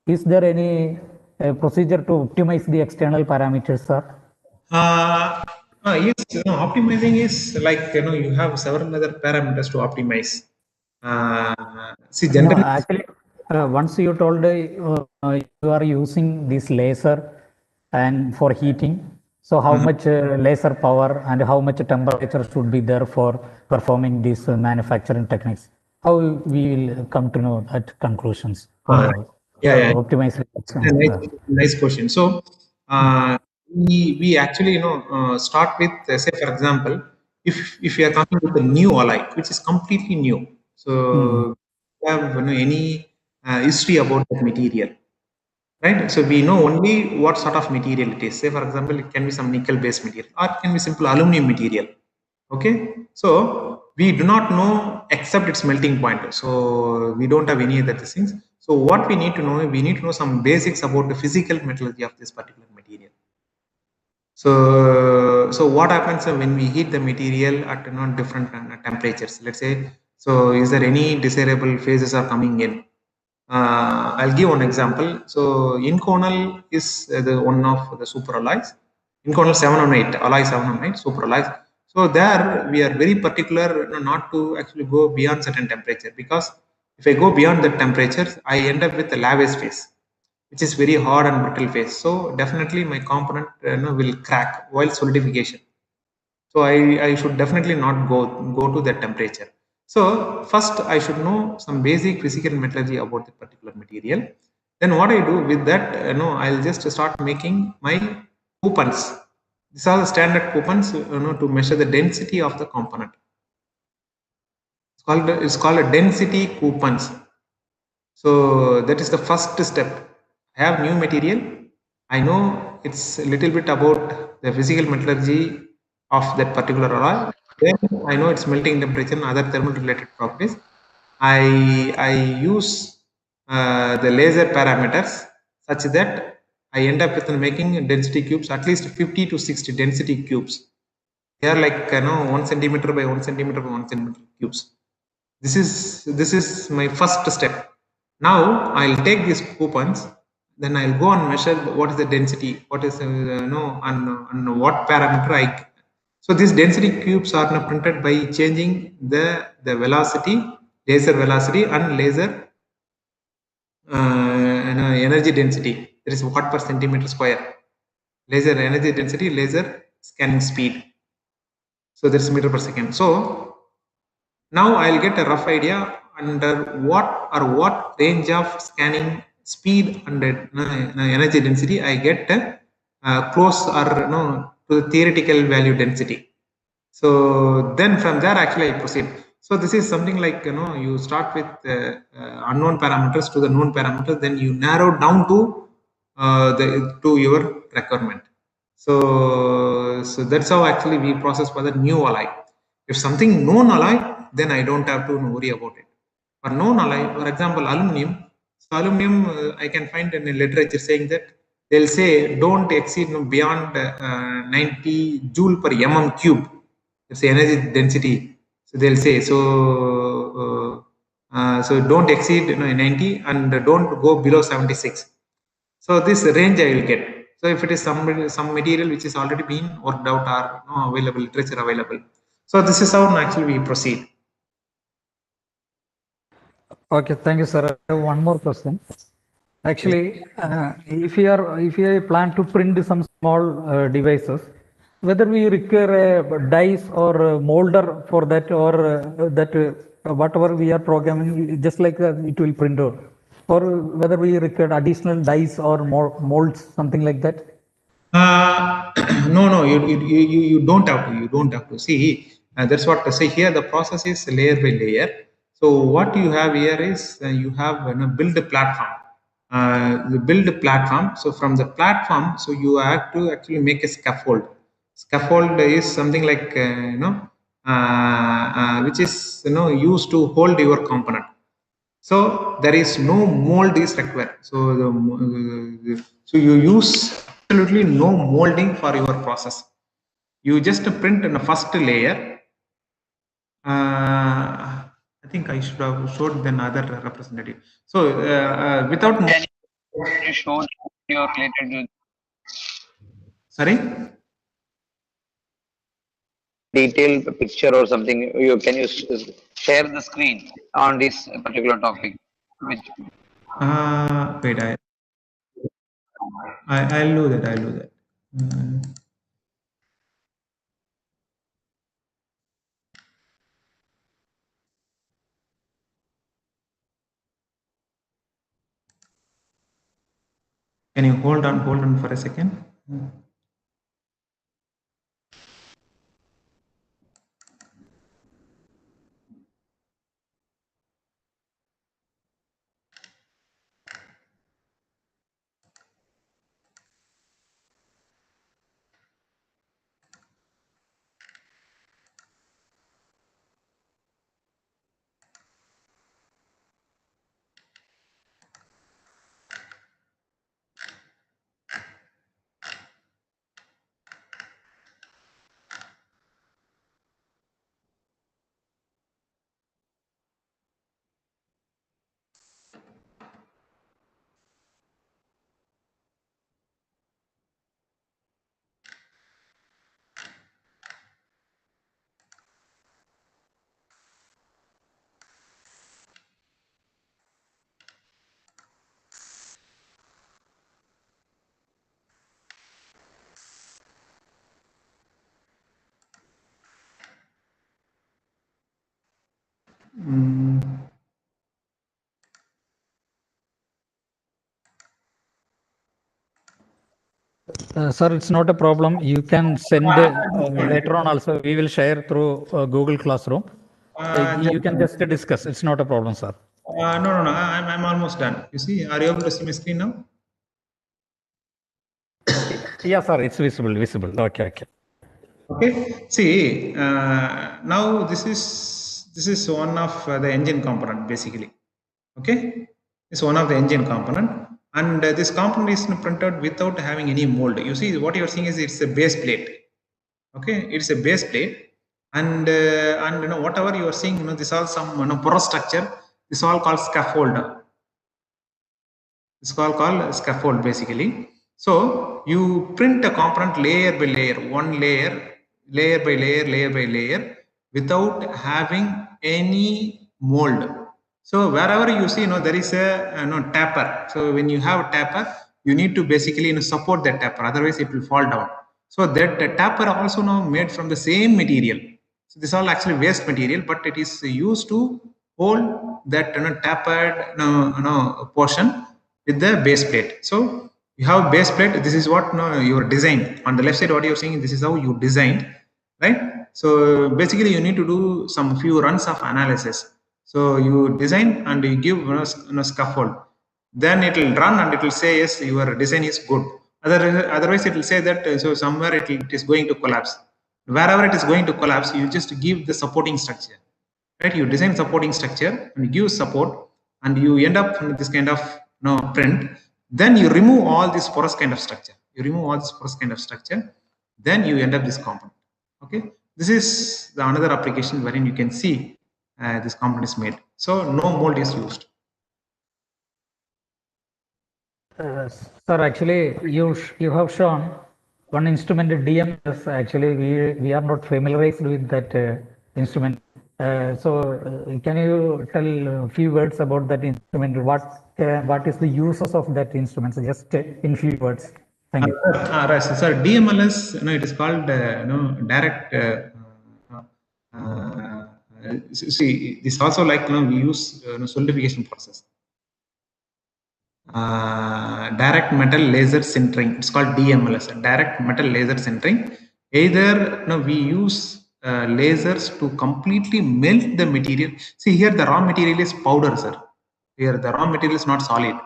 Is there any procedure to optimize the external parameters, sir? Yes, optimizing is like, you have several other parameters to optimize. See, No, generally, actually, once you told you are using this laser and for heating, so how much laser power and how much temperature should be there for performing these manufacturing techniques? How we will come to know that conclusions for yeah. optimizing? Nice question. So, we actually, start with, say, for example, if you are coming with a new alloy, which is completely new, so we have, any history about that material, right? So we know only what sort of material it is. Say, for example, it can be some nickel-based material, or it can be simple aluminum material. Okay, so we do not know except its melting point. So we don't have any other things. So what we need to know, we need to know some basics about the physical metallurgy of this particular material. So what happens when we heat the material at different temperatures? Let's say, so is there any desirable phases are coming in? I'll give one example. So inconel is the one of the super alloys. Inconel 718, alloy 718, super alloys. So there we are very particular, not to actually go beyond certain temperature, because if I go beyond the temperatures, I end up with a lavish phase, which is very hard and brittle phase. So definitely my component will crack while solidification. So I should definitely not go to that temperature. So first I should know some basic physical metallurgy about the particular material. Then what I do with that, I'll just start making my coupons. These are the standard coupons, to measure the density of the component. It's called a density coupons. So that is the first step. I have new material. I know it's a little bit about the physical metallurgy of that particular alloy. Then I know its melting temperature and other thermal related properties. I use the laser parameters such that I end up with making density cubes, at least 50 to 60 density cubes. They are like 1 centimeter by 1 centimeter by 1 centimeter cubes. This is my first step. Now I'll take these coupons, then I'll go and measure what is the density, what is and what parameter I. So these density cubes are now printed by changing the velocity, laser velocity, and laser energy density. There is watt per centimeter square. Laser energy density, laser scanning speed. So there is meter per second. So now I'll get a rough idea under what range of scanning speed and energy density I get close or to the theoretical value density. So then from there actually I proceed. So this is something like you start with unknown parameters to the known parameters, then you narrow down to your requirement. So that's how actually we process for the new alloy. If something known alloy, then I don't have to worry about it. For known alloy, for example, aluminum. So aluminum, I can find in the literature saying that they'll say don't exceed beyond 90 joule per mm cube. It's the energy density. So they'll say so don't exceed 90 and don't go below 76. So this range I will get. So if it is some material which is already been worked out or available, literature available. So this is how actually we proceed. Okay, thank you, sir. I have one more question. Actually, if you plan to print some small devices, whether we require a dice or a molder for that, or that whatever we are programming, just like it will print out, or whether we require additional dice or more molds, something like that. No, you don't have to. You don't have to see. That's what I say here. The process is layer by layer. So what you have here is you have build a platform. You build a platform. So from the platform, so you have to actually make a scaffold. Scaffold is something like which is used to hold your component. So there is no mold is required. So so you use absolutely no molding for your process. You just print in the first layer. I think I should have showed another representative. So without You showed your related to sorry. detailed picture or something. You can you share the screen on this particular topic? Which Wait, I'll do that. I'll do that. Can you hold on for a second? Sir, it's not a problem. You can send later on also. We will share through Google Classroom. You can just discuss. It's not a problem, sir. No. I'm almost done. You see, are you able to see my screen now? Yeah, sir. It's visible. Okay. Okay. See, now this is one of the engine component basically. Okay, it's one of the engine component, and this component is printed without having any mold. You see, what you are seeing is it's a base plate. Okay, it's a base plate, and whatever you are seeing, this all some porous structure. This all called scaffold. It's called scaffold basically. So you print a component layer by layer, one layer by layer, without having any mold. So wherever you see, there is a tapper. So when you have a tapper, you need to basically support that tapper. Otherwise, it will fall down. So that the tapper also now made from the same material. So this is all actually waste material, but it is used to hold that tapered portion with the base plate. So you have base plate. This is what your design on the left side. What you're seeing, this is how you designed, right? So basically, you need to do some few runs of analysis. So you design and you give a scaffold. Then it will run and it will say yes, your design is good. Otherwise, it will say that so somewhere it is going to collapse. Wherever it is going to collapse, you just give the supporting structure. Right? You design supporting structure and give support, and you end up with this kind of print. Then you remove all this porous kind of structure. Then you end up this component. Okay, this is the another application wherein you can see this component is made. So no mold is used. Sir, actually, you have shown one instrument DMS. Actually, we are not familiarized with that instrument. Can you tell a few words about that instrument? What is the uses of that instrument? So just in few words. Thank you. Right, sir. DMLS, it is called direct. See, this also like we use solidification process. Direct metal laser sintering. It's called DMLS, direct metal laser sintering. Either we use lasers to completely melt the material. See here, the raw material is powder, sir. Here the raw material is not solid.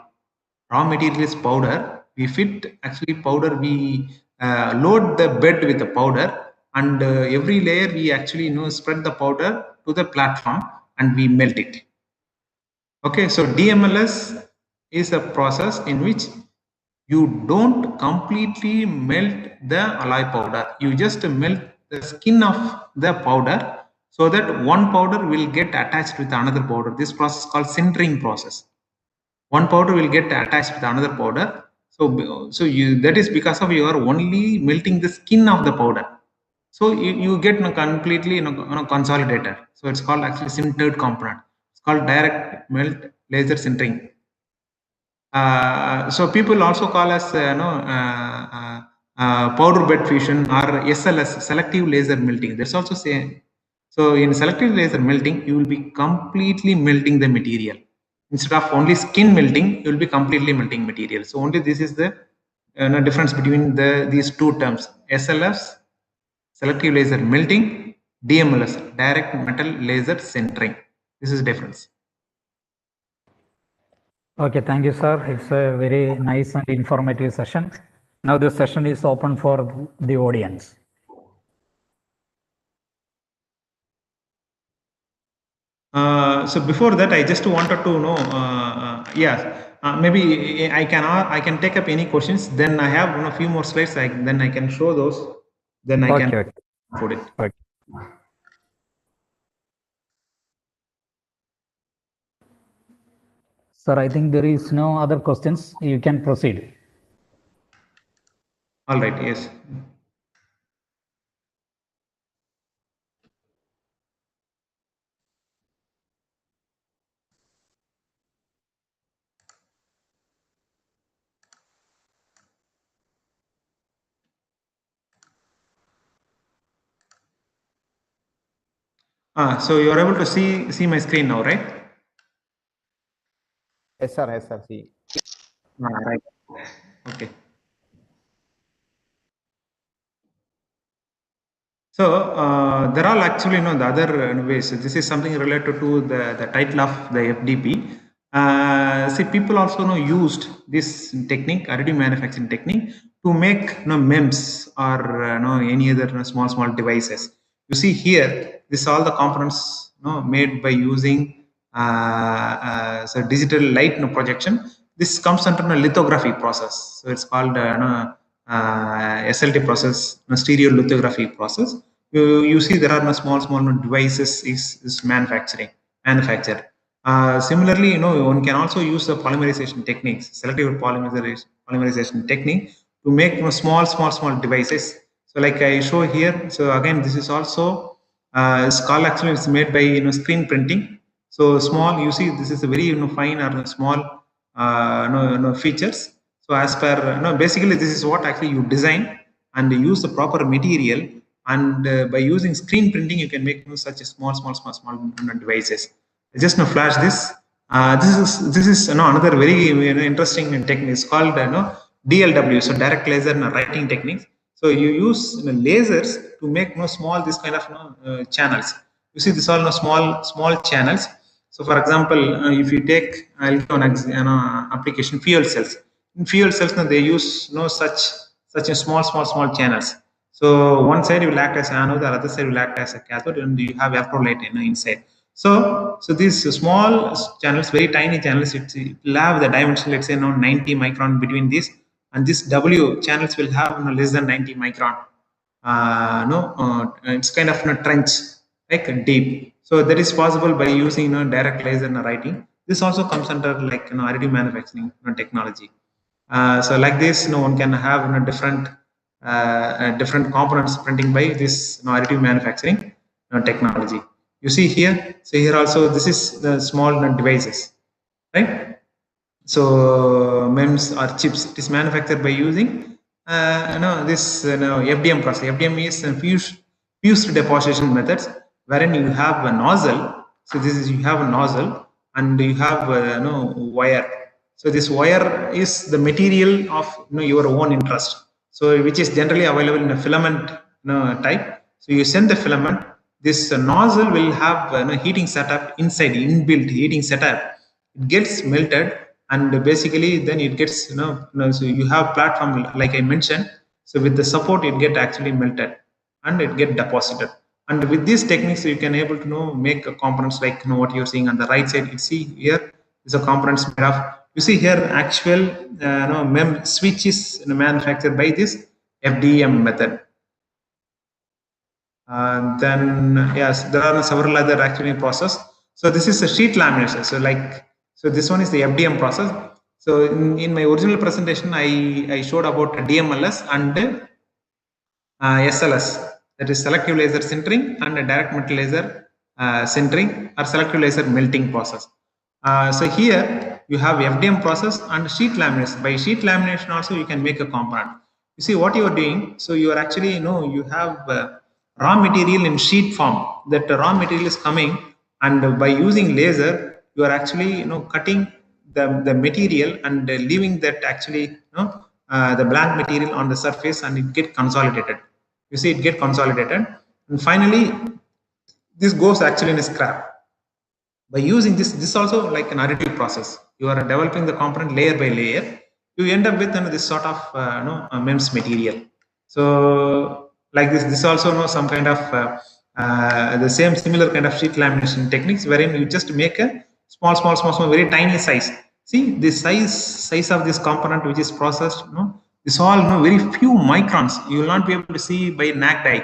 Raw material is powder. We fit actually powder. We load the bed with the powder, and every layer we actually spread the powder to the platform and we melt it. Okay, so DMLS is a process in which you don't completely melt the alloy powder. You just melt the skin of the powder so that one powder will get attached with another powder. This process is called sintering process. One powder will get attached with another powder. So that is because of you are only melting the skin of the powder. So you get completely consolidated. So it's called actually sintered component. It's called direct melt laser sintering. So people also call us powder bed fusion or SLS, selective laser melting. That's also same. So in selective laser melting, you will be completely melting the material. Instead of only skin melting, you will be completely melting material. So only this is the difference between these two terms: SLS, selective laser melting, DMLS, direct metal laser sintering. This is difference. Okay, thank you, sir. It's a very nice and informative session. Now the session is open for the audience. So before that, I just wanted to know, maybe I can take up any questions. Then I have a few more slides. Then I can show those. Then I can put it. Okay. Sir, I think there is no other questions. You can proceed. All right. Yes. So you are able to see my screen now, right? Yes, sir. Yes, sir. See. Right. Okay. So there are actually the other ways. This is something related to the title of the FDP. See, people also used this technique, additive manufacturing technique, to make MEMS or any other small devices. You see here, this all the components made by using so digital light projection. This comes under a lithography process. So it's called SLT process, stereo lithography process. You see there are small devices is manufactured. Similarly, one can also use the polymerization techniques, selective polymerization technique, to make small devices. So like I show here. So again, this is also skull actually is made by screen printing. So small, you see this is a very fine or small features. So as per basically this is what actually you design and use the proper material, and by using screen printing you can make such a small devices. Just flash this. This is another very interesting technique. It's called DLW, so direct laser writing techniques. So you use lasers to make small this kind of channels. You see this all small channels. So for example, if you take, I'll give an application, fuel cells. In fuel cells, they use such a small channels. So one side will act as anode, the other side will act as a cathode, and you have electrolyte inside. So these small channels, very tiny channels, it will have the dimension, let's say 90 micron between these, and this W channels will have less than 90 micron. It's kind of a trench, like deep. So that is possible by using direct laser writing. This also comes under like additive manufacturing technology. So like this, one can have different components printing by this additive manufacturing technology. You see here. So here also this is the small devices, right? So MEMS or chips, it is manufactured by using this FDM process. FDM is fused deposition methods, wherein you have a nozzle. So this is, you have a nozzle and you have wire. So this wire is the material of your own interest. So which is generally available in a filament type. So you send the filament. This nozzle will have heating setup inside, inbuilt heating setup. It gets melted, and basically then it gets so you have platform like I mentioned. So with the support, it get actually melted and it get deposited. And with these techniques, you can able to make components like what you're seeing on the right side. You see here is a components made of. You see here actual MEM switch is manufactured by this FDM method. Then yes, there are several other actually process. So this is a sheet lamination. So this one is the FDM process. So in my original presentation, I showed about DMLS and SLS, that is selective laser sintering and direct metal laser sintering or selective laser melting process. So here you have FDM process and sheet lamination. By sheet lamination also you can make a component. You see what you are doing. So you are actually you have raw material in sheet form. That raw material is coming, and by using laser you are actually cutting the material and leaving that actually the blank material on the surface, and it get consolidated. You see it get consolidated, and finally this goes actually in a scrap. By using this also like an additive process. You are developing the component layer by layer. You end up with this sort of MEMS material. So like this also some kind of the same similar kind of sheet lamination techniques, wherein you just make a small very tiny size. See the size of this component which is processed. This all very few microns. You will not be able to see by naked eye.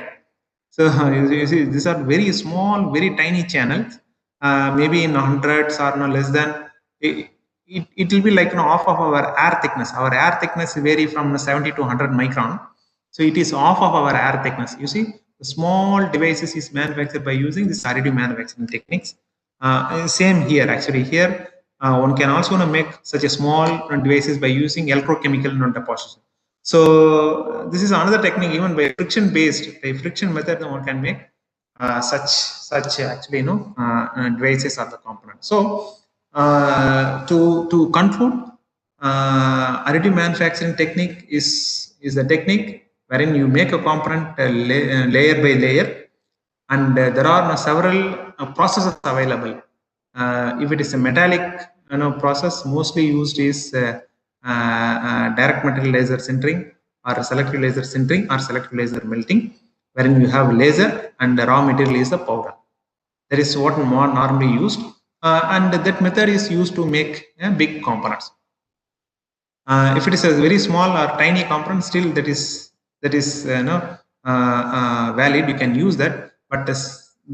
So you see these are very small, very tiny channels. Maybe in hundreds or less than. It will be like half of our air thickness. Our air thickness vary from 70 to 100 micron. So it is half of our air thickness. You see, the small devices is manufactured by using this additive manufacturing techniques. Same here. Actually, here one can also make such a small devices by using electrochemical deposition. So this is another technique. Even by friction method, one can make such actually devices or the component. So to conclude, additive manufacturing technique is the technique wherein you make a component layer by layer, and there are several processes available. If it is a metallic process, mostly used is direct metal laser sintering or selective laser sintering or selective laser melting, wherein you have laser and the raw material is the powder. That is what more normally used, and that method is used to make big components. If it is a very small or tiny component, still that is valid. You can use that, but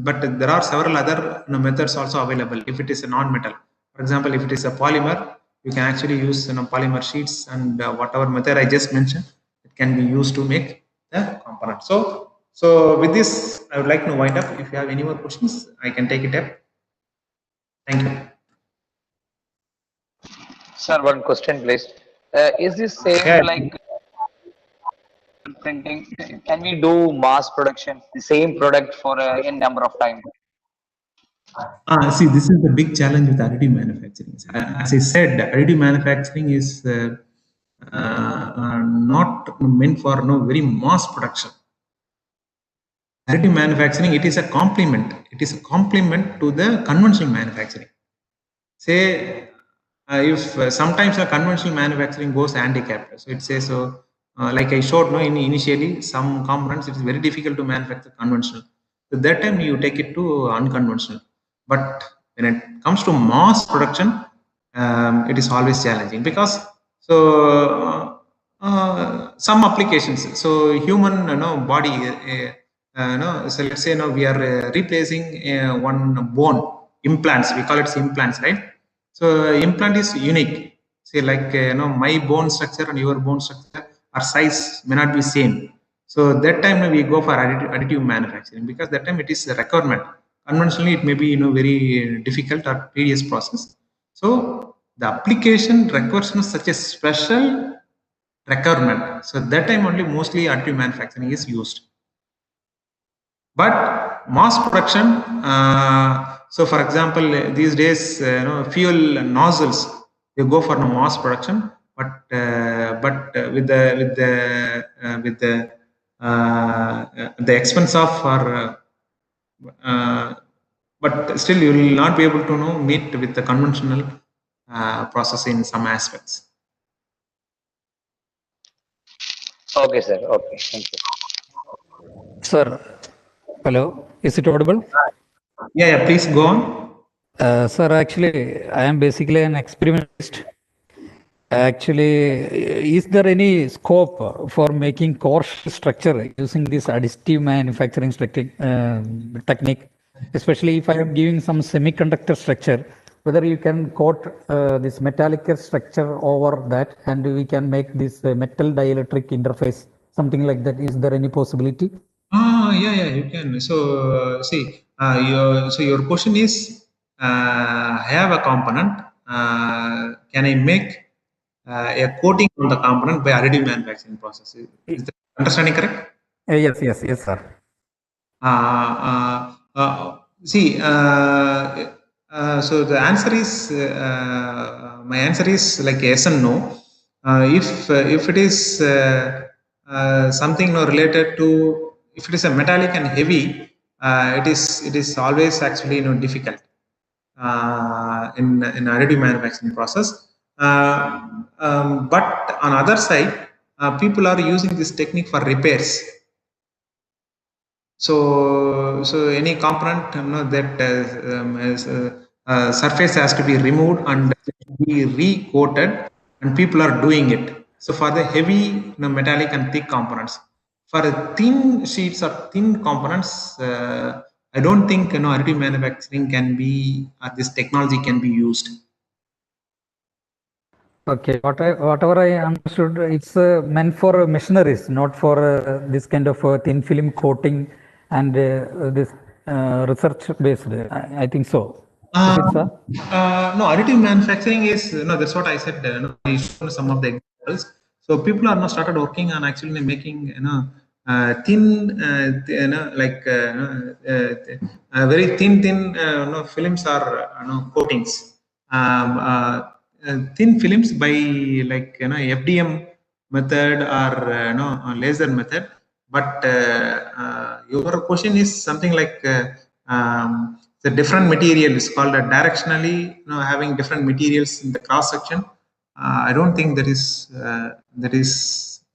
there are several other methods also available. If it is a non-metal, for example, if it is a polymer, you can actually use polymer sheets, and whatever method I just mentioned, it can be used to make the component. So with this, I would like to wind up. If you have any more questions, I can take it up. Thank you. Sir, one question, please. Is this same like printing? Can we do mass production, the same product for n number of time? See, this is the big challenge with additive manufacturing. As I said, additive manufacturing is not meant for very mass production. Additive manufacturing, it is a complement. It is a complement to the conventional manufacturing. Say, if sometimes a conventional manufacturing goes handicapped. So it says so. Like I showed, initially some components it is very difficult to manufacture conventional. So that time you take it to unconventional. But when it comes to mass production, it is always challenging because some applications. So human body, so let's say we are replacing one bone, implants. We call it implants, right? So implant is unique. Say like my bone structure and your bone structure, our size may not be same. So that time we go for additive manufacturing, because that time it is a requirement. Conventionally, it may be very difficult or tedious process. So the application requires such a special requirement. So that time only mostly additive manufacturing is used. But mass production, so for example, these days, fuel nozzles, they go for mass production, but with the expense of but still you will not be able to meet with the conventional process in some aspects. Okay, sir. Okay, thank you. Sir, hello, is it audible? Yeah, please go on. Sir, actually, I am basically an experimentalist. Actually, is there any scope for making core structure using this additive manufacturing technique? Especially if I am giving some semiconductor structure, whether you can coat this metallic structure over that and we can make this metal dielectric interface, something like that. Is there any possibility? Yeah, you can. So, see, your question is, I have a component. Can I make a coating on the component by additive manufacturing process? Is that understanding correct? Yes, sir. See, so the answer is, my answer is like yes and no. If it is something no related to, if it is a metallic and heavy, it is always actually difficult in additive manufacturing process. But on other side, people are using this technique for repairs. So any component that surface has to be removed and be re-coated, and people are doing it. So for the heavy metallic and thick components, for thin sheets or thin components, I don't think additive manufacturing can be, this technology can be used. Okay, whatever I understood, it's meant for machineries, not for this kind of thin film coating and this research based. I think so. Is it, sir? No, additive manufacturing is, no, that's what I said. I showed some of the examples. So people are now started working on actually making, thin, like very thin, films or coatings. Thin films by like FDM method or laser method. But your question is something like the different material is called a directionally having different materials in the cross section. I don't think that is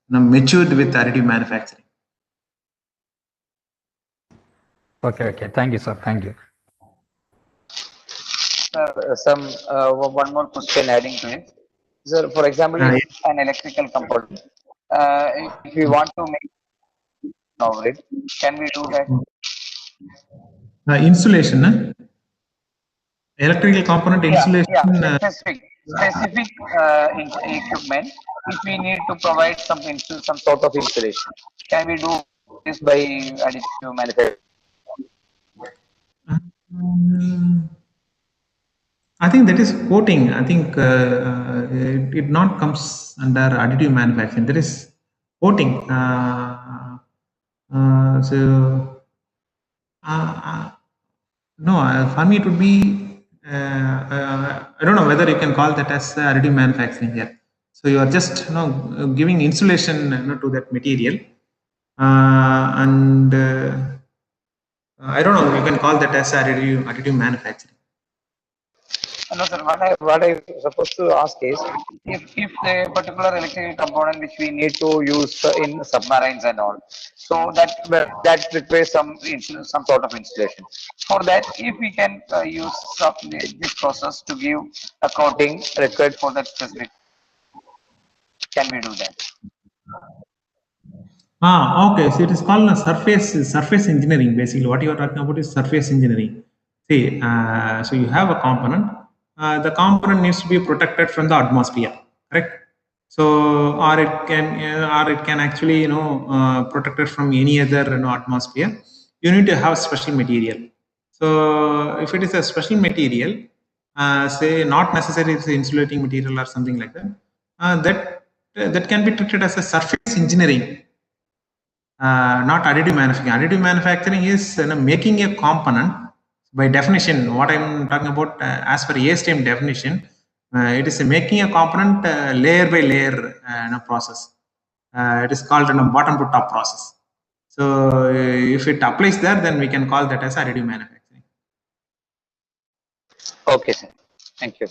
matured with additive manufacturing. Okay. Thank you, sir. Thank you. One more question adding to it. So, for example, if an electrical component, if we want to make of it, can we do that? Insulation, electrical component insulation. Yeah. Specific equipment. If we need to provide some sort of insulation, can we do this by additive manufacturing? I think that is coating. I think it not comes under additive manufacturing. That is coating. So no, for me it would be. I don't know whether you can call that as additive manufacturing here. So you are just giving insulation to that material, and I don't know. You can call that as additive manufacturing. No, sir. What I supposed to ask is, if the particular electrical component which we need to use in submarines and all, so that requires some sort of insulation. For that, if we can use this process to give a coating required for that specific, can we do that? Okay. So it is called a surface engineering. Basically, what you are talking about is surface engineering. See, so you have a component. The component needs to be protected from the atmosphere, correct? So, or it can actually protected from any other atmosphere. You need to have special material. So, if it is a special material, say not necessarily it's insulating material or something like that, that can be treated as a surface engineering. Not additive manufacturing. Additive manufacturing is making a component. By definition, what I'm talking about, as per ASTM definition, it is making a component layer by layer process. It is called bottom to top process. So if it applies there, then we can call that as additive manufacturing. Okay, sir. Thank you.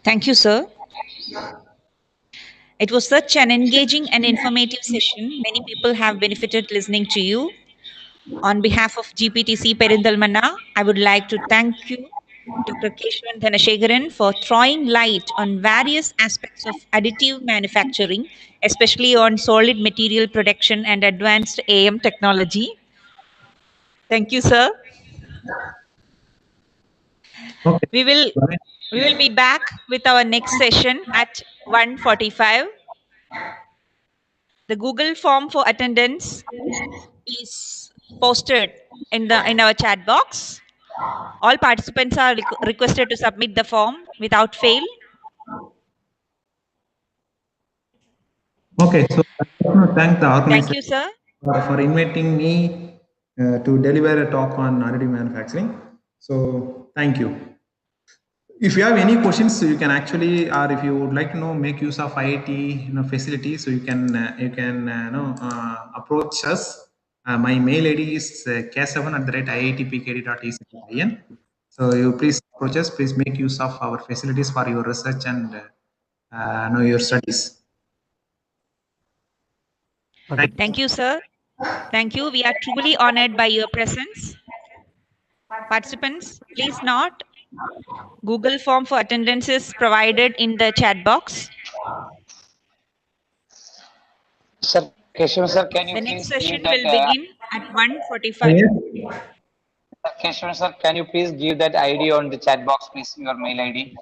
Thank you, sir. It was such an engaging and informative session. Many people have benefited listening to you. On behalf of GPTC Perinthalmanna, I would like to thank you, Dr. Keshwan Dhanashegaran, for throwing light on various aspects of additive manufacturing, especially on solid material production and advanced AM technology. Thank you, sir. Okay. We will be back with our next session at 1:45. The Google form for attendance is posted in our chat box. All participants are requested to submit the form without fail. Okay, so I want to thank the Thank organizer you, sir. for inviting me to deliver a talk on additive manufacturing. So thank you. If you have any questions, you can actually, or if you would like to know, make use of IIT facilities, so you can approach us. My mail ID is k7@iitpkd.ac.in. So you please approach us. Please make use of our facilities for your research and your studies. Okay. Thank you, sir. Thank you. We are truly honored by your presence. Participants, please note, Google form for attendance is provided in the chat box. Sir, Keshwan sir, can you The next please give session that? will begin at 1:45. Keshwan sir, can you please give that ID on the chat box, please? Your mail ID.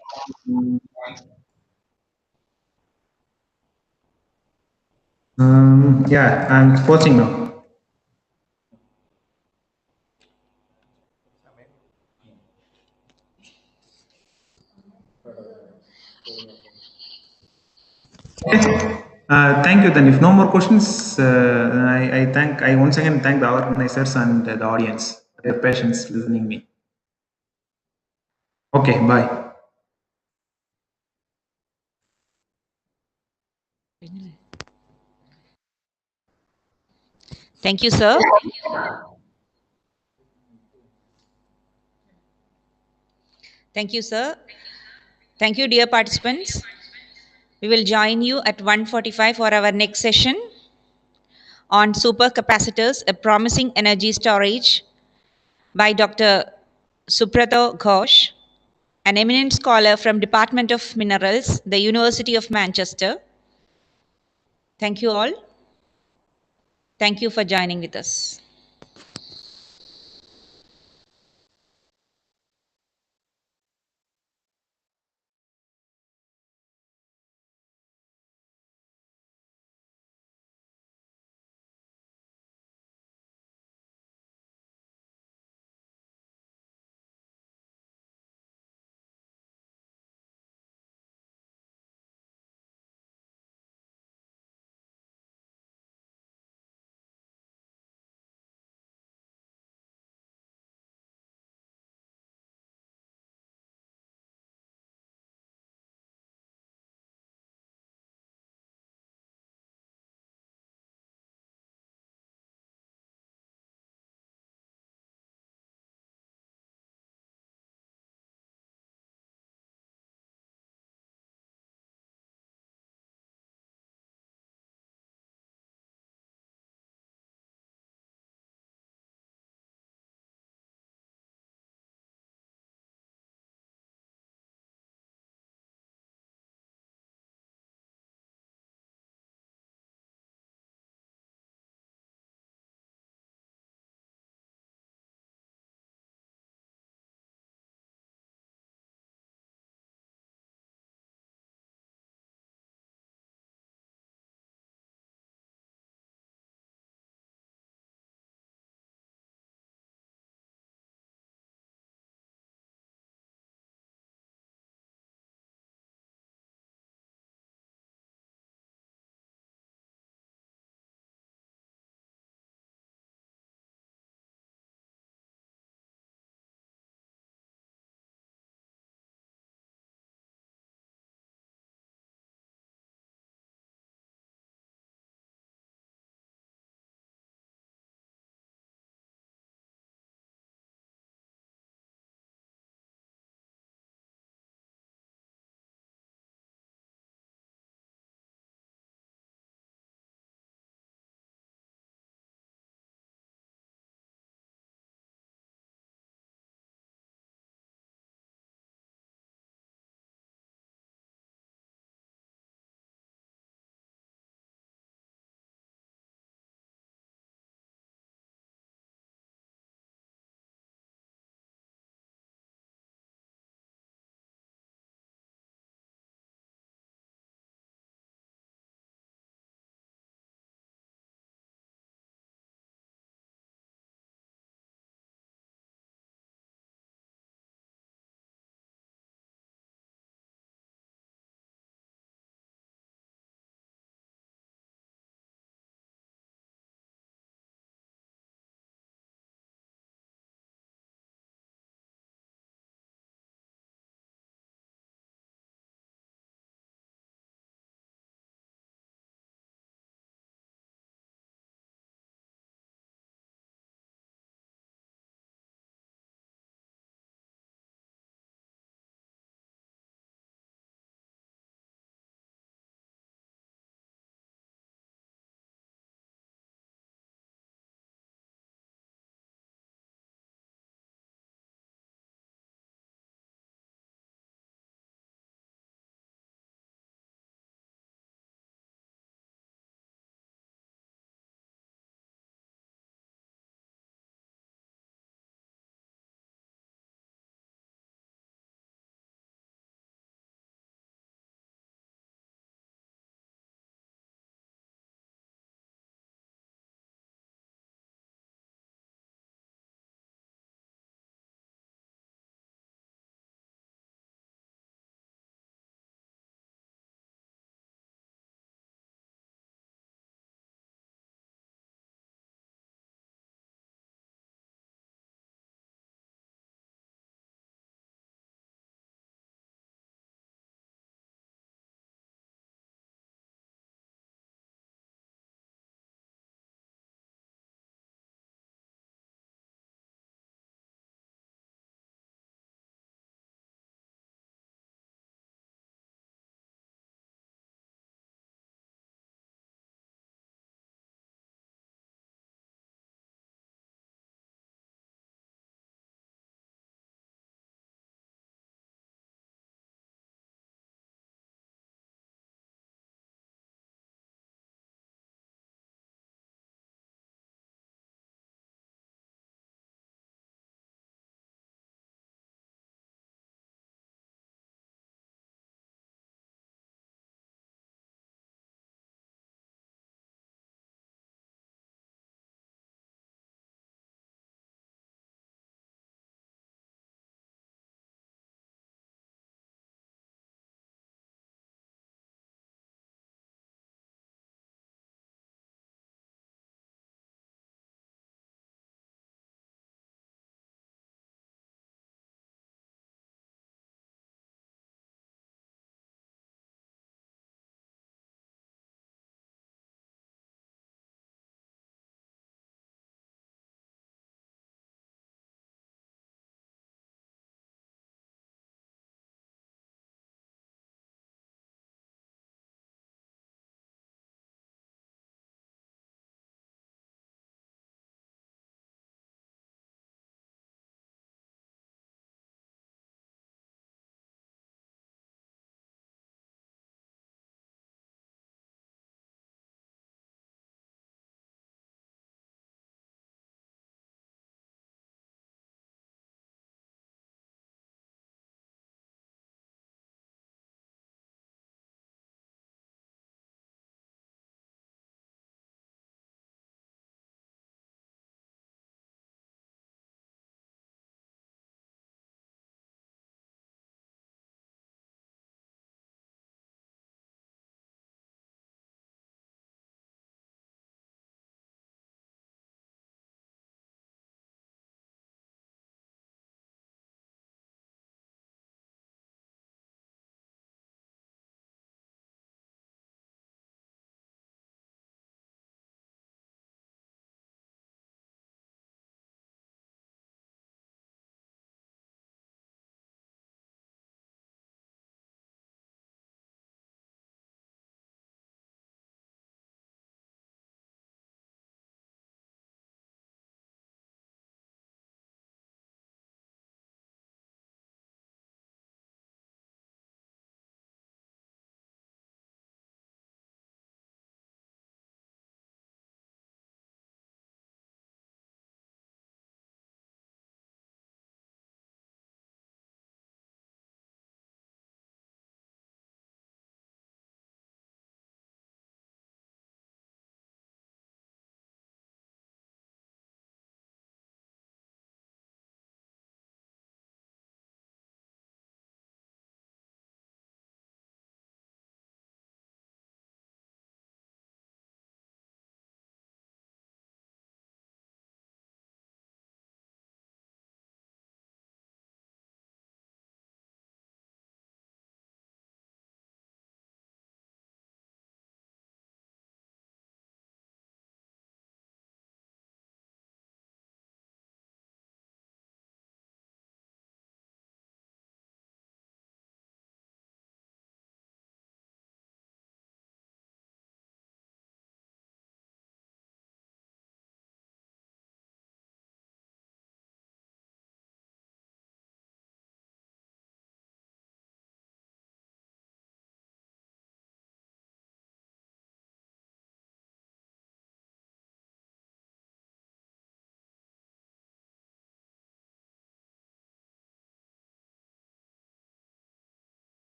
Yeah, I'm watching now. Thank you. Then, if no more questions, I once again thank the organizers and the audience for their patience listening me. Okay, bye. Thank you, sir. Thank you, sir. Thank you, dear participants. We will join you at 1:45 for our next session on supercapacitors, a promising energy storage by Dr. Subrata Ghosh, an eminent scholar from Department of Minerals, the University of Manchester. Thank you all. Thank you for joining with us.